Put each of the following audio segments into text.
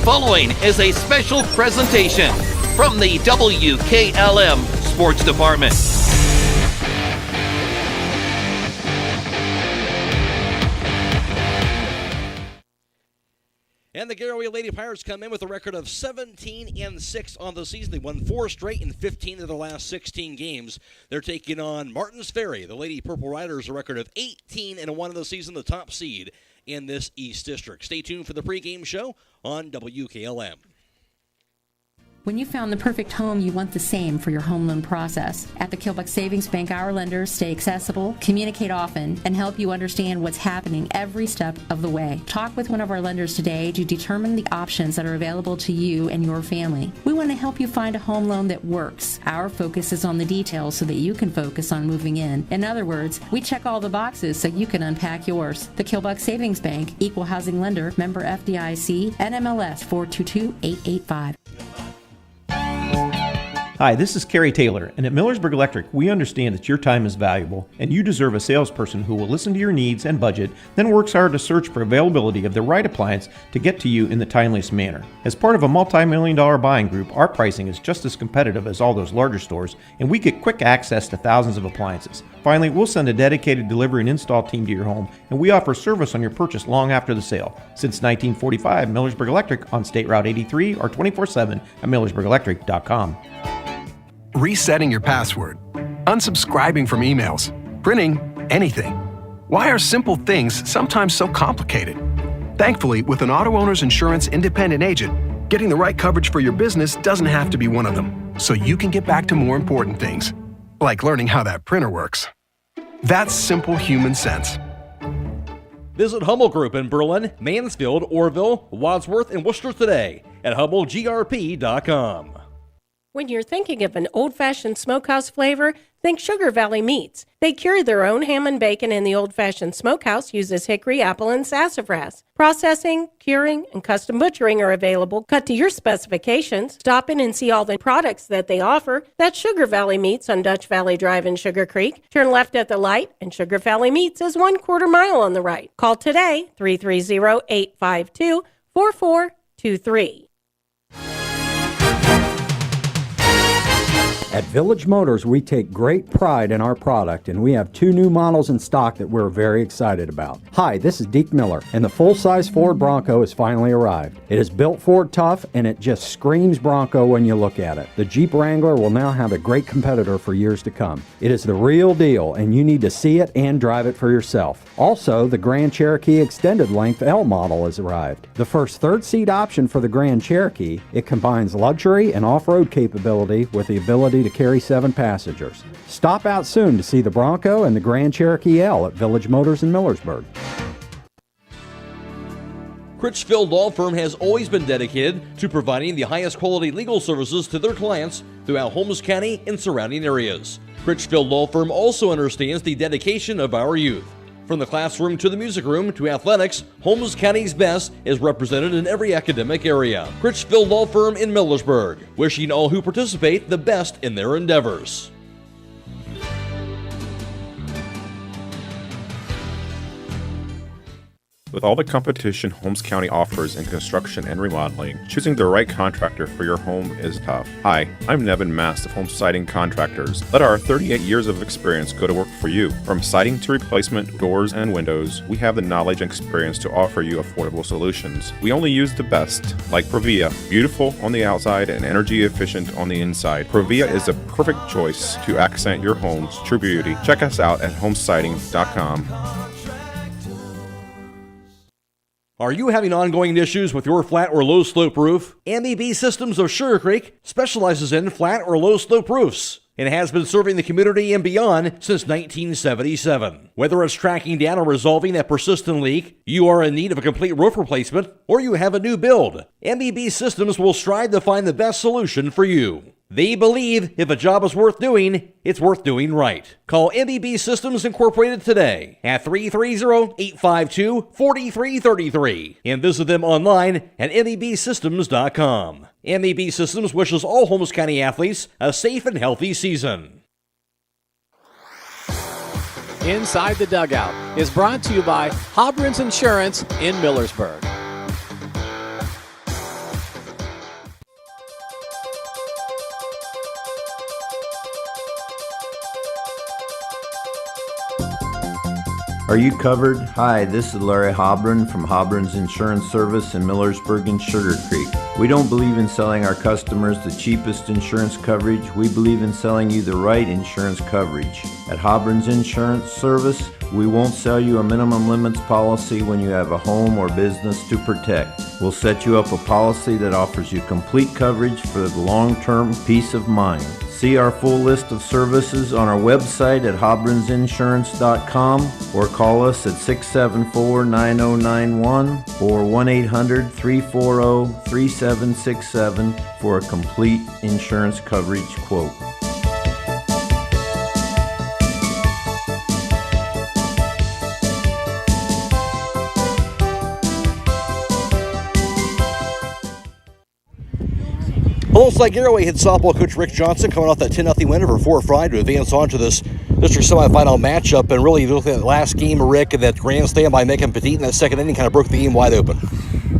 following is a special presentation from the WKLM Sports Department. And the Garaway Lady Pirates come in with a record of 17-6 on the season. They won 4 straight in 15 of their last 16 games. They're taking on Martin's Ferry. The Lady Purple Riders, a record of 18-1 on the season, the top seed in this East District. Stay tuned for the pregame show on WKLM. When you found the perfect home, you want the same for your home loan process. At the Kilbuck Savings Bank, our lenders stay accessible, communicate often, and help you understand what's happening every step of the way. Talk with one of our lenders today to determine the options that are available to you and your family. We want to help you find a home loan that works. Our focus is on the details so that you can focus on moving in. In other words, we check all the boxes so you can unpack yours. The Kilbuck Savings Bank, Equal Housing Lender, member FDIC, NMLS 422885. Hi, this is Kerry Taylor, and at Millersburg Electric, we understand that your time is valuable, and you deserve a salesperson who will listen to your needs and budget, then works hard to search for availability of the right appliance to get to you in the timeliest manner. As part of a multi-million-dollar buying group, our pricing is just as competitive as all those larger stores, and we get quick access to thousands of appliances. Finally, we'll send a dedicated delivery and install team to your home, and we offer service on your purchase long after the sale. Since 1945, Millersburg Electric on State Route 83 or 24/7 at millersburgelectric.com. Resetting your password, unsubscribing from emails, printing anything. Why are simple things sometimes so complicated? Thankfully, with an auto owner's insurance independent agent, getting the right coverage for your business doesn't have to be one of them, so you can get back to more important things, like learning how that printer works. That's simple human sense. Visit Hummel Group in Berlin, Mansfield, Orville, Wadsworth, and Worcester today at HummelGRP.com. When you're thinking of an old-fashioned smokehouse flavor, think Sugar Valley Meats. They cure their own ham and bacon, and the old-fashioned smokehouse uses hickory, apple, and sassafras. Processing, curing, and custom butchering are available, cut to your specifications. Stop in and see all the products that they offer. That's Sugar Valley Meats on Dutch Valley Drive in Sugar Creek. Turn left at the light, and Sugar Valley Meats is 1/4 mile on the right. Call today, 330-852-4423. At Village Motors, we take great pride in our product, and we have 2 new models in stock that we're very excited about. Hi, this is Deke Miller, and the full-size Ford Bronco has finally arrived. It is built Ford tough, and it just screams Bronco when you look at it. The Jeep Wrangler will now have a great competitor for years to come. It is the real deal, and you need to see it and drive it for yourself. Also, the Grand Cherokee Extended Length L model has arrived. The first third-seat option for the Grand Cherokee, it combines luxury and off-road capability with the ability to carry 7 passengers. Stop out soon to see the Bronco and the Grand Cherokee L at Village Motors in Millersburg. Critchfield Law Firm has always been dedicated to providing the highest quality legal services to their clients throughout Holmes County and surrounding areas. Critchfield Law Firm also understands the dedication of our youth. From the classroom to the music room to athletics, Holmes County's best is represented in every academic area. Critchfield Law Firm in Millersburg, wishing all who participate the best in their endeavors. With all the competition Holmes County offers in construction and remodeling, choosing the right contractor for your home is tough. Hi, I'm Nevin Mast of Home Siding Contractors. Let our 38 years of experience go to work for you. From siding to replacement, doors and windows, we have the knowledge and experience to offer you affordable solutions. We only use the best, like Provia, beautiful on the outside and energy efficient on the inside. Provia is a perfect choice to accent your home's true beauty. Check us out at homesiding.com. Are you having ongoing issues with your flat or low slope roof? MEB Systems of Sugar Creek specializes in flat or low slope roofs and has been serving the community and beyond since 1977. Whether it's tracking down or resolving a persistent leak, you are in need of a complete roof replacement, or you have a new build, MEB Systems will strive to find the best solution for you. They believe if a job is worth doing, it's worth doing right. Call MEB Systems Incorporated today at 330-852-4333 and visit them online at mebsystems.com. MEB Systems wishes all Holmes County athletes a safe and healthy season. Inside the Dugout is brought to you by Hobrins Insurance in Millersburg. Are you covered? Hi, this is Larry Hobron from Hobron's Insurance Service in Millersburg and Sugar Creek. We don't believe in selling our customers the cheapest insurance coverage. We believe in selling you the right insurance coverage. At Hobron's Insurance Service, we won't sell you a minimum limits policy when you have a home or business to protect. We'll set you up a policy that offers you complete coverage for the long-term peace of mind. See our full list of services on our website at hobronsinsurance.com or call us at 674-9091 or 1-800-340-3767 for a complete insurance coverage quote. Alongside Garaway head softball coach Rick Johnson coming off that 10-0 win over Fort Frye to advance on to this district semifinal matchup. And really looking at the last game of Rick and that grand slam by Megan Petit in that second inning kind of broke the game wide open.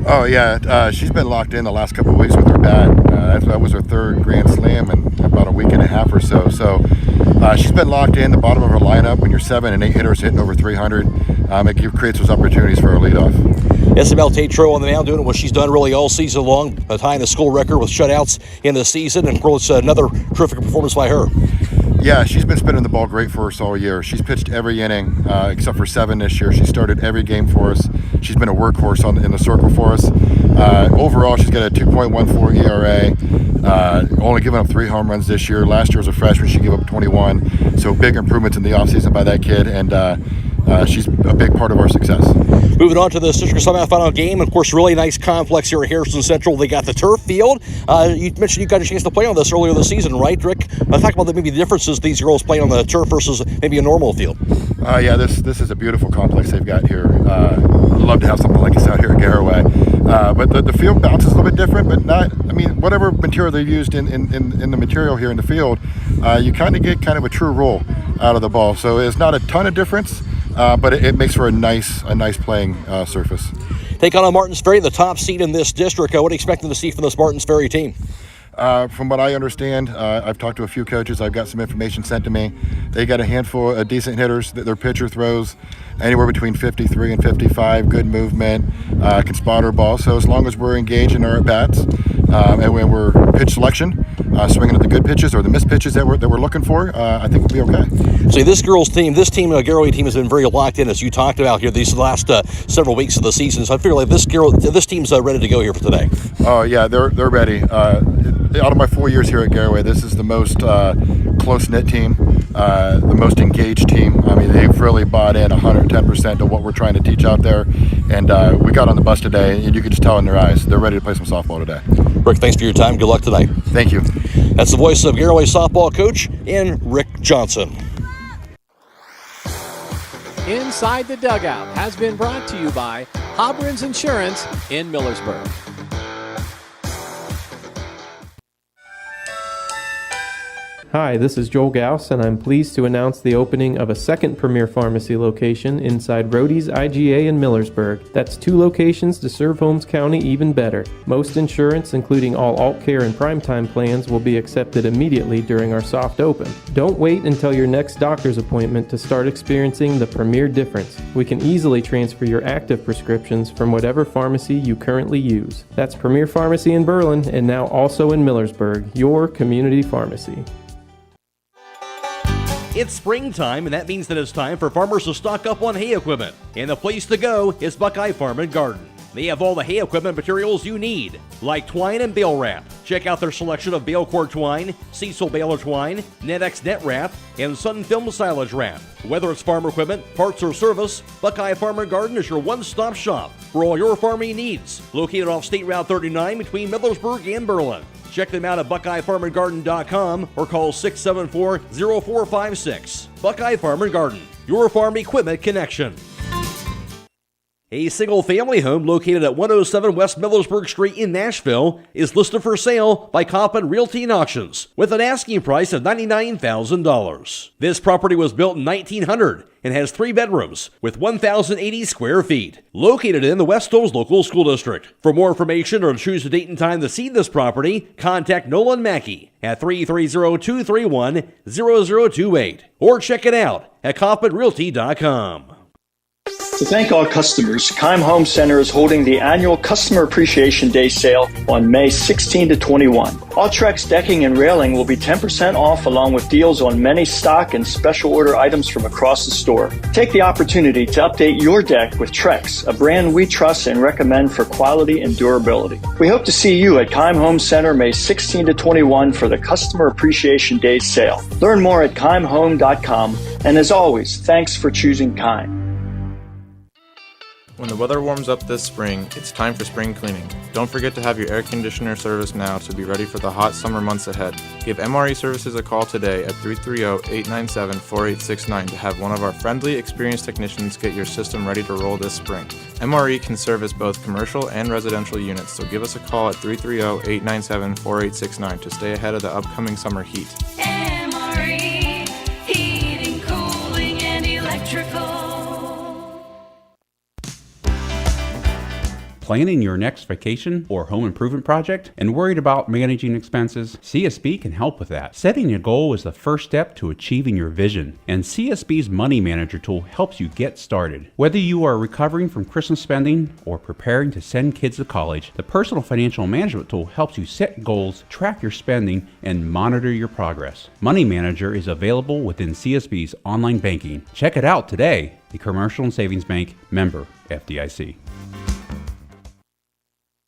Oh, yeah. She's been locked in the last couple of weeks with her bat. That was her third grand slam in about a week and a half or so. So she's been locked in the bottom of her lineup. When you're 7 and 8 hitters hitting over 300, it creates those opportunities for her leadoff. Isabel Tatro on the mound doing what she's done really all season long, tying the school record with shutouts in the season, and of course another terrific performance by her. Yeah, she's been spinning the ball great for us all year. She's pitched every inning except for 7 this year. She started every game for us. She's been a workhorse in the circle for us. Overall, she's got a 2.14 ERA, only giving up 3 home runs this year. Last year as a freshman, she gave up 21. So big improvements in the offseason by that kid, and she's a big part of our success. Moving on to the district semifinal game, of course, really nice complex here at Harrison Central. They got the turf field. You mentioned you got a chance to play on this earlier this season, right, Rick? Talk about maybe the differences these girls play on the turf versus maybe a normal field. Yeah, this is a beautiful complex they've got here. I'd love to have something like this out here at Garaway. But the field bounces a little bit different, but not, whatever material they've used in the material here in the field, you kind of get kind of a true roll out of the ball. So it's not a ton of difference, but it makes for a nice playing surface. Take on Martins Ferry, the top seed in this district. What are you expecting to see from this Martins Ferry team? From what I understand, I've talked to a few coaches. I've got some information sent to me. They got a handful of decent hitters. Their pitcher throws anywhere between 53 and 55. Good movement, can spot her ball. So as long as we're engaged in our at-bats and when we're pitch selection, swinging at the good pitches or the missed pitches that we're looking for, I think we'll be okay. So this Garaway team has been very locked in, as you talked about here these last several weeks of the season. So I feel like this team's ready to go here for today. Oh yeah, they're ready. Out of my 4 years here at Garaway, this is the most close-knit team, the most engaged team. They've really bought in 110% to what we're trying to teach out there. And we got on the bus today, and you could just tell in their eyes. They're ready to play some softball today. Rick, thanks for your time. Good luck tonight. Thank you. That's the voice of Garaway softball coach and Rick Johnson. Inside the Dugout has been brought to you by Hobron's Insurance in Millersburg. Hi, this is Joel Gauss, and I'm pleased to announce the opening of a second Premier Pharmacy location inside Rody's IGA in Millersburg. That's 2 locations to serve Holmes County even better. Most insurance, including all alt care and primetime plans, will be accepted immediately during our soft open. Don't wait until your next doctor's appointment to start experiencing the Premier difference. We can easily transfer your active prescriptions from whatever pharmacy you currently use. That's Premier Pharmacy in Berlin, and now also in Millersburg, your community pharmacy. It's springtime, and that means that it's time for farmers to stock up on hay equipment. And the place to go is Buckeye Farm and Garden. They have all the hay equipment materials you need, like twine and bale wrap. Check out their selection of bale cord twine, Cecil baler twine, NetX net wrap, and Sun film silage wrap. Whether it's farm equipment, parts, or service, Buckeye Farm and Garden is your one-stop shop for all your farming needs. Located off State Route 39 between Millersburg and Berlin. Check them out at BuckeyeFarmandGarden.com or call 674-0456. Buckeye Farm and Garden, your farm equipment connection. A single-family home located at 107 West Millersburg Street in Nashville is listed for sale by Coppin Realty and Auctions with an asking price of $99,000. This property was built in 1900 and has 3 bedrooms with 1,080 square feet, located in the West Hills Local School District. For more information or to choose a date and time to see this property, contact Nolan Mackey at 330-231-0028 or check it out at CoppinRealty.com. To thank all customers, Keim Home Center is holding the annual Customer Appreciation Day sale on May 16 to 21. All Trex decking and railing will be 10% off, along with deals on many stock and special order items from across the store. Take the opportunity to update your deck with Trex, a brand we trust and recommend for quality and durability. We hope to see you at Keim Home Center May 16 to 21 for the Customer Appreciation Day sale. Learn more at keimhome.com, and as always, thanks for choosing Keim. When the weather warms up this spring, it's time for spring cleaning. Don't forget to have your air conditioner serviced now to be ready for the hot summer months ahead. Give MRE Services a call today at 330-897-4869 to have one of our friendly, experienced technicians get your system ready to roll this spring. MRE can service both commercial and residential units, so give us a call at 330-897-4869 to stay ahead of the upcoming summer heat. MRE, heating, cooling, and electrical. Planning your next vacation or home improvement project and worried about managing expenses? CSB can help with that. Setting a goal is the first step to achieving your vision, and CSB's Money Manager tool helps you get started. Whether you are recovering from Christmas spending or preparing to send kids to college, the Personal Financial Management tool helps you set goals, track your spending, and monitor your progress. Money Manager is available within CSB's online banking. Check it out today. The Commercial and Savings Bank, member FDIC.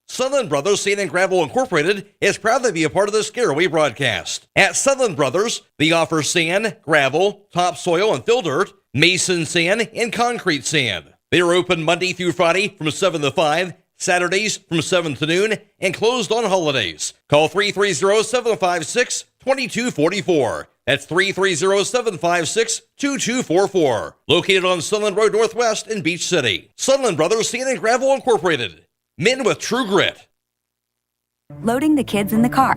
Sutherland Brothers Sand and Gravel Incorporated is proud to be a part of this Garaway broadcast. At Sutherland Brothers, they offer sand, gravel, topsoil and fill dirt, mason sand, and concrete sand. They are open Monday through Friday from 7 to 5, Saturdays from 7 to noon, and closed on holidays. Call 330-756-2244. That's 330-756-2244. Located on Sutherland Road Northwest in Beach City. Sutherland Brothers Sand and Gravel Incorporated. Men with true grit. Loading the kids in the car,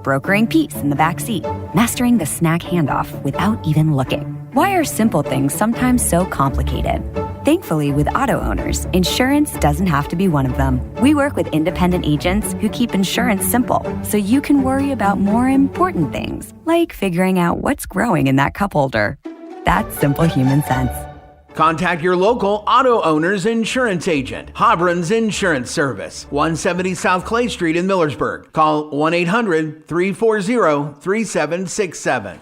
brokering peace in the back seat, mastering the snack handoff without even looking. Why are simple things sometimes so complicated? Thankfully, with auto owners, insurance doesn't have to be one of them. We work with independent agents who keep insurance simple, so you can worry about more important things, like figuring out what's growing in that cup holder. That's simple human sense. Contact your local auto owner's insurance agent. Hobron's Insurance Service, 170 South Clay Street in Millersburg. Call 1-800-340-3767.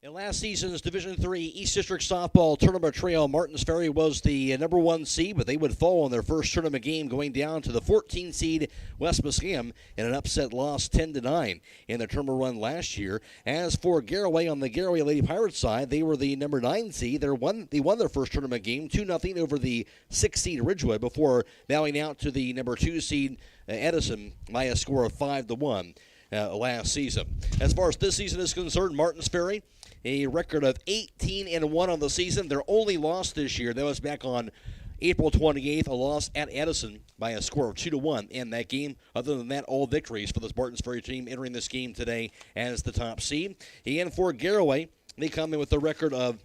In last season's Division III East District Softball Tournament Trail, Martins Ferry was the number 1 seed, but they would fall in their first tournament game, going down to the 14 seed West Muskam in an upset loss 10-9 in their tournament run last year. As for Garaway, on the Garaway Lady Pirates side, they were the number 9 seed. They won their first tournament game 2-0 over the 6 seed Ridgewood before bowing out to the number 2 seed Edison by a score of 5-1 last season. As far as this season is concerned, Martins Ferry, a record of 18-1 on the season. Their only loss this year, that was back on April 28th, a loss at Edison by a score of 2-1 in that game. Other than that, all victories for this Martins Ferry team entering this game today as the top seed. And for Garaway, they come in with a record of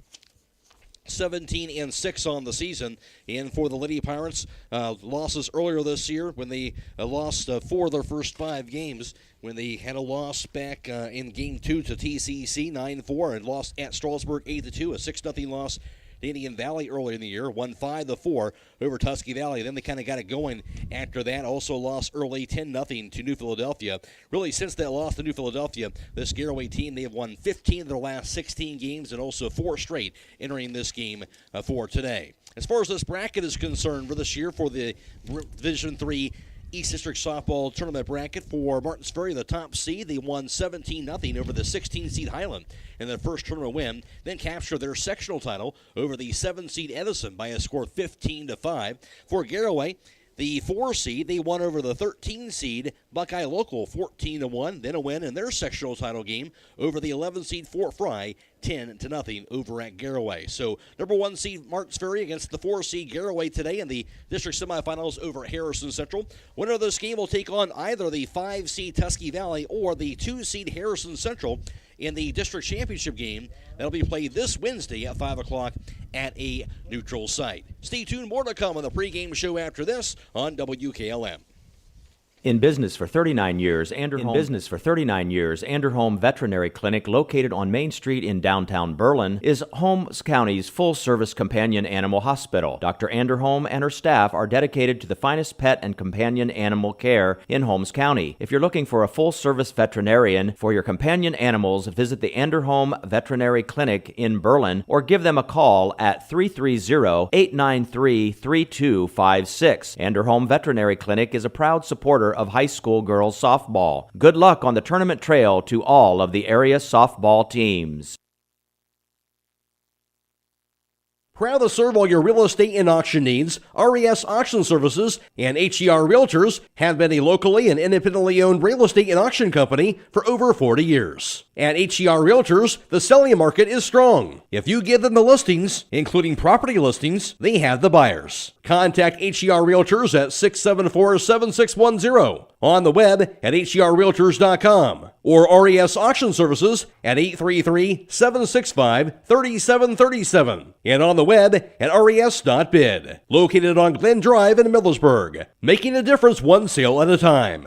17-6 on the season. And for the Lady Pirates, losses earlier this year when they lost 4 of their first 5 games, when they had a loss back in Game 2 to TCC 9-4 and lost at Strasburg 8-2, a 6-0 loss to Indian Valley earlier in the year, won 5-4 over Tusky Valley. Then they kind of got it going after that. Also lost early 10-0 to New Philadelphia. Really, since that loss to New Philadelphia, this Garaway team, they have won 15 of their last 16 games and also 4 straight entering this game for today. As far as this bracket is concerned for this year for the Division III East District Softball Tournament bracket, for Martins Ferry, the top seed, they won 17-0 over the 16-seed Highland in their first tournament win, then captured their sectional title over the 7-seed Edison by a score of 15-5. For Garaway, the 4 seed, they won over the 13-seed Buckeye Local 14-1, then a win in their sectional title game over the 11-seed Fort Fry 10-0 over at Garaway. So number 1 seed Martins Ferry against the 4 seed Garaway today in the district semifinals over at Harrison Central. Winner of this game will take on either the 5 seed Tusky Valley or the 2 seed Harrison Central in the district championship game that'll be played this Wednesday at 5 o'clock at a neutral site. Stay tuned, more to come on the pregame show after this on WKLM. In business for 39 years, Anderholm Veterinary Clinic, located on Main Street in downtown Berlin, is Holmes County's full-service companion animal hospital. Dr. Anderholm and her staff are dedicated to the finest pet and companion animal care in Holmes County. If you're looking for a full-service veterinarian for your companion animals, visit the Anderholm Veterinary Clinic in Berlin or give them a call at 330-893-3256. Anderholm Veterinary Clinic is a proud supporter of high school girls softball. Good luck on the tournament trail to all of the area softball teams. Proud to serve all your real estate and auction needs, RES Auction Services and HER Realtors have been a locally and independently owned real estate and auction company for over 40 years. At HER Realtors, the selling market is strong. If you give them the listings, including property listings, they have the buyers. Contact HER Realtors at 674-7610, on the web at herrealtors.com, or RES Auction Services at 833-765-3737, and on the web at res.bid. Located on Glen Drive in Millersburg, making a difference one sale at a time.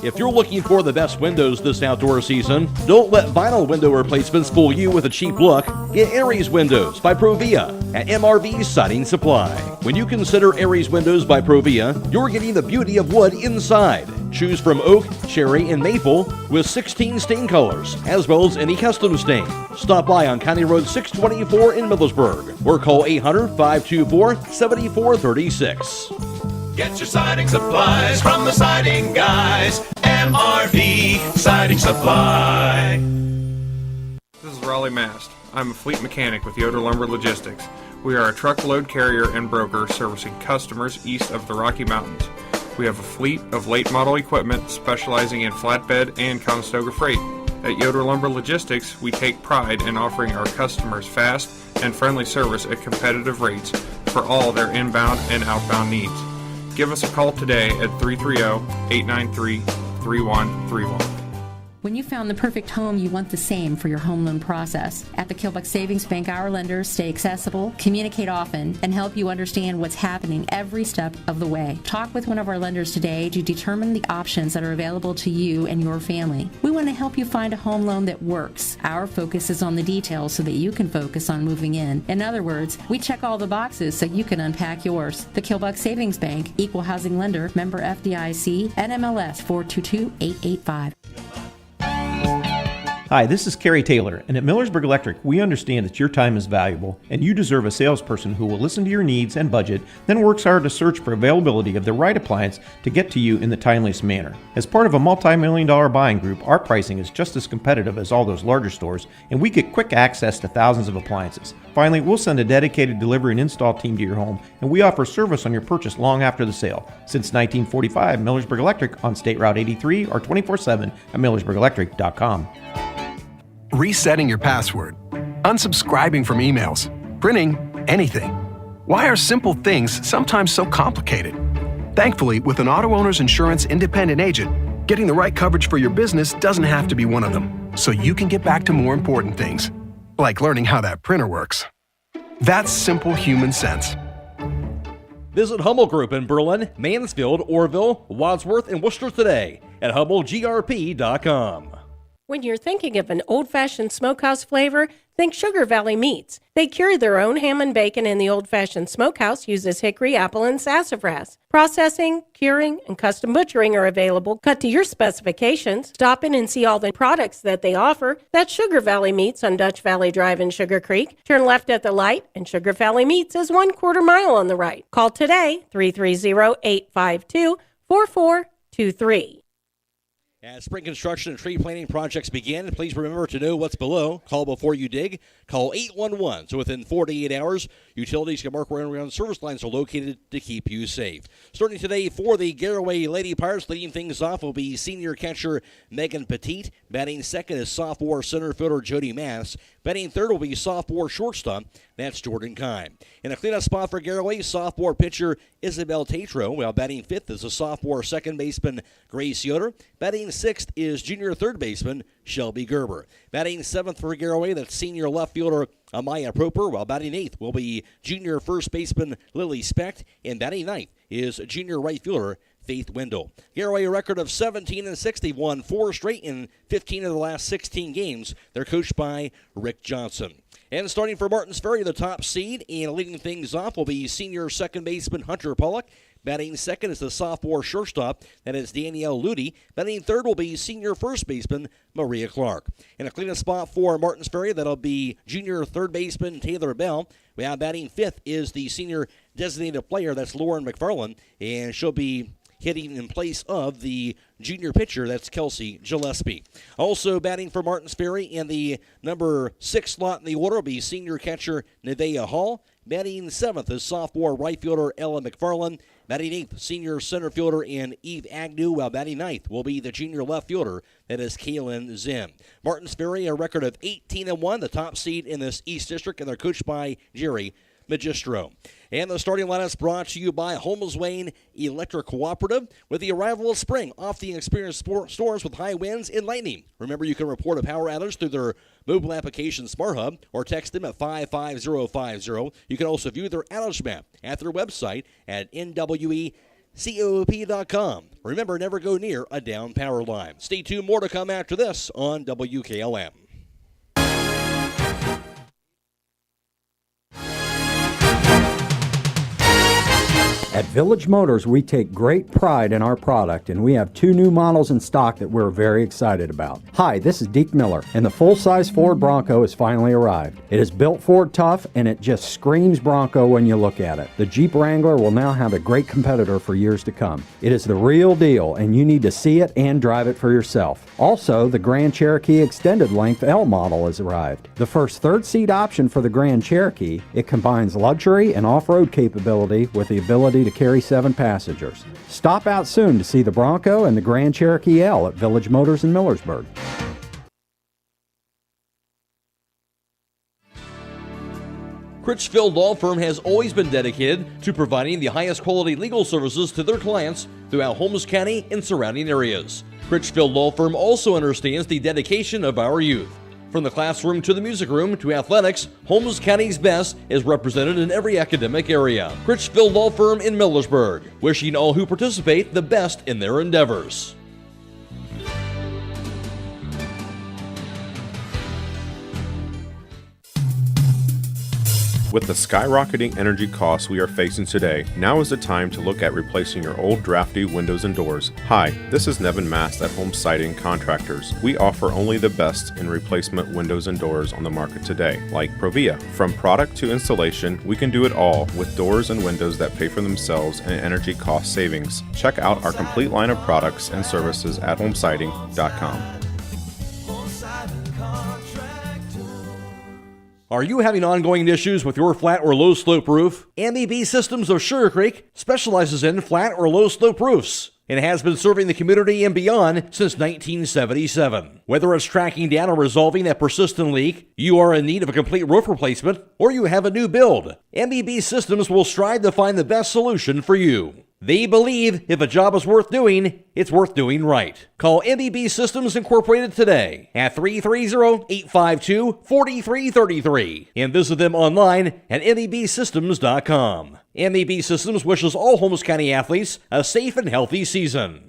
If you're looking for the best windows this outdoor season, don't let vinyl window replacements fool you with a cheap look. Get Aries Windows by Provia at MRV Siding Supply. When you consider Aries Windows by Provia, you're getting the beauty of wood inside. Choose from oak, cherry, and maple with 16 stain colors, as well as any custom stain. Stop by on County Road 624 in Millersburg or call 800-524-7436. Get your siding supplies from the siding guys. MRV Siding Supply. This is Raleigh Mast. I'm a fleet mechanic with Yoder Lumber Logistics. We are a truckload carrier and broker servicing customers east of the Rocky Mountains. We have a fleet of late model equipment specializing in flatbed and Conestoga freight. At Yoder Lumber Logistics, we take pride in offering our customers fast and friendly service at competitive rates for all their inbound and outbound needs. Give us a call today at 330-893-3131. When you found the perfect home, you want the same for your home loan process. At the Kilbuck Savings Bank, our lenders stay accessible, communicate often, and help you understand what's happening every step of the way. Talk with one of our lenders today to determine the options that are available to you and your family. We want to help you find a home loan that works. Our focus is on the details so that you can focus on moving in. In other words, we check all the boxes so you can unpack yours. The Kilbuck Savings Bank, Equal Housing Lender, member FDIC, NMLS 422885. Hi, this is Kerry Taylor, and at Millersburg Electric, we understand that your time is valuable, and you deserve a salesperson who will listen to your needs and budget, then works hard to search for availability of the right appliance to get to you in the timeliest manner. As part of a multi-million-dollar buying group, our pricing is just as competitive as all those larger stores, and we get quick access to thousands of appliances. Finally, we'll send a dedicated delivery and install team to your home, and we offer service on your purchase long after the sale. Since 1945, Millersburg Electric on State Route 83 or 24/7 at millersburgelectric.com. Resetting your password, unsubscribing from emails, printing anything. Why are simple things sometimes so complicated? Thankfully, with an auto owner's insurance independent agent, getting the right coverage for your business doesn't have to be one of them, so you can get back to more important things, like learning how that printer works. That's simple human sense. Visit Hummel Group in Berlin, Mansfield, Orville, Wadsworth, and Worcester today at HummelGRP.com. When you're thinking of an old-fashioned smokehouse flavor, think Sugar Valley Meats. They cure their own ham and bacon, and the old-fashioned smokehouse uses hickory, apple, and sassafras. Processing, curing, and custom butchering are available, cut to your specifications. Stop in and see all the products that they offer. That's Sugar Valley Meats on Dutch Valley Drive in Sugar Creek. Turn left at the light, and Sugar Valley Meats is 1/4 mile on the right. Call today, 330-852-4423. As spring construction and tree planting projects begin, please remember to know what's below. Call before you dig. Call 811. So within 48 hours, utilities can mark where underground service lines are located to keep you safe. Starting today for the Garaway Lady Pirates, leading things off will be senior catcher Megan Petit. Batting second is sophomore center fielder Jody Mass. Batting third will be sophomore shortstop, that's Jordan Kime. In a cleanup spot for Garaway, sophomore pitcher Isabel Tatro, while batting fifth is a sophomore second baseman Grace Yoder. Batting sixth is junior third baseman Shelby Gerber. Batting seventh for Garaway, that's senior left fielder Amaya Proper, while batting eighth will be junior first baseman Lily Specht, and batting ninth is junior right fielder Faith Wendell. Garaway, a record of 17-6. Won 4 straight in 15 of the last 16 games. They're coached by Rick Johnson. And starting for Martins Ferry, the top seed, and leading things off will be senior second baseman Hunter Pollock. Batting second is the sophomore shortstop, that is Danielle Ludy. Batting third will be senior first baseman Maria Clark. In a cleanup spot for Martins Ferry, that'll be junior third baseman Taylor Bell. Well, batting fifth is the senior designated player, that's Lauren McFarland, and she'll be hitting in place of the junior pitcher, that's Kelsey Gillespie. Also batting for Martins Ferry in the number 6 slot in the order will be senior catcher Nevaeh Hall. Batting 7th is sophomore right fielder Ella McFarland. Batting 8th, senior center fielder in Eve Agnew, while batting 9th will be the junior left fielder, that is Kaylin Zinn. Martins Ferry, a record of 18-1, the top seed in this East District, and they're coached by Jerry Magistro. And the starting lineups brought to you by Holmes Wayne Electric Cooperative. With the arrival of spring, off the experienced storms with high winds and lightning. Remember, you can report a power outage through their mobile application Smart Hub or text them at 55050. You can also view their outage map at their website at nwecoop.com. Remember, never go near a down power line. Stay tuned, more to come after this on WKLM. At Village Motors, we take great pride in our product, and we have 2 new models in stock that we're very excited about. Hi, this is Deke Miller, and the full-size Ford Bronco has finally arrived. It is built Ford tough, and it just screams Bronco when you look at it. The Jeep Wrangler will now have a great competitor for years to come. It is the real deal, and you need to see it and drive it for yourself. Also, the Grand Cherokee Extended Length L model has arrived. The first third-seat option for the Grand Cherokee, it combines luxury and off-road capability with the ability to carry 7 passengers. Stop out soon to see the Bronco and the Grand Cherokee L at Village Motors in Millersburg. Critchfield Law Firm has always been dedicated to providing the highest quality legal services to their clients throughout Holmes County and surrounding areas. Critchfield Law Firm also understands the dedication of our youth. From the classroom to the music room to athletics, Holmes County's best is represented in every academic area. Critchfield Law Firm in Millersburg, wishing all who participate the best in their endeavors. With the skyrocketing energy costs we are facing today, now is the time to look at replacing your old drafty windows and doors. Hi, this is Nevin Mast at Home Siding Contractors. We offer only the best in replacement windows and doors on the market today, like Provia. From product to installation, we can do it all with doors and windows that pay for themselves and energy cost savings. Check out our complete line of products and services at homesiding.com. Are you having ongoing issues with your flat or low slope roof? MEB Systems of Sugar Creek specializes in flat or low slope roofs and has been serving the community and beyond since 1977. Whether it's tracking down or resolving a persistent leak, you are in need of a complete roof replacement, or you have a new build, MEB Systems will strive to find the best solution for you. They believe if a job is worth doing, it's worth doing right. Call MEB Systems Incorporated today at 330-852-4333 and visit them online at mebsystems.com. MEB Systems wishes all Holmes County athletes a safe and healthy season.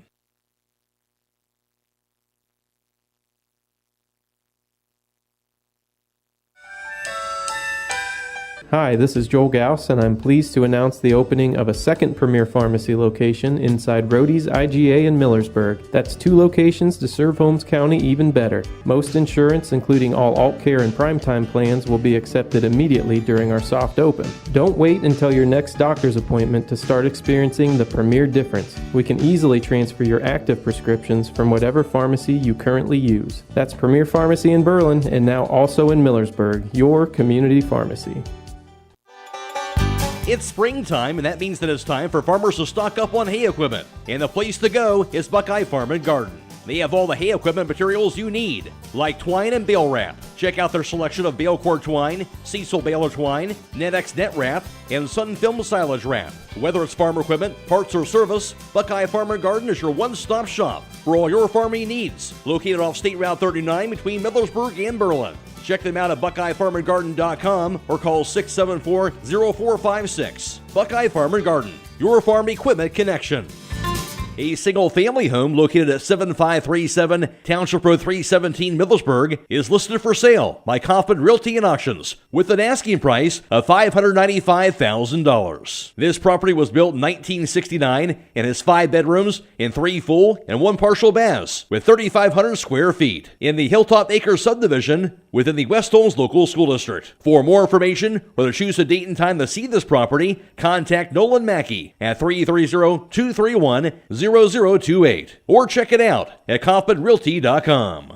Hi, this is Joel Gauss, and I'm pleased to announce the opening of a second Premier Pharmacy location inside Rody's IGA in Millersburg. That's 2 locations to serve Holmes County even better. Most insurance, including all alt care and primetime plans, will be accepted immediately during our soft open. Don't wait until your next doctor's appointment to start experiencing the Premier difference. We can easily transfer your active prescriptions from whatever pharmacy you currently use. That's Premier Pharmacy in Berlin, and now also in Millersburg, your community pharmacy. It's springtime, and that means that it's time for farmers to stock up on hay equipment. And the place to go is Buckeye Farm and Garden. They have all the hay equipment materials you need, like twine and bale wrap. Check out their selection of bale cord twine, Cecil baler twine, NetX net wrap, and Sun Film silage wrap. Whether it's farm equipment, parts, or service, Buckeye Farm and Garden is your one-stop shop for all your farming needs. Located off State Route 39 between Millersburg and Berlin. Check them out at BuckeyeFarmandGarden.com or call 674-0456. Buckeye Farm and Garden, your farm equipment connection. A single-family home located at 7537 Township Road 317, Millersburg, is listed for sale by Kaufman Realty and Auctions with an asking price of $595,000. This property was built in 1969 and has 5 bedrooms and 3 full and 1 partial baths with 3,500 square feet in the Hilltop Acres subdivision within the West Holmes Local School District. For more information or to choose a date and time to see this property, contact Nolan Mackey at 330-231-0028 or check it out at kaufmanrealty.com.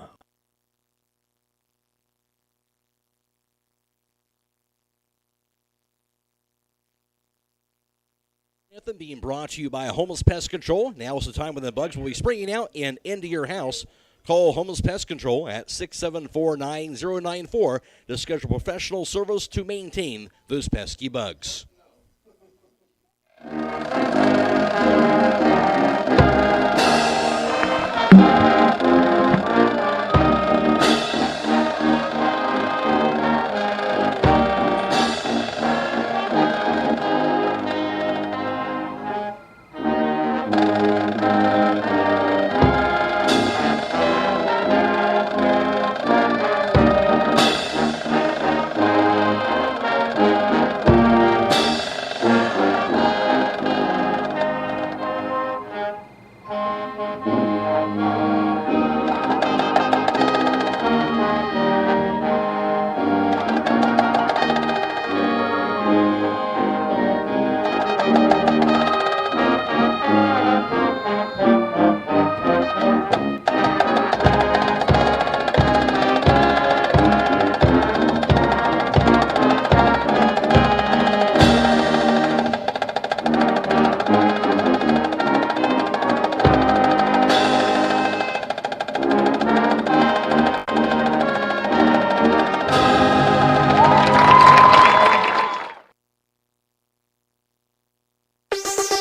Anthem being brought to you by Homeless Pest Control. Now is the time when the bugs will be springing out and into your house. Call Homeless Pest Control at 674-9094 to schedule professional service to maintain those pesky bugs.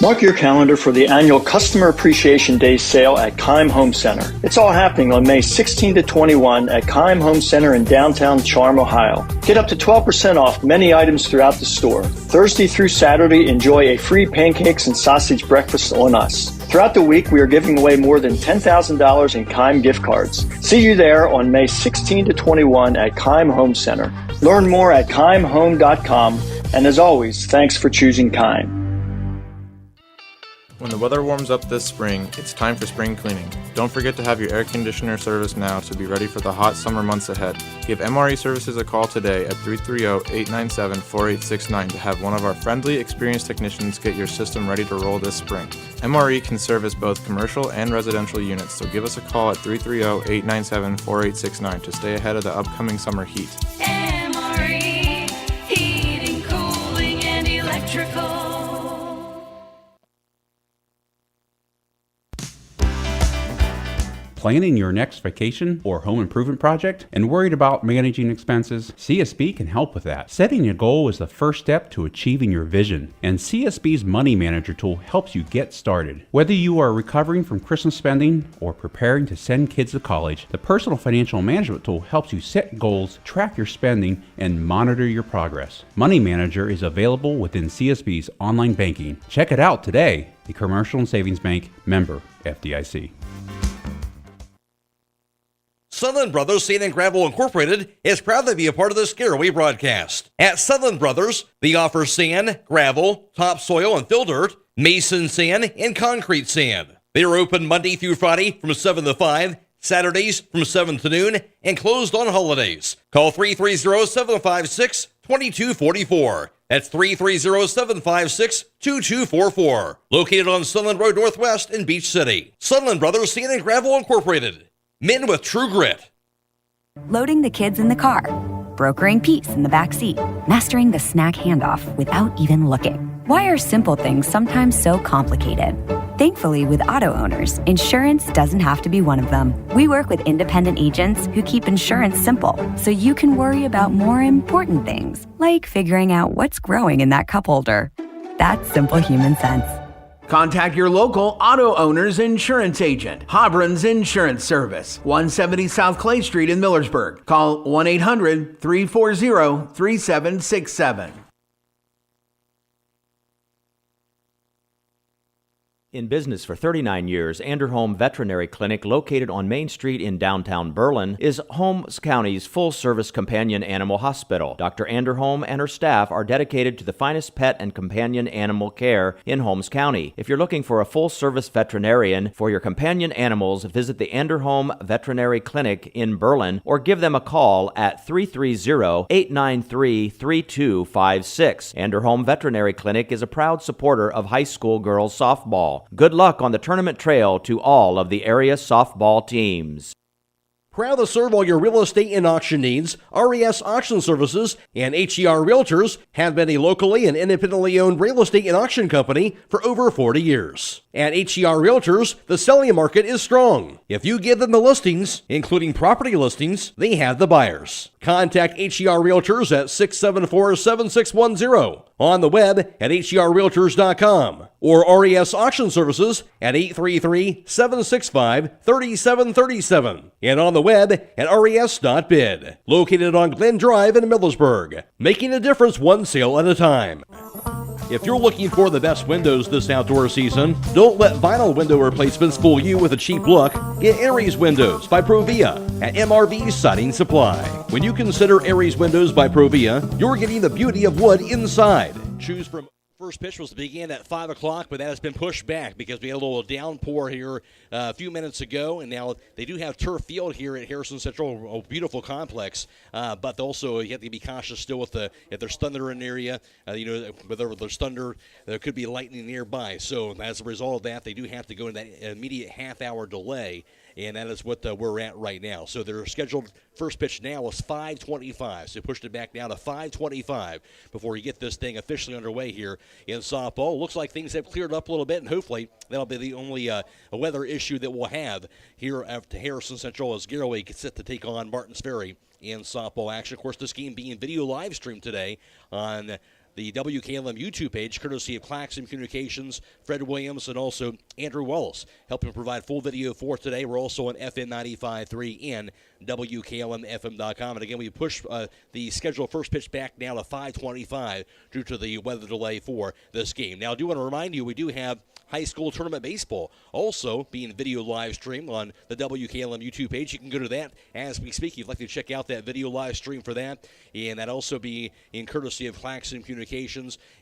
Mark your calendar for the annual Customer Appreciation Day sale at Keim Home Center. It's all happening on May 16 to 21 at Keim Home Center in downtown Charm, Ohio. Get up to 12% off many items throughout the store. Thursday through Saturday, enjoy a free pancakes and sausage breakfast on us. Throughout the week, we are giving away more than $10,000 in Keim gift cards. See you there on May 16 to 21 at Keim Home Center. Learn more at keimhome.com. And as always, thanks for choosing Keim. When the weather warms up this spring, it's time for spring cleaning. Don't forget to have your air conditioner serviced now to be ready for the hot summer months ahead. Give MRE Services a call today at 330-897-4869 to have one of our friendly, experienced technicians get your system ready to roll this spring. MRE can service both commercial and residential units, so give us a call at 330-897-4869 to stay ahead of the upcoming summer heat. MRE, heating, cooling, and electrical. Planning your next vacation or home improvement project and worried about managing expenses? CSB can help with that. Setting a goal is the first step to achieving your vision, and CSB's Money Manager tool helps you get started. Whether you are recovering from Christmas spending or preparing to send kids to college, the Personal Financial Management tool helps you set goals, track your spending, and monitor your progress. Money Manager is available within CSB's online banking. Check it out today. The Commercial and Savings Bank, member FDIC. Sunland Brothers Sand and Gravel Incorporated is proud to be a part of this Garaway broadcast. At Sunland Brothers, they offer sand, gravel, topsoil and fill dirt, mason sand, and concrete sand. They are open Monday through Friday from 7 to 5, Saturdays from 7 to noon, and closed on holidays. Call 330-756-2244. That's 330-756-2244. Located on Sunland Road Northwest in Beach City. Sunland Brothers Sand and Gravel Incorporated. Men with true grit. Loading the kids in the car, brokering peace in the back seat, mastering the snack handoff without even looking. Why are simple things sometimes so complicated? Thankfully, with auto owners, insurance doesn't have to be one of them. We work with independent agents who keep insurance simple, so you can worry about more important things, like figuring out what's growing in that cup holder. That's simple human sense. Contact your local auto owner's insurance agent, Hobron's Insurance Service, 170 South Clay Street in Millersburg. Call 1-800-340-3767. In business for 39 years, Anderholm Veterinary Clinic, located on Main Street in downtown Berlin, is Holmes County's full-service companion animal hospital. Dr. Anderholm and her staff are dedicated to the finest pet and companion animal care in Holmes County. If you're looking for a full-service veterinarian for your companion animals, visit the Anderholm Veterinary Clinic in Berlin or give them a call at 330-893-3256. Anderholm Veterinary Clinic is a proud supporter of high school girls softball. Good luck on the tournament trail to all of the area softball teams. Proud to serve all your real estate and auction needs, RES Auction Services and HER Realtors have been a locally and independently owned real estate and auction company for over 40 years. At HER Realtors, the selling market is strong. If you give them the listings, including property listings, they have the buyers. Contact HER Realtors at 674-7610, on the web at herrealtors.com, or RES Auction Services at 833-765-3737, and on the web at res.bid. Located on Glen Drive in Millersburg, making a difference one sale at a time. If you're looking for the best windows this outdoor season, don't let vinyl window replacements fool you with a cheap look. Get Aries Windows by Provia at MRV Siding Supply. When you consider Aries Windows by Provia, you're getting the beauty of wood inside. Choose from... First pitch was to begin at 5 o'clock, but that has been pushed back because we had a little downpour here a few minutes ago, and now they do have turf field here at Harrison Central, a beautiful complex, but also you have to be cautious still with if there's thunder in the area, whether there's thunder, there could be lightning nearby. So as a result of that, they do have to go in that immediate half-hour delay, and that is what we're at right now. So their scheduled first pitch now is 5:25, so pushed it back now to 5:25 before you get this thing officially underway here in softball. Looks like things have cleared up a little bit, and hopefully that'll be the only weather issue that we'll have here at Harrison Central as Garaway gets set to take on Martins Ferry in softball action. Of course, this game being video live streamed today on the WKLM YouTube page, courtesy of Claxon Communications, Fred Williams, and also Andrew Wallace, helping provide full video for today. We're also on FM 95.3 and WKLM-FM.com. And again, we push the scheduled first pitch back now to 5:25 due to the weather delay for this game. Now, I do want to remind you, we do have high school tournament baseball also being video live stream on the WKLM YouTube page. You can go to that as we speak. If you'd like to check out that video live stream for that, and that also be in courtesy of Claxon Communications,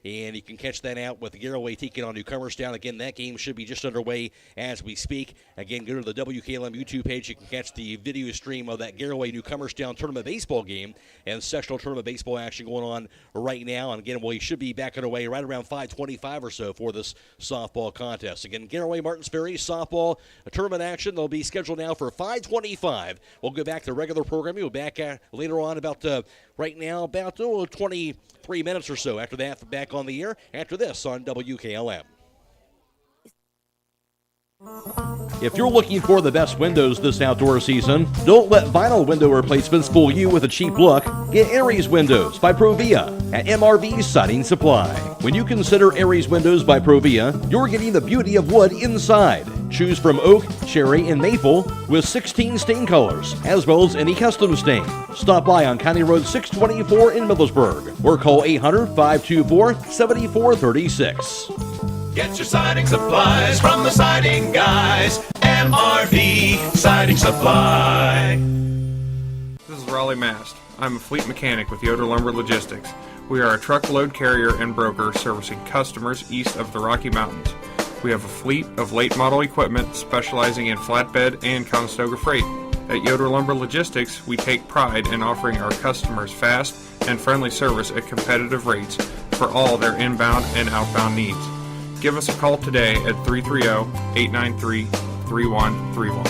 and you can catch that out with Garaway taking on Newcomerstown. Again, that game should be just underway as we speak. Again, go to the WKLM YouTube page. You can catch the video stream of that Garaway Newcomerstown tournament baseball game and sectional tournament baseball action going on right now. And again, we should be back underway right around 5:25 or so for this softball contest. Again, Garaway Martins Ferry softball tournament action. They'll be scheduled now for 5:25. We'll go back to regular programming. We'll be back later on about right now about 23 minutes or so. After that, back on the air after this on WKLM. If you're looking for the best windows this outdoor season, don't let vinyl window replacements fool you with a cheap look. Get Aries Windows by Provia at MRV Siding Supply. When you consider Aries Windows by Provia, you're getting the beauty of wood inside. Choose from oak, cherry, and maple with 16 stain colors, as well as any custom stain. Stop by on County Road 624 in Millersburg or call 800-524-7436. Get your siding supplies from the siding guys. MRV Siding Supply. This is Raleigh Mast. I'm a fleet mechanic with Yoder Lumber Logistics. We are a truckload carrier and broker servicing customers east of the Rocky Mountains. We have a fleet of late model equipment specializing in flatbed and Conestoga freight. At Yoder Lumber Logistics, we take pride in offering our customers fast and friendly service at competitive rates for all their inbound and outbound needs. Give us a call today at 330-893-3131.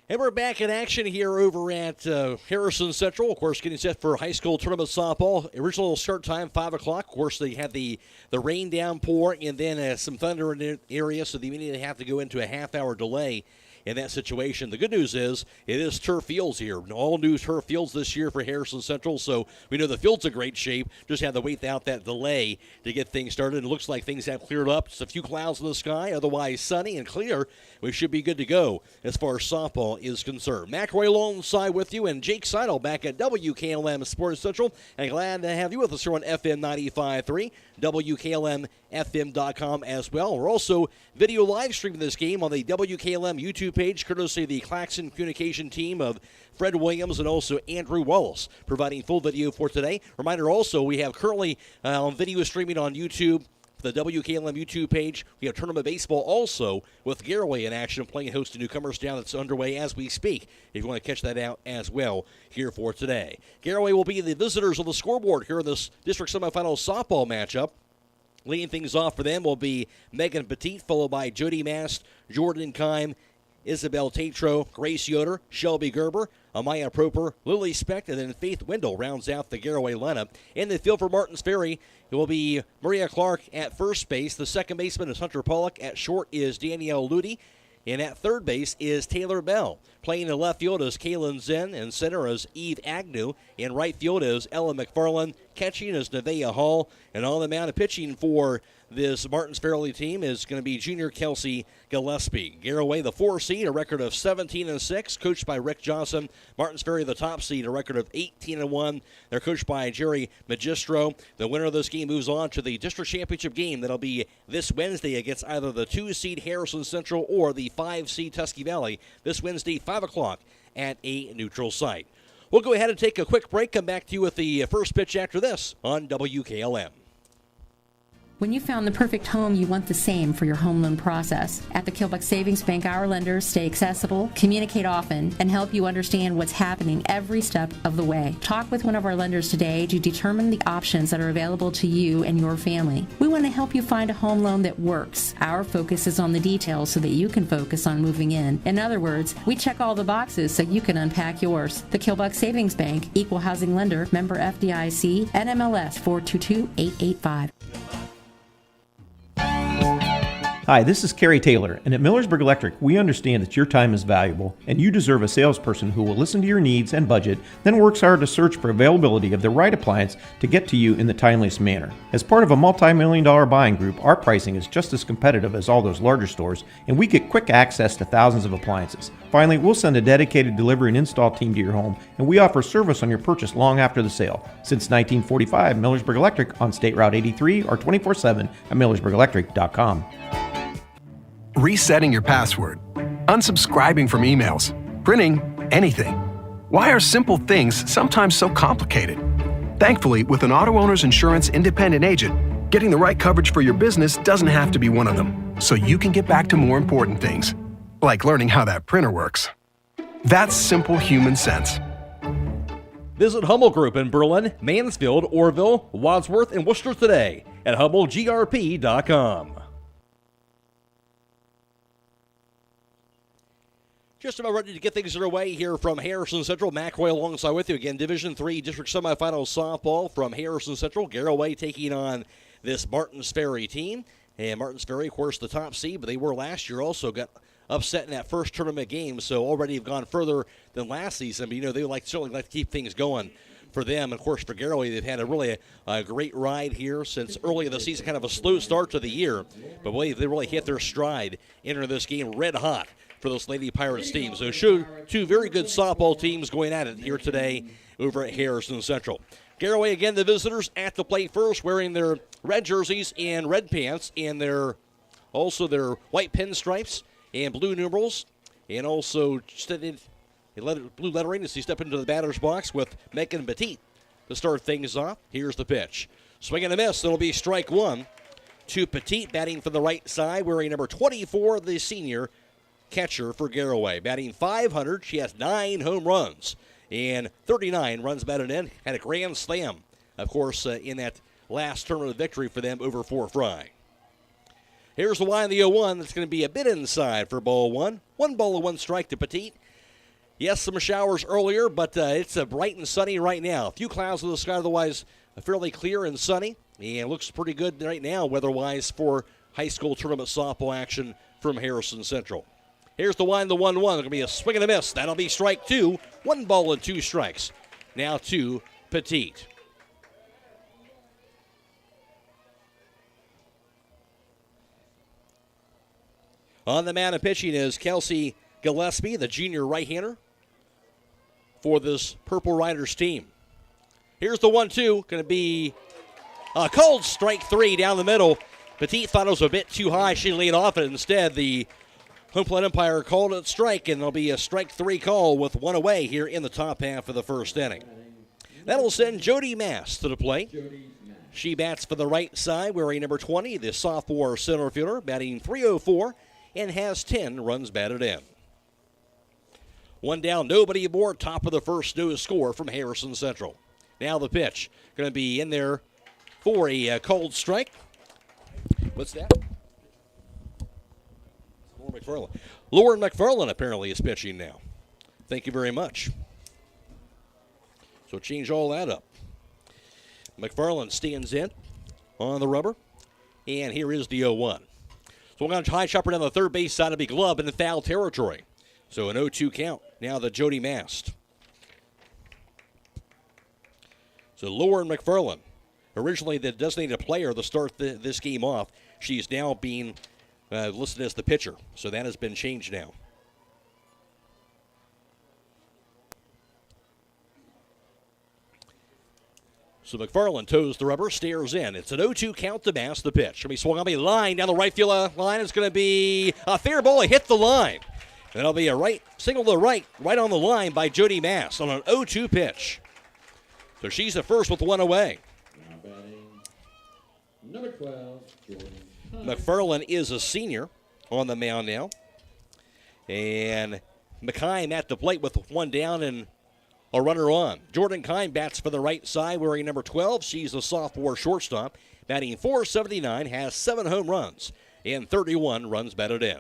And we're back in action here over at Harrison Central. Of course, getting set for high school tournament softball. Original start time, 5 o'clock. Of course, they had the rain downpour and then some thunder in the area, so they immediately have to go into a half-hour delay in that situation. The good news is it is turf fields here. All new turf fields this year for Harrison Central, so we know the field's in great shape. Just had to wait out that delay to get things started. It looks like things have cleared up. Just a few clouds in the sky, otherwise sunny and clear. We should be good to go as far as softball is concerned. Matt Croy alongside with you, and Jake Seidel back at WKLM Sports Central. And glad to have you with us here on FM 95.3, WKLM-FM.com as well. We're also video live streaming this game on the WKLM YouTube page, courtesy of the Claxon Communications team of Fred Williams and also Andrew Wallace, providing full video for today. Reminder also, we have currently video streaming on YouTube, the WKLM YouTube page. We have tournament baseball also with Garaway in action, playing host to newcomers down. That's underway as we speak, if you want to catch that out as well here for today. Garaway will be the visitors on the scoreboard here in this district semifinal softball matchup. Leading things off for them will be Megan Petit, followed by Jody Mast, Jordan Kime, Isabel Tatro, Grace Yoder, Shelby Gerber, Amaya Proper, Lily Specht, and then Faith Wendell rounds out the Garaway lineup. In the field for Martins Ferry, it will be Maria Clark at first base. The second baseman is Hunter Pollock. At short is Danielle Ludi. And at third base is Taylor Bell. Playing in left field is Kaylin Zen, and center is Eve Agnew. In right field is Ella McFarland. Catching is Nevaeh Hall. And on the mound of pitching for this Martins Ferry team is going to be junior Kelsey Gillespie. Garaway, the 4 seed, a record of 17-6, coached by Rick Johnson. Martins Ferry, the top seed, a record of 18-1. They're coached by Jerry Magistro. The winner of this game moves on to the district championship game that'll be this Wednesday against either the 2 seed Harrison Central or the 5 seed Tusky Valley. This Wednesday, 5 o'clock at a neutral site. We'll go ahead and take a quick break. Come back to you with the first pitch after this on WKLM. When you found the perfect home, you want the same for your home loan process. At the Kilbuck Savings Bank, our lenders stay accessible, communicate often, and help you understand what's happening every step of the way. Talk with one of our lenders today to determine the options that are available to you and your family. We want to help you find a home loan that works. Our focus is on the details so that you can focus on moving in. In other words, we check all the boxes so you can unpack yours. The Kilbuck Savings Bank, Equal Housing Lender, member FDIC, NMLS 422885. Hi, this is Kerry Taylor, and at Millersburg Electric, we understand that your time is valuable, and you deserve a salesperson who will listen to your needs and budget, then works hard to search for availability of the right appliance to get to you in the timeliest manner. As part of a multi-million-dollar buying group, our pricing is just as competitive as all those larger stores, and we get quick access to thousands of appliances. Finally, we'll send a dedicated delivery and install team to your home, and we offer service on your purchase long after the sale. Since 1945, Millersburg Electric on State Route 83 or 24/7 at millersburgelectric.com. Resetting your password, unsubscribing from emails, printing anything. Why are simple things sometimes so complicated? Thankfully, with an auto owner's insurance independent agent, getting the right coverage for your business doesn't have to be one of them, so you can get back to more important things, like learning how that printer works. That's simple human sense. Visit Hummel Group in Berlin, Mansfield, Orville, Wadsworth, and Worcester today at HummelGRP.com. Just about ready to get things underway here from Harrison Central. Matt Croy alongside with you again. Division III District Semifinal Softball from Harrison Central. Garaway taking on this Martins Ferry team. And Martins Ferry, of course, the top seed, but they were last year, also got upset in that first tournament game, so already have gone further than last season. But, you know, they certainly like to keep things going for them. Of course, for Garaway, they've had a great ride here since early in the season, kind of a slow start to the year. But, boy, they really hit their stride entering this game red hot for those Lady Pirates teams. So two very good softball teams going at it here today over at Harrison Central. Garaway, again, the visitors at the plate first, wearing their red jerseys and red pants, and their white pinstripes and blue numerals, and also blue lettering as he steps into the batter's box with Megan Petit to start things off. Here's the pitch. Swing and a miss. It'll be strike one to Petit, batting from the right side, wearing number 24, the senior catcher for Garaway. Batting .500, she has 9 home runs and 39 runs batted in. Had a grand slam, of course, in that last tournament victory for them over Fort Fry. Here's the Y in the 0-1. That's going to be a bit inside for ball one. 1 ball and 1 strike to Petit. Yes, some showers earlier, but it's bright and sunny right now. A few clouds in the sky, otherwise fairly clear and sunny. And it looks pretty good right now weather-wise for high school tournament softball action from Harrison Central. Here's the 1-1. Going to be a swing and a miss. That'll be strike 2. 1 ball and 2 strikes. Now to Petit. On the mound of pitching is Kelsey Gillespie, the junior right-hander for this Purple Riders team. Here's the 1-2. Going to be a cold strike 3 down the middle. Petit thought it was a bit too high. She laid off it. Instead, the home plate umpire called it strike, and there'll be a strike 3 call with 1 away here in the top half of the first inning. That'll send Jody Mass to the plate. She bats for the right side, wearing number 20, the sophomore center fielder, batting .304, and has 10 runs batted in. 1 down, nobody aboard, top of the first, no score from Harrison Central. Now the pitch, going to be in there for a cold strike. What's that? Lauren McFarland apparently is pitching now. Thank you very much. So change all that up. McFarland stands in on the rubber. And here is the 0-1. So we're going to high chopper down the third base side of the glove in foul territory. So an 0-2 count. Now the Jody Mast. So Lauren McFarland, originally the designated player to start this game off. She's now being listed as the pitcher. So that has been changed now. So McFarland toes the rubber, stares in. It's an 0-2 count to Bass, the pitch. Going to be swung on the line down the right field line. It's going to be a fair ball. It hit the line. And it'll be a right single to right on the line by Jody Mass on an 0-2 pitch. So she's the first with 1 away. Now batting number 12, Jordan. McFarland is a senior on the mound now. And McKime at the plate with 1 down and a runner on. Jordan Kine bats for the right side, wearing number 12. She's a sophomore shortstop, batting .479, has 7 home runs and 31 runs batted in.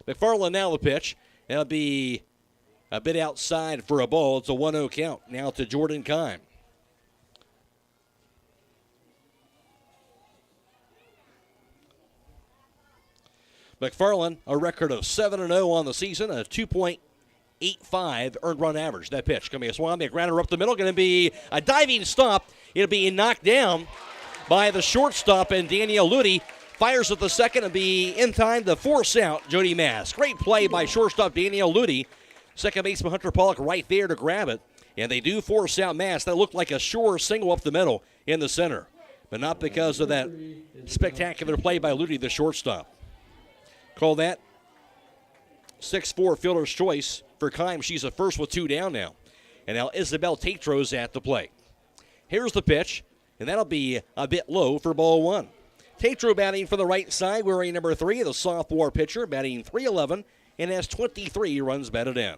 McFarland now the pitch. That'll be a bit outside for a ball. It's a 1-0 count now to Jordan Kine. McFarland, a record of 7-0 on the season, a 2.85 earned run average. That pitch going to be a swung, a grounder up the middle, going to be a diving stop. It'll be knocked down by the shortstop, and Danielle Ludy fires at the second and be in time to force out Jody Mass. Great play by shortstop Danielle Ludy. Second baseman Hunter Pollock right there to grab it, and they do force out Mass. That looked like a sure single up the middle in the center, but not because of that spectacular play by Ludy, the shortstop. Call that 6-4 fielder's choice for Kime. She's a first with 2 down now. And now Isabel Tatro's at the plate. Here's the pitch, and that'll be a bit low for ball 1. Tatro batting for the right side, wearing number 3, the sophomore pitcher, batting .311, and has 23 runs batted in.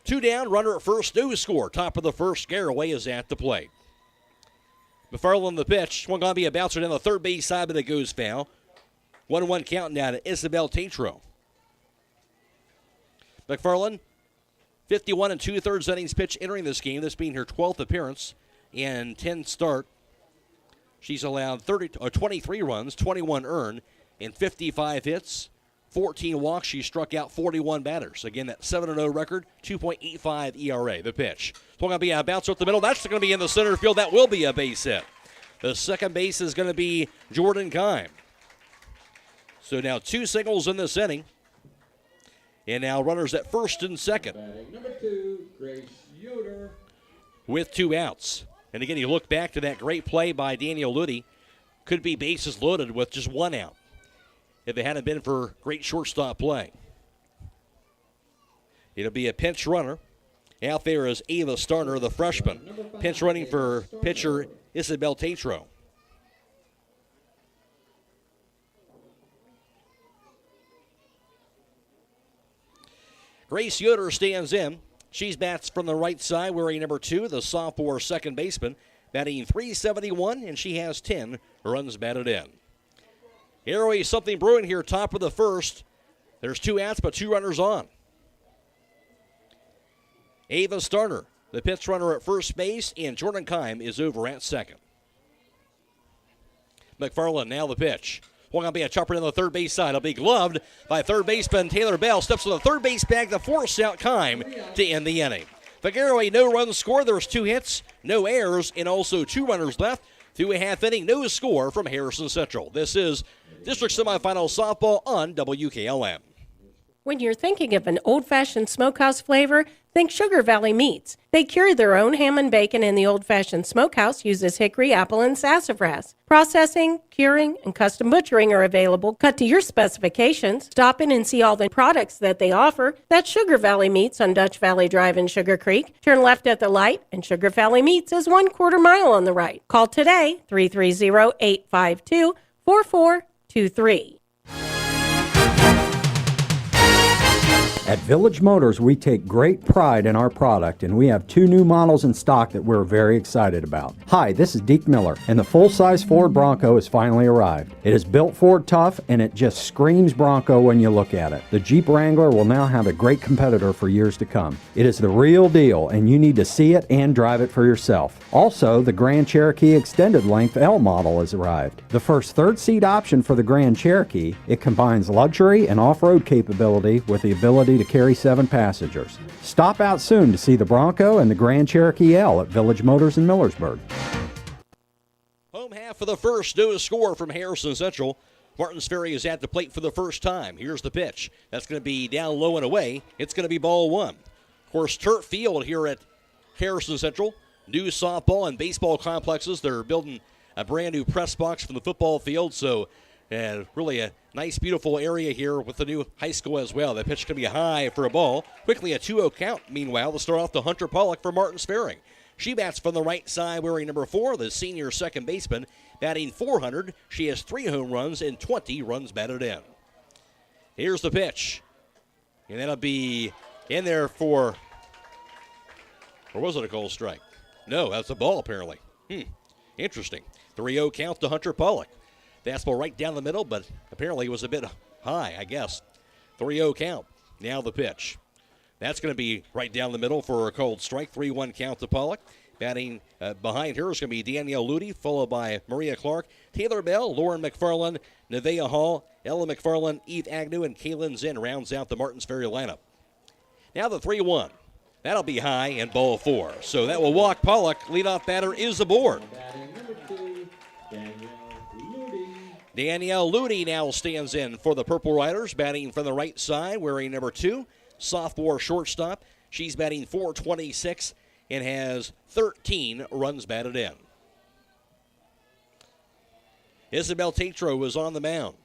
2 down, runner at first, no score. Top of the first, Garaway is at the plate. McFarland the pitch. One going to be a bouncer down the third base side, but it goes foul. 1-1 count now to Isabel Tatro. McFarland, 51 2/3 innings pitch entering this game. This being her 12th appearance and 10 start. She's allowed 23 runs, 21 earned, and 55 hits, 14 walks. She struck out 41 batters. Again, that 7-0 record, 2.85 ERA. The pitch. It's going to be a bouncer up the middle. That's going to be in the center field. That will be a base hit. The second base is going to be Jordan Kime. So now 2 singles in this inning. And now runners at first and second. Batting number 2, Grace Yoder. With 2 outs. And again, you look back to that great play by Daniel Ludy. Could be bases loaded with just 1 out if it hadn't been for great shortstop play. It'll be a pinch runner. Out there is Ava Starner, the freshman. Pinch running for pitcher Isabel Tatro. Grace Yoder stands in. She bats from the right side, wearing number 2, the sophomore second baseman, batting .371, and she has 10 runs batted in. Garaway, something brewing here, top of the first. There's 2 outs, but 2 runners on. Ava Starner, the pitch runner at first base, and Jordan Kime is over at second. McFarland now the pitch. Going to be a chopper down the third base side. It'll be gloved by third baseman Taylor Bell. Steps on the third base bag to force out Kime to end the inning. For Garaway, no runs scored. There's 2 hits, no errors, and also 2 runners left. Through a half inning, no score from Harrison Central. This is District Semifinal Softball on WKLM. When you're thinking of an old-fashioned smokehouse flavor, think Sugar Valley Meats. They cure their own ham and bacon, and the old-fashioned smokehouse uses hickory, apple, and sassafras. Processing, curing, and custom butchering are available, cut to your specifications. Stop in and see all the products that they offer. That's Sugar Valley Meats on Dutch Valley Drive in Sugar Creek. Turn left at the light, and Sugar Valley Meats is 1/4 mile on the right. Call today, 330-852-4423. At Village Motors, we take great pride in our product, and we have 2 new models in stock that we're very excited about. Hi, this is Deke Miller, and the full-size Ford Bronco has finally arrived. It is built Ford tough, and it just screams Bronco when you look at it. The Jeep Wrangler will now have a great competitor for years to come. It is the real deal, and you need to see it and drive it for yourself. Also, the Grand Cherokee Extended Length L model has arrived. The first third-seat option for the Grand Cherokee, it combines luxury and off-road capability with the ability to carry 7 passengers. Stop out soon to see the Bronco and the Grand Cherokee L at Village Motors in Millersburg. Home half of the first, no score from Harrison Central. Martins Ferry is at the plate for the first time. Here's the pitch. That's going to be down low and away. It's going to be ball 1. Of course, turf field here at Harrison Central. New softball and baseball complexes. They're building a brand new press box from the football field, so really a nice, beautiful area here with the new high school as well. That pitch can be high for a ball. Quickly a 2-0 count, meanwhile, to start off to Hunter Pollock for Martins Ferry. She bats from the right side wearing number 4, the senior second baseman, batting .400. She has 3 home runs and 20 runs batted in. Here's the pitch. And that'll be in there for, or was it a cold strike? No, that's a ball apparently. Interesting. 3-0 count to Hunter Pollock. Fastball right down the middle, but apparently it was a bit high, I guess. 3-0 count. Now the pitch. That's going to be right down the middle for a cold strike. 3-1 count to Pollock. Batting behind her is going to be Danielle Ludy, followed by Maria Clark, Taylor Bell, Lauren McFarland, Nevaeh Hall, Ella McFarland, Eve Agnew, and Kaylin Zinn rounds out the Martins Ferry lineup. Now the 3-1. That'll be high and ball 4. So that will walk Pollock. Leadoff batter is aboard. Danielle Ludy now stands in for the Purple Riders, batting from the right side, wearing number 2, sophomore shortstop. She's batting .426 and has 13 runs batted in. Isabel Tatro is on the mound.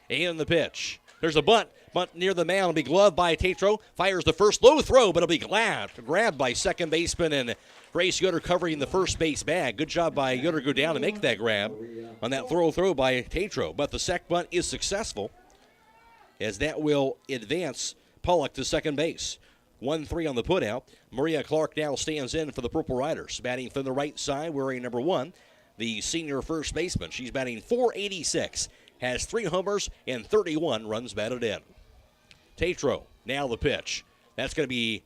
And the pitch. There's a bunt. Bunt near the mound will be gloved by Tatro. Fires the first low throw, but it'll be grabbed by second baseman and Grace Yoder covering the first base bag. Good job by Yoder go down to make that grab on that throw by Tatro. But the sac bunt is successful as that will advance Pollock to second base. 1-3 on the putout. Maria Clark now stands in for the Purple Riders. Batting from the right side, wearing number 1, the senior first baseman. She's batting .486. Has 3 homers and 31 runs batted in. Tatro, now the pitch. That's going to be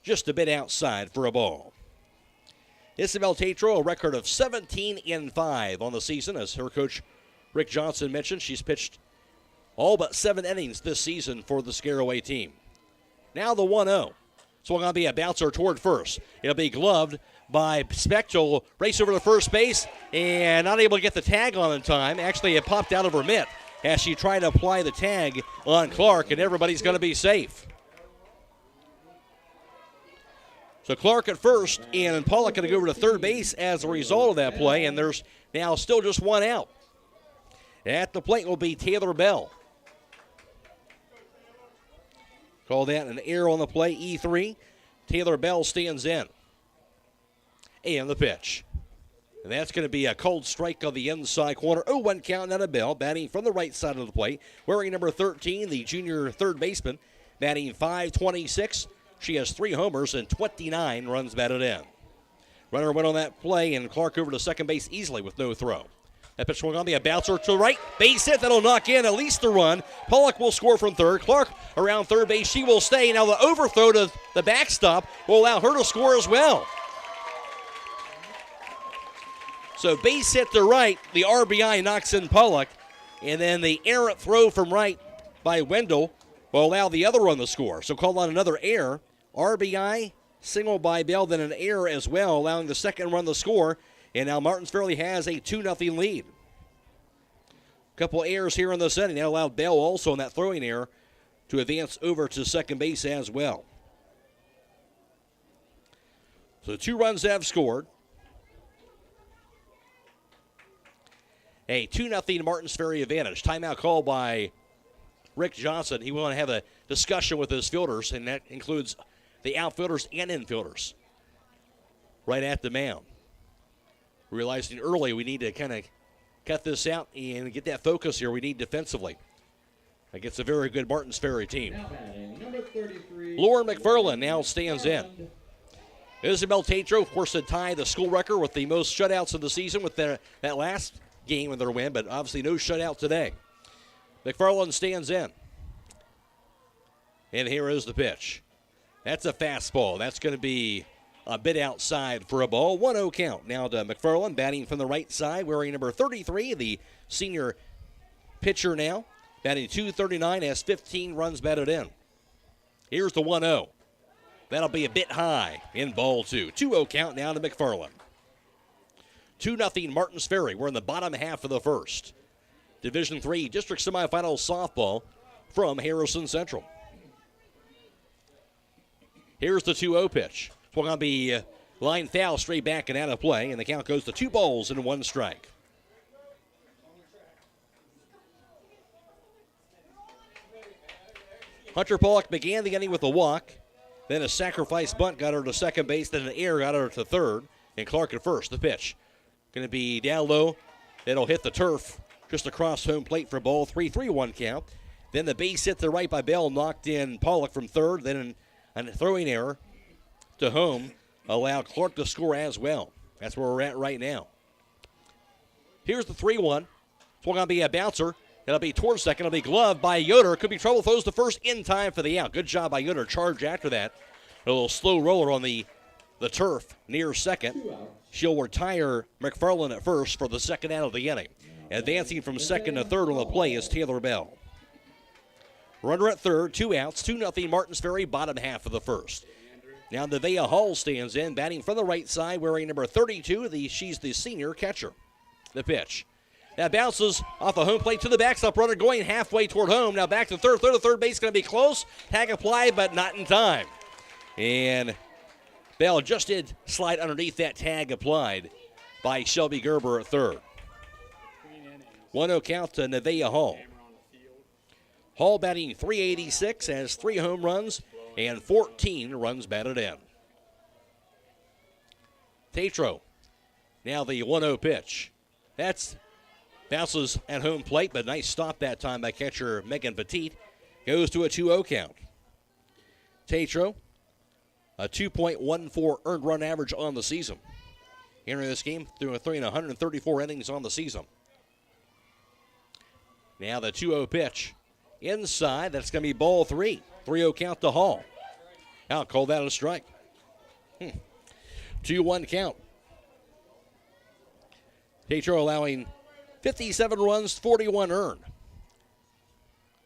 just a bit outside for a ball. Isabel Tatro, a record of 17-5 on the season. As her coach Rick Johnson mentioned, she's pitched all but 7 innings this season for the Garaway team. Now the 1-0. So it's going to be a bouncer toward first. It'll be gloved by Spechtel. Race over to first base and not able to get the tag on in time. Actually, it popped out of her mitt as she tried to apply the tag on Clark, and everybody's going to be safe. So Clark at first, and Pollock going to go over to third base as a result of that play, and there's now still just 1 out. At the plate will be Taylor Bell. Call that an error on the play, E3. Taylor Bell stands in. And the pitch. And that's going to be a cold strike on the inside corner. 0-1 count out of Bell, batting from the right side of the plate. Wearing number 13, the junior third baseman, batting .526. She has 3 homers and 29 runs batted in. Runner went on that play, and Clark over to second base easily with no throw. That pitch swung on, be a bouncer to right. Base hit, that'll knock in at least a run. Pollock will score from third. Clark around third base, she will stay. Now the overthrow to the backstop will allow her to score as well. So base hit to right, the RBI knocks in Pollock. And then the errant throw from right by Wendell will allow the other run to score. So call on another error. RBI, single by Bell, then an error as well, allowing the second run to score. And now Martins Ferry has a 2-0 lead. A couple errors here in the setting. That allowed Bell also in that throwing error to advance over to second base as well. So 2 runs have scored. A 2-0 Martins Ferry advantage. Timeout call by Rick Johnson. He will have a discussion with his fielders, and that includes the outfielders and infielders right at the mound. Realizing early we need to kind of cut this out and get that focus here we need defensively against a very good Martins Ferry team. Number 33. Lauren McFarland now stands in. Isabel Tatro, of course, had tied the school record with the most shutouts of the season with that last game in their win, but obviously no shutout today. McFarland stands in. And here is the pitch. That's a fastball. That's going to be a bit outside for a ball. 1-0 count. Now to McFarland, batting from the right side, wearing number 33, the senior pitcher now. Batting .239, has 15 runs batted in. Here's the 1-0. That'll be a bit high in ball 2. 2-0 count now to McFarland. 2-0 Martins Ferry. We're in the bottom half of the first. Division III district semifinal softball from Harrison Central. Here's the 2-0 pitch. It's going to be line foul straight back and out of play, and the count goes to 2 balls and 1 strike. Hunter Pollock began the inning with a walk, then a sacrifice bunt got her to second base, then an error got her to third, and Clark at first. The pitch going to be down low. It'll hit the turf just across home plate for ball 3, 3-1 count. Then the base hit to right by Bell knocked in Pollock from third, then a throwing error to home allowed Clark to score as well. That's where we're at right now. Here's the 3-1. It's going to be a bouncer. It'll be towards second. It'll be gloved by Yoder. Could be trouble. Throws the first in time for the out. Good job by Yoder. Charge after that. A little slow roller on the turf near second. She'll retire McFarland at first for the second out of the inning. Advancing from second to third on the play is Taylor Bell. Runner at third, 2 outs, 2-0 Martins Ferry, bottom half of the first. Now Nevaeh Hall stands in, batting from the right side, wearing number 32. She's the senior catcher. The pitch. That bounces off the home plate to the backstop runner, going halfway toward home. Now back to third. Third base going to be close. Tag applied, but not in time. And Bell just did slide underneath that tag applied by Shelby Gerber at third. 1-0 count to Nevaeh Hall. Hall batting .386, has 3 home runs and 14 runs batted in. Tatro, now the 1-0 pitch. That's bounces at home plate, but nice stop that time by catcher Megan Petit. Goes to a 2-0 count. Tatro, a 2.14 earned run average on the season. Entering this game through a 134 innings on the season. Now the 2-0 pitch. Inside, that's going to be ball 3. 3-0 count to Hall. I'll call that a strike. 2-1 count. Tatro allowing 57 runs, 41 earned.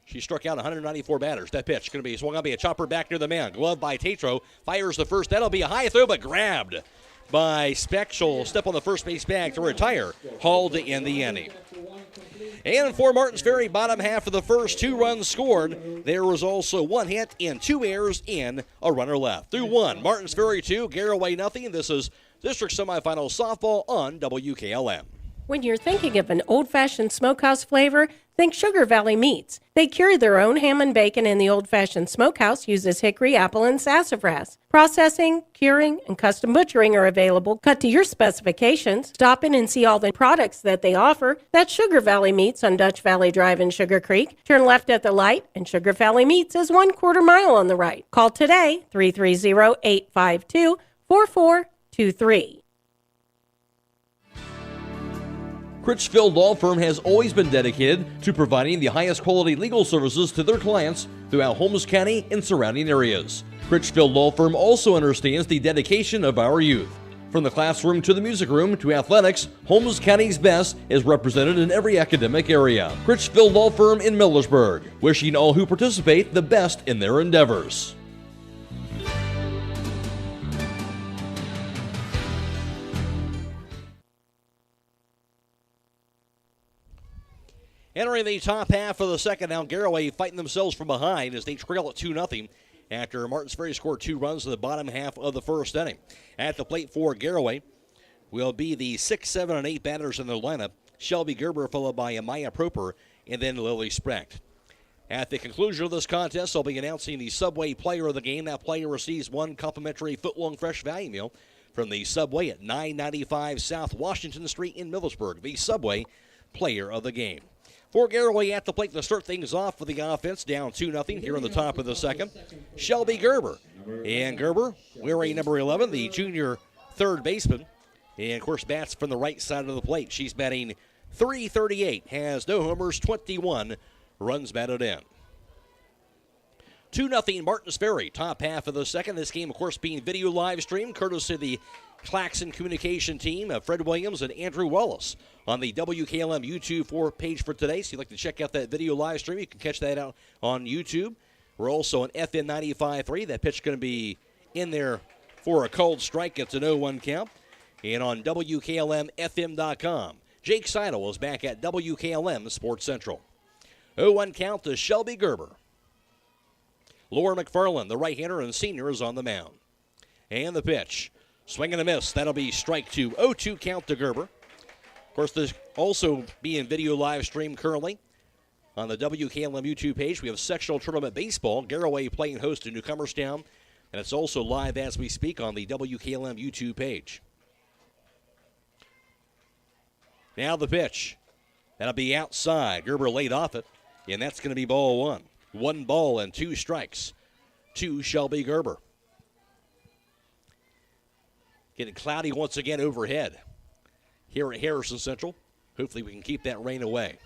She struck out 194 batters. That pitch going to be swung on, be a chopper back near the mound. Glove by Tatro. Fires the first. That'll be a high throw, but grabbed by Speck. She'll step on the first base bag to retire. Hall to end the inning. And for Martins Ferry, bottom half of the first, 2 runs scored. There was also 1 hit and 2 errors and a runner left. Through 1, Martins Ferry 2, Garaway nothing. This is district semifinal softball on WKLM. When you're thinking of an old-fashioned smokehouse flavor, think Sugar Valley Meats. They carry their own ham and bacon, and the old-fashioned smokehouse uses hickory, apple, and sassafras. Processing, curing, and custom butchering are available, cut to your specifications. Stop in and see all the products that they offer. That's Sugar Valley Meats on Dutch Valley Drive in Sugar Creek. Turn left at the light, and Sugar Valley Meats is 1/4 mile on the right. Call today, 330-852-4423. Critchfield Law Firm has always been dedicated to providing the highest quality legal services to their clients throughout Holmes County and surrounding areas. Critchfield Law Firm also understands the dedication of our youth. From the classroom to the music room to athletics, Holmes County's best is represented in every academic area. Critchfield Law Firm in Millersburg, wishing all who participate the best in their endeavors. Entering the top half of the second now, Garaway fighting themselves from behind as they trail at 2-0 after Martins Ferry scored 2 runs in the bottom half of the first inning. At the plate for Garaway will be the 6, 7, and 8 batters in the lineup. Shelby Gerber followed by Amaya Proper and then Lily Specht. At the conclusion of this contest, I'll be announcing the Subway Player of the Game. That player receives 1 complimentary foot-long fresh value meal from the Subway at 995 South Washington Street in Millersburg. The Subway Player of the Game. For Garaway at the plate to start things off for the offense, down 2-0 here in the top of the second. Shelby Gerber. And Gerber, wearing number 11, the junior third baseman. And, of course, bats from the right side of the plate. She's batting .338, has no homers, 21 runs batted in. 2-0 Martins Ferry, top half of the second. This game, of course, being video live streamed, courtesy of the Claxon Communications team of Fred Williams and Andrew Wallace on the WKLM YouTube page for today. So if you'd like to check out that video live stream, you can catch that out on YouTube. We're also on FM 95.3. That pitch going to be in there for a cold strike. It's an 0-1 count. And on WKLM-FM.com. Jake Seidel is back at WKLM Sports Central. 0-1 count to Shelby Gerber. Laura McFarland, the right-hander and senior, is on the mound. And the pitch. Swing and a miss. That'll be strike 2. 0-2 count to Gerber. Of course, this also being video live stream currently on the WKLM YouTube page. We have sectional tournament baseball. Garaway playing host to Newcomerstown. And it's also live as we speak on the WKLM YouTube page. Now the pitch. That'll be outside. Gerber laid off it. And that's going to be ball 1. 1 ball and 2 strikes to Shelby Gerber. Getting cloudy once again overhead here at Harrison Central. Hopefully we can keep that rain away.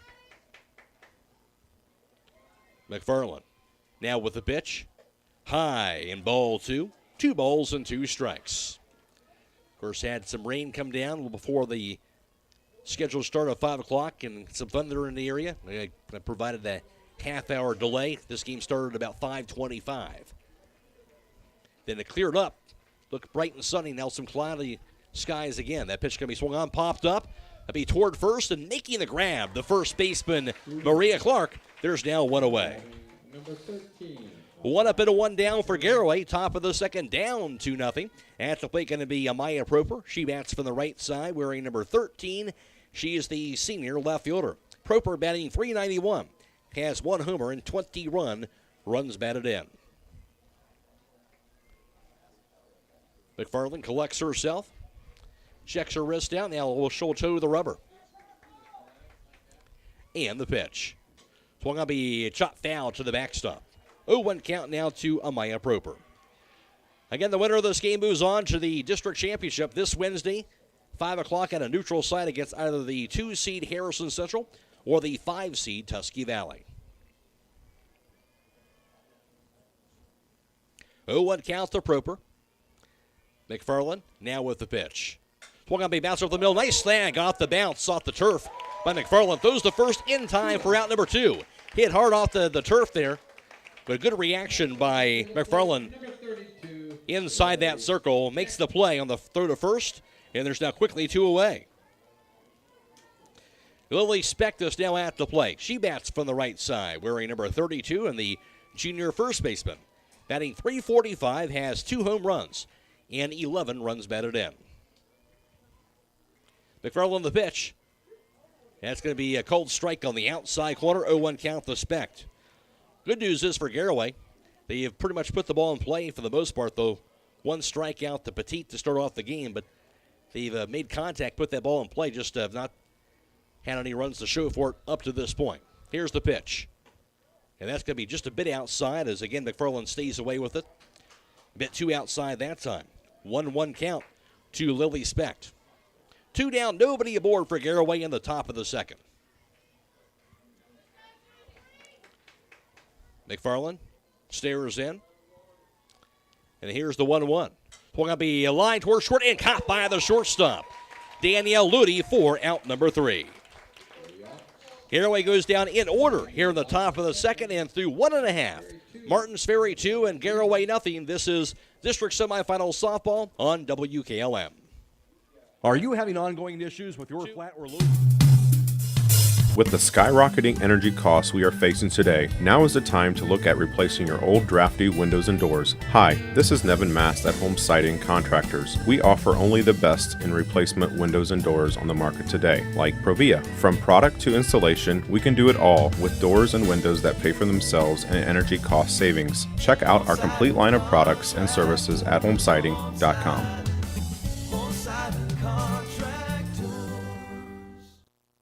McFarland now with the pitch. High in ball 2. 2 balls and 2 strikes. Of course, had some rain come down before the scheduled start of 5 o'clock and some thunder in the area. I provided that half-hour delay. This game started about 5:25. Then it cleared up. Looked bright and sunny. Now some cloudy skies again. That pitch going to be swung on, popped up. That'll be toward first and making the grab. The first baseman, Maria Clark. There's now 1 away. Number 13. 1 up and a 1 down for Garaway. Top of the second, down 2-0. At the plate going to be Amaya Proper. She bats from the right side, wearing number 13. She is the senior left fielder. Proper batting .391. Has 1 homer and 21 runs batted in. McFarland collects herself, checks her wrist down. Now she'll toe the rubber. And the pitch. Swung on be chopped foul to the backstop. 0-1 count now to Amaya Proper. Again, the winner of this game moves on to the district championship this Wednesday, 5 o'clock at a neutral site against either the 2-seed Harrison Central or the 5-seed Tusky Valley. 0-1 count to Proper. McFarland now with the pitch. Swung on be bounced over the middle. Nice snag off the bounce, off the turf by McFarland. Throws the first in time for out number 2. Hit hard off the turf there, but a good reaction by McFarland inside that circle. Makes the play on the throw to first, and there's now quickly 2 away. Lily Specht is now at the plate. She bats from the right side, wearing number 32 and the junior first baseman. Batting .345, has 2 home runs and 11 runs batted in. McFarland the pitch. That's going to be a cold strike on the outside corner. 0-1 count to Specht. Good news is for Garaway, they have pretty much put the ball in play for the most part, though. 1 strikeout to Petit to start off the game, but they've made contact, put that ball in play, just have not had any runs to show for it up to this point. Here's the pitch. And that's going to be just a bit outside as, again, McFarland stays away with it. A bit too outside that time. 1-1 count to Lily Specht. 2 down, nobody aboard for Garaway in the top of the second. McFarland stares in. And here's the 1-1. Going to be a line towards short and caught by the shortstop. Danielle Ludy for out number 3. Garaway goes down in order here in the top of the second and through 1.5. Martins Ferry 2 and Garaway nothing. This is district semifinal softball on WKLM. Are you having ongoing issues with your flat or low? With the skyrocketing energy costs we are facing today, now is the time to look at replacing your old drafty windows and doors. Hi, this is Nevin Mast at Home Siding Contractors. We offer only the best in replacement windows and doors on the market today, like Provia. From product to installation, we can do it all with doors and windows that pay for themselves and energy cost savings. Check out our complete line of products and services at homesiding.com.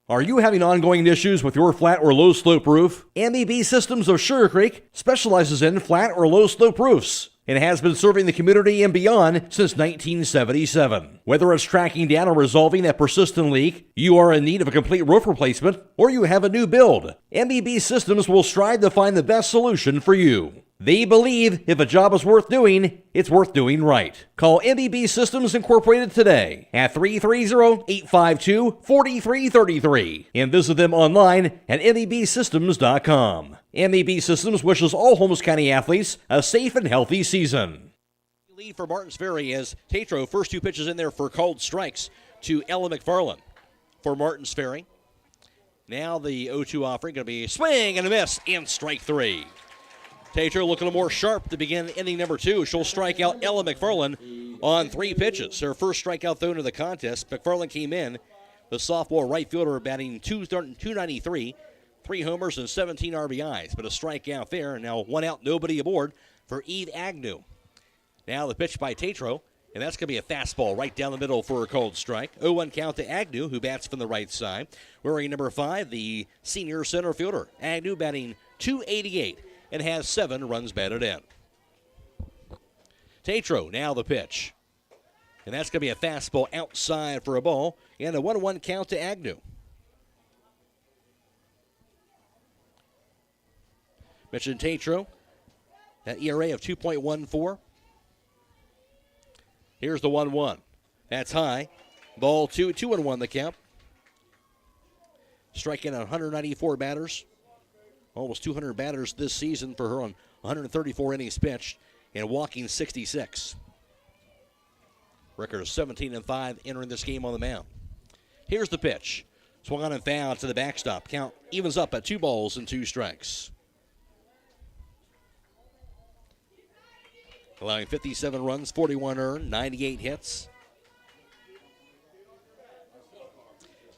Are you having ongoing issues with your flat or low slope roof? MEB Systems of Sugar Creek specializes in flat or low slope roofs and has been serving the community and beyond since 1977. Whether it's tracking down or resolving that persistent leak, you are in need of a complete roof replacement, or you have a new build, MEB Systems will strive to find the best solution for you. They believe if a job is worth doing, it's worth doing right. Call MEB Systems Incorporated today at 330-852-4333 and visit them online at mebsystems.com. MEB Systems wishes all Holmes County athletes a safe and healthy season. Lead for Martins Ferry as Tatro, first 2 pitches in there for called strikes to Ella McFarland for Martins Ferry. Now the 0-2 offering going to be swing and a miss and strike 3. Tatro looking a little more sharp to begin inning number 2. She'll strike out Ella McFarland on 3 pitches. Her first strikeout thrown into the contest. McFarland came in, the sophomore right fielder, batting .293, 3 homers and 17 RBIs. But a strikeout there, and now 1 out, nobody aboard for Eve Agnew. Now the pitch by Tatro, and that's going to be a fastball right down the middle for a cold strike. 0-1 count to Agnew, who bats from the right side. Wearing number 5, the senior center fielder. Agnew batting .288. And has 7 runs batted in. Tatro, now the pitch. And that's going to be a fastball outside for a ball. And a 1-1 count to Agnew. Mentioned Tatro. That ERA of 2.14. Here's the 1-1. That's high. Ball 2-1 the count. Striking 194 batters. Almost 200 batters this season for her on 134 innings pitched and walking 66. Record of 17-5 entering this game on the mound. Here's the pitch. Swung on and fouled to the backstop. Count evens up at 2 balls and 2 strikes. Allowing 57 runs, 41 earned, 98 hits.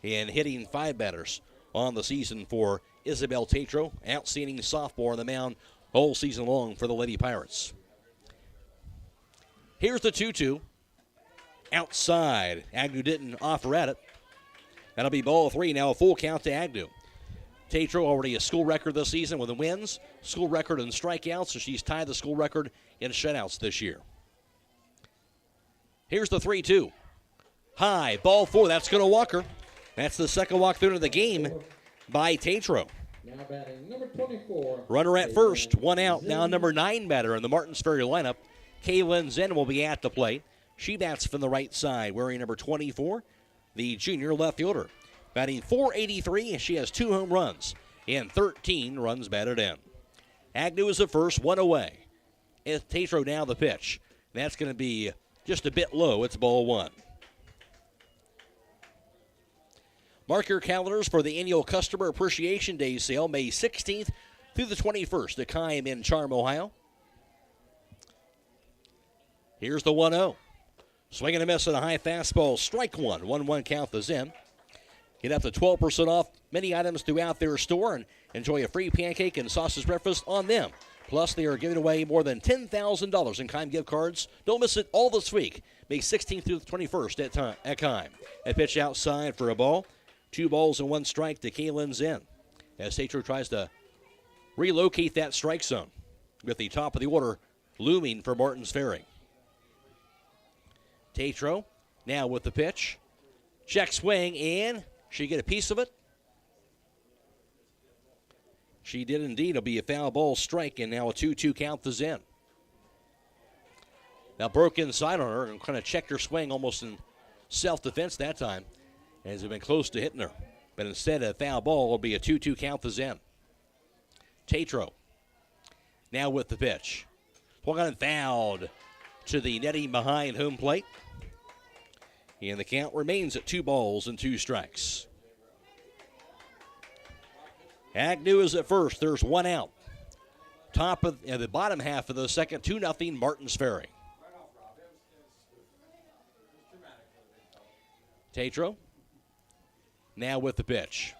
And hitting 5 batters on the season for Isabel Tatro, outstanding sophomore on the mound all season long for the Lady Pirates. Here's the 2-2. Outside. Agnew didn't offer at it. That'll be ball 3. Now a full count to Agnew. Tatro already a school record this season with the wins, school record in strikeouts, so she's tied the school record in shutouts this year. Here's the 3-2. High, ball 4. That's going to walk her. That's the second walk through of the game by Tatro. Now batting number 24. Runner at first, 1 out. Now number 9 batter in the Martins Ferry lineup. Kaylin Zen will be at the plate. She bats from the right side, wearing number 24, the junior left fielder. Batting .483, she has 2 home runs and 13 runs batted in. Agnew is at first, 1 away. It's Tatro now the pitch. That's going to be just a bit low. It's ball 1. Mark your calendars for the annual Customer Appreciation Day sale, May 16th through the 21st at Keim in Charm, Ohio. Here's the 1-0. Swing and a miss on a high fastball. Strike 1. 1-1 count the Zen. Get up to 12% off many items throughout their store and enjoy a free pancake and sausage breakfast on them. Plus, they are giving away more than $10,000 in Keim gift cards. Don't miss it all this week, May 16th through the 21st at Keim. A pitch outside for a ball. 2 balls and 1 strike to Kaylin Zen as Tatro tries to relocate that strike zone with the top of the order looming for Martins Ferry. Tatro now with the pitch. Check swing, and she get a piece of it. She did indeed. It'll be a foul ball strike, and now a 2-2 count is in. Now broke inside on her and kind of checked her swing almost in self-defense that time, as had been close to hitting her. But instead, a foul ball will be a 2-2 count is in. Tatro now with the pitch. Swung on and fouled to the netting behind home plate. And the count remains at 2 balls and 2 strikes. Agnew is at first. There's 1 out. Top of the bottom half of the second, 2-0 Martins Ferry. Tatro now with the pitch.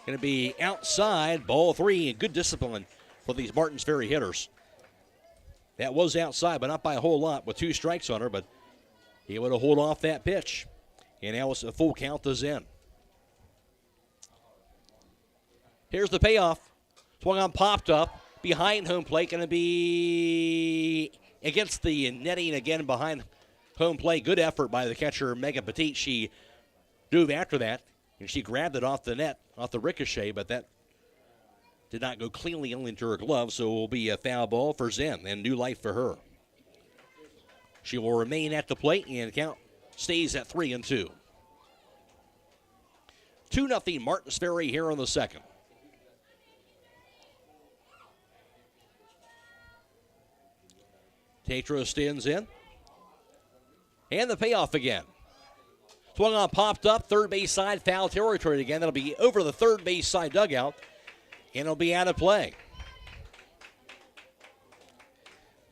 Going to be outside, ball 3, and good discipline for these Martins Ferry hitters. That was outside, but not by a whole lot with 2 strikes on her, but he able to hold off that pitch. And now it's a full count is in. Here's the payoff. Swung on, popped up behind home plate. Going to be against the netting again behind home plate. Good effort by the catcher, Megan Petit. She dove after that, and she grabbed it off the net, off the ricochet, but that did not go cleanly into her glove, so it will be a foul ball for Zen and new life for her. She will remain at the plate, and count stays at 3-2. 2-0 Martins Ferry here in the second. Tatro stands in. And the payoff again. Swung on, popped up, third base side, foul territory again. That'll be over the third base side dugout, and it'll be out of play.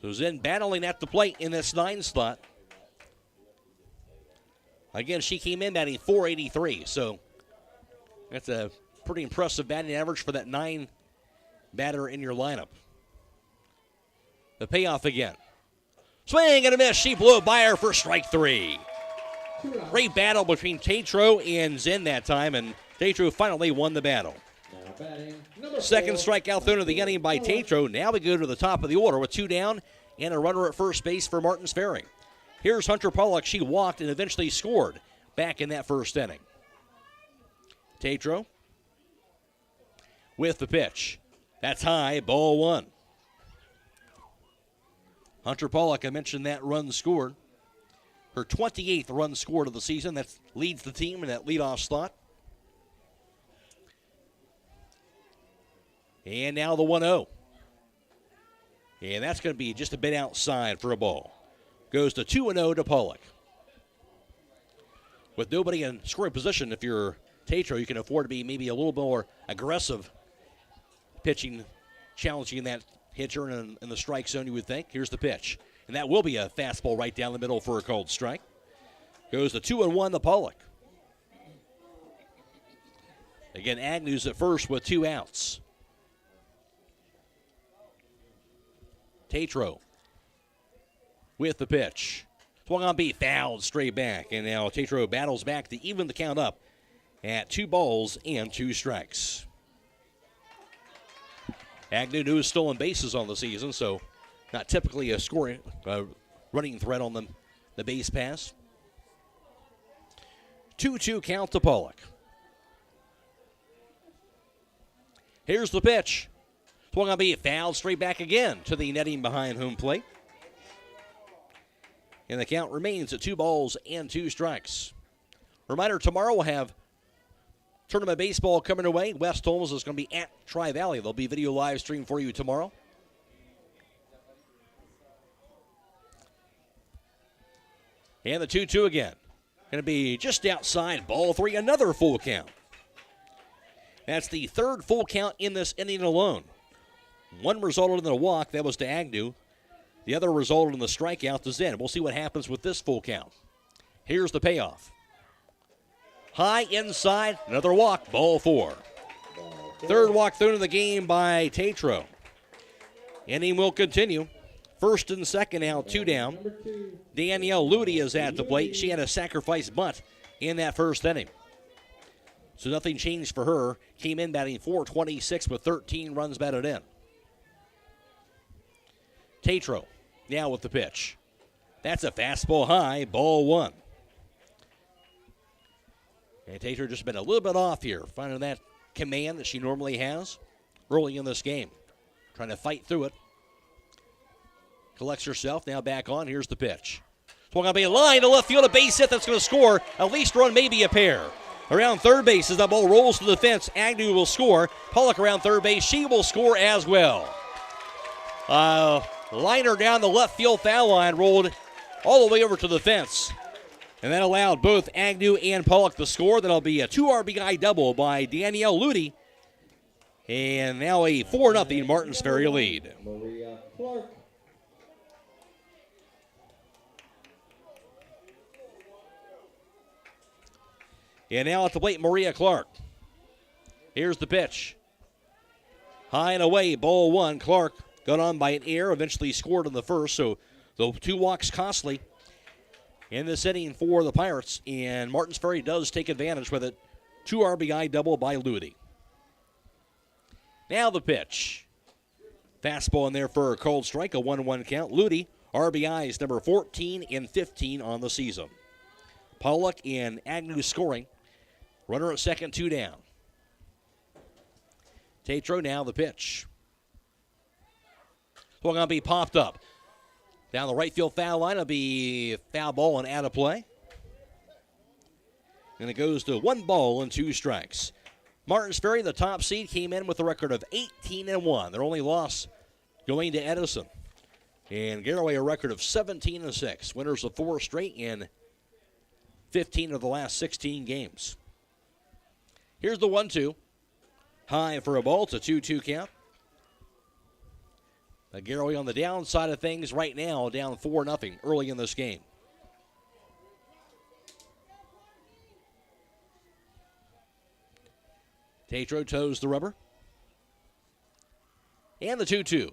So Zen battling at the plate in this 9 slot. Again, she came in batting .483, so that's a pretty impressive batting average for that 9 batter in your lineup. The payoff again. Swing and a miss. She blew it by her for strike 3. Great battle between Tatro and Zen that time, and Tatro finally won the battle. Second strikeout thrown of the inning by Tatro. Now we go to the top of the order with 2 down and a runner at first base for Martins Ferry. Here's Hunter Pollock. She walked and eventually scored back in that first inning. Tatro with the pitch. That's high, ball 1. Hunter Pollock, I mentioned that run scored. Her 28th run scored of the season. That leads the team in that leadoff slot. And now the 1-0. And that's going to be just a bit outside for a ball. Goes to 2-0 to Pollock. With nobody in scoring position, if you're Tatro, you can afford to be maybe a little more aggressive pitching, challenging that hitcher in the strike zone, you would think. Here's the pitch. And that will be a fastball right down the middle for a called strike. Goes to 2-1 to Pollock. Again, Agnew's at first with 2 outs. Tatro with the pitch. Swung on beat, fouled straight back. And now Tatro battles back to even the count up at 2 balls and 2 strikes. Agnew is stolen bases on the season, so not typically a scoring, running threat on the base pass. 2-2 count to Pollock. Here's the pitch. Swung on be fouled straight back again to the netting behind home plate. And the count remains at 2 balls and 2 strikes. Reminder, tomorrow we'll have tournament baseball coming away. West Holmes is going to be at Tri-Valley. There'll be video live stream for you tomorrow. And the 2-2 again. Going to be just outside, ball 3, another full count. That's the 3rd full count in this inning alone. One resulted in a walk, that was to Agnew. The other resulted in the strikeout to Zen. We'll see what happens with this full count. Here's the payoff. High inside, another walk, ball 4. 3rd walk thrown in the game by Tatro. Inning will continue. 1st and 2nd out, 2 down. Danielle Ludy is at the plate. She had a sacrifice bunt in that 1st inning. So nothing changed for her. Came in batting .426 with 13 runs batted in. Tatro now with the pitch. That's a fastball high, ball 1. And Tatro just been a little bit off here, finding that command that she normally has early in this game. Trying to fight through it. Collects herself, now back on. Here's the pitch. Swung on a line to left field, a base hit that's going to score. At least run, maybe a pair. Around third base as that ball rolls to the fence. Agnew will score. Pollock around third base. She will score as well. Liner down the left field foul line, rolled all the way over to the fence. And that allowed both Agnew and Pollock to score. That'll be a 2 RBI double by Danielle Ludy. And now a 4-0 Martins Ferry lead. Maria Clark. And now at the plate, Maria Clark. Here's the pitch. High and away, ball one. Clark got on by an error, eventually scored in the first, so the 2 walks costly in this inning for the Pirates. And Martins Ferry does take advantage with it. 2 RBI double by Ludy. Now the pitch. Fastball in there for a cold strike, a 1-1 count. Ludy, RBIs number 14 and 15 on the season. Pollock and Agnew scoring. Runner at second, 2 down. Tatro now the pitch. Swung on to be popped up. Down the right field foul line, it'll be foul ball and out of play. And it goes to 1 ball and 2 strikes. Martins Ferry, the top seed, came in with a record of 18-1. Their only loss going to Edison. And Garaway a record of 17-6. Winners of 4 straight in 15 of the last 16 games. Here's the 1-2. High for a ball. It's a 2-2 count. Garaway on the downside of things right now, down 4-0 early in this game. Tatro toes the rubber. And the 2-2.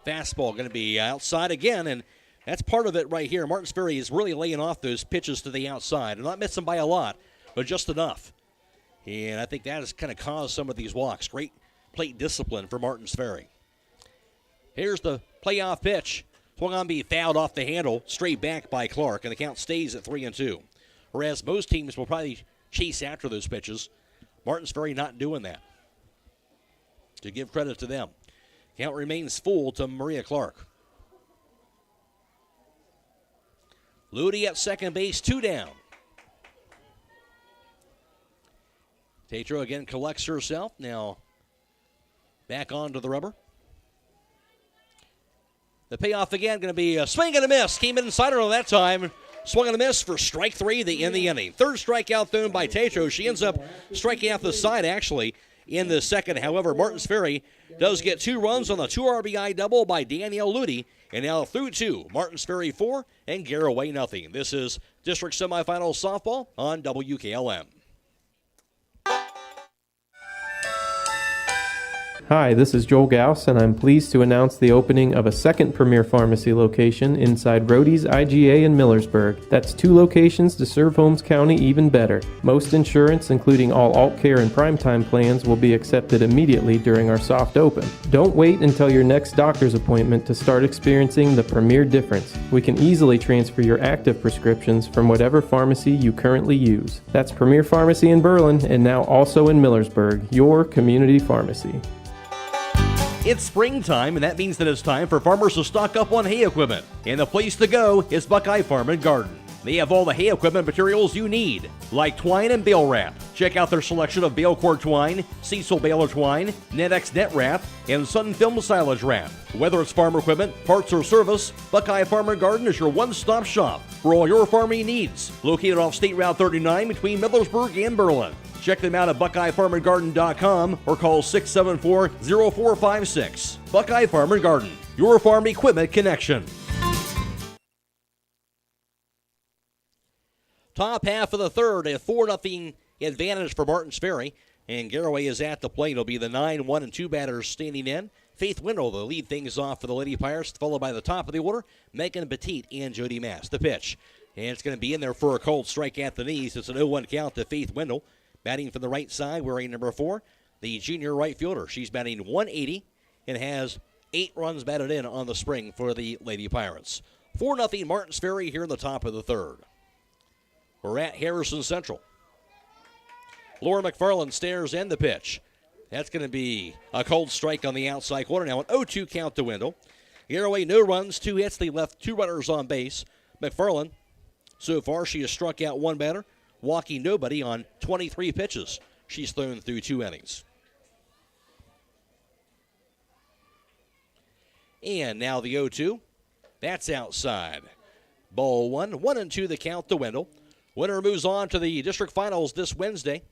Fastball going to be outside again, and that's part of it right here. Martins Ferry is really laying off those pitches to the outside. And not missing by a lot, but just enough. And I think that has kind of caused some of these walks. Great plate discipline for Martins Ferry. Here's the playoff pitch. Swung on to be fouled off the handle, straight back by Clark, and the count stays at 3-2. Whereas most teams will probably chase after those pitches. Martins Ferry not doing that. To give credit to them. Count remains full to Maria Clark. Ludy at second base, 2 down. Tatro again collects herself. Now back onto the rubber. The payoff again going to be a swing and a miss. Came in inside her that time. Swung and a miss for strike 3 in the inning. Third strikeout thrown by Tatro. She ends up striking out the side actually in the second. However, Martins Ferry does get 2 runs on the 2 RBI double by Danielle Ludy. And now through 2, Martins Ferry 4 and Garaway nothing. This is district semifinal softball on WKLM. Hi, this is Joel Gauss, and I'm pleased to announce the opening of a second Premier Pharmacy location inside Rody's IGA in Millersburg. That's 2 locations to serve Holmes County even better. Most insurance, including all alt care and primetime plans, will be accepted immediately during our soft open. Don't wait until your next doctor's appointment to start experiencing the premier difference. We can easily transfer your active prescriptions from whatever pharmacy you currently use. That's Premier Pharmacy in Berlin and now also in Millersburg, your community pharmacy. It's springtime, and that means that it's time for farmers to stock up on hay equipment. And the place to go is Buckeye Farm and Garden. They have all the hay equipment materials you need, like twine and bale wrap. Check out their selection of bale cord twine, Cecil baler twine, NetX net wrap, and Sun film silage wrap. Whether it's farm equipment, parts, or service, Buckeye Farm and Garden is your one-stop shop for all your farming needs. Located off State Route 39 between Millersburg and Berlin. Check them out at BuckeyeFarmandGarden.com or call 674-0456. Buckeye Farm and Garden, your farm equipment connection. Top half of the third, a 4-0 advantage for Martins Ferry. And Garaway is at the plate. It'll be the 9-1 and 2 batters standing in. Faith Wendell will lead things off for the Lady Pirates, followed by the top of the order, Megan Petit and Jody Mass. The pitch. And it's going to be in there for a cold strike at the knees. It's an 0-1 count to Faith Wendell. Batting from the right side, wearing number 4, the junior right fielder. She's batting 180 and has 8 runs batted in on the spring for the Lady Pirates. 4-0 Martins Ferry here in the top of the third. We're at Harrison Central. Laura McFarland stares in the pitch. That's going to be a cold strike on the outside corner. Now an 0-2 count to Wendell. Garaway, no runs, 2 hits. They left 2 runners on base. McFarland, so far she has struck out 1 batter, walking nobody on 23 pitches. She's thrown through 2 innings. And now the 0-2. That's outside. Ball 1, 1-2 the count to Wendell. Winner moves on to the district finals this Wednesday.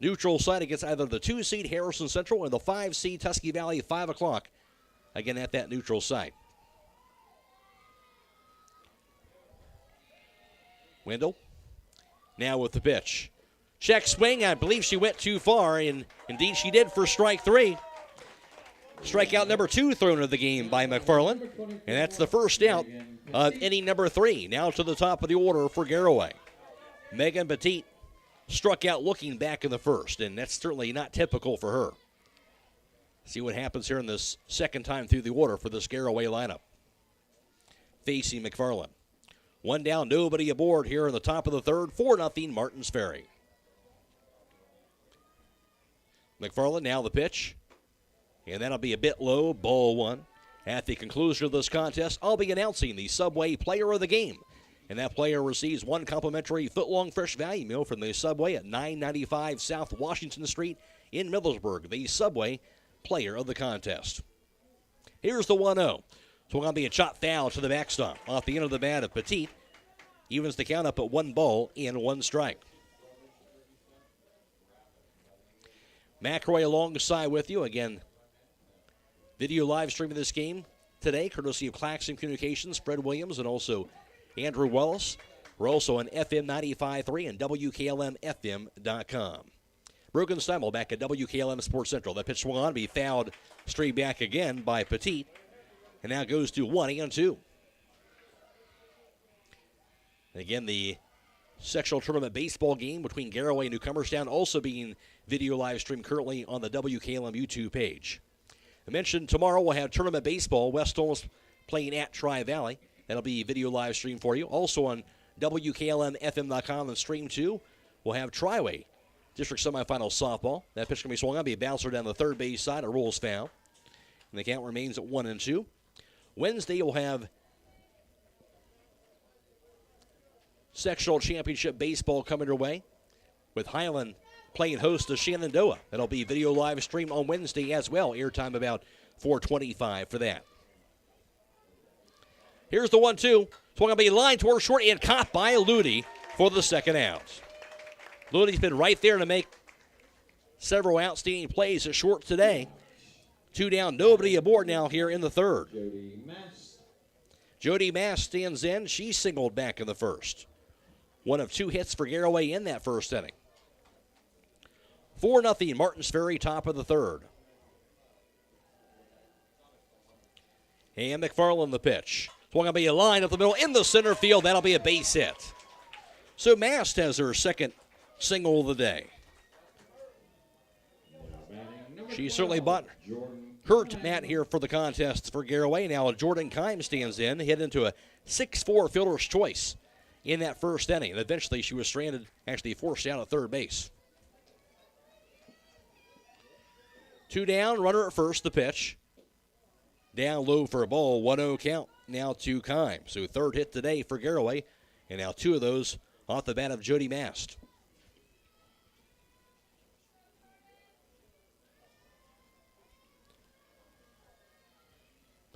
Neutral site against either the 2-seed Harrison Central or the 5-seed Tusky Valley, 5 o'clock. Again, at that neutral site. Wendell now with the pitch. Check swing. I believe she went too far, and indeed she did for strike 3. Strikeout number 2 thrown into the game by McFarland, and that's the first out of inning number 3. Now to the top of the order for Garaway. Megan Petit struck out looking back in the first, and that's certainly not typical for her. See what happens here in this second time through the order for this Garaway lineup. Facing McFarland. 1 down, nobody aboard here in the top of the third, 4-0 Martins Ferry. McFarland now the pitch, and that'll be a bit low, ball 1. At the conclusion of this contest, I'll be announcing the Subway Player of the Game. And that player receives 1 complimentary foot-long fresh value meal from the Subway at 995 South Washington Street in Millersburg. The Subway Player of the contest. Here's the 1-0. So going to be a chop foul to the backstop. Off the end of the bat of Petit. Evens the count up at 1 ball and 1 strike. McCroy alongside with you. Again, video live streaming this game today, courtesy of Claxon Communications, Fred Williams, and also Andrew Wallace. We're also on FM 95.3 and WKLM-FM.com. Broken Simel back at WKLM Sports Central. That pitch swung on to be fouled straight back again by Petit. And now goes to 1-2. Again, the sectional tournament baseball game between Garaway and Newcomerstown also being video live streamed currently on the WKLM YouTube page. I mentioned tomorrow we'll have tournament baseball. West Holmes playing at Tri-Valley. That'll be video live stream for you. Also on WKLM-FM.com and Stream 2, we'll have Triway District Semifinal Softball. That pitch can be swung on, be a bouncer down the third base side, a rules foul. And the count remains at 1-2. Wednesday, you'll have sectional championship baseball coming your way with Highland playing host to Shenandoah. That'll be video live stream on Wednesday as well. Airtime about 4:25 for that. Here's the 1-2. Swung on be line towards short and caught by Ludi for the second out. Ludi's been right there to make several outstanding plays at short today. 2 down, nobody aboard now here in the third. Jody Mass stands in. She singled back in the first. 1 of 2 hits for Garaway in that first inning. 4-0 Martins Ferry, top of the third. And McFarland the pitch. Swung on be a line up the middle in the center field. That'll be a base hit. So Mast has her second single of the day. She certainly bought hurt Matt here for the contest for Garaway. Now Jordan Kime stands in, hit into a 6-4 fielder's choice in that first inning. And eventually she was stranded, actually forced out at third base. 2 down, runner at first, the pitch. Down low for a ball, 1-0 count now to Kime. So third hit today for Garaway, and now 2 of those off the bat of Jody Mast.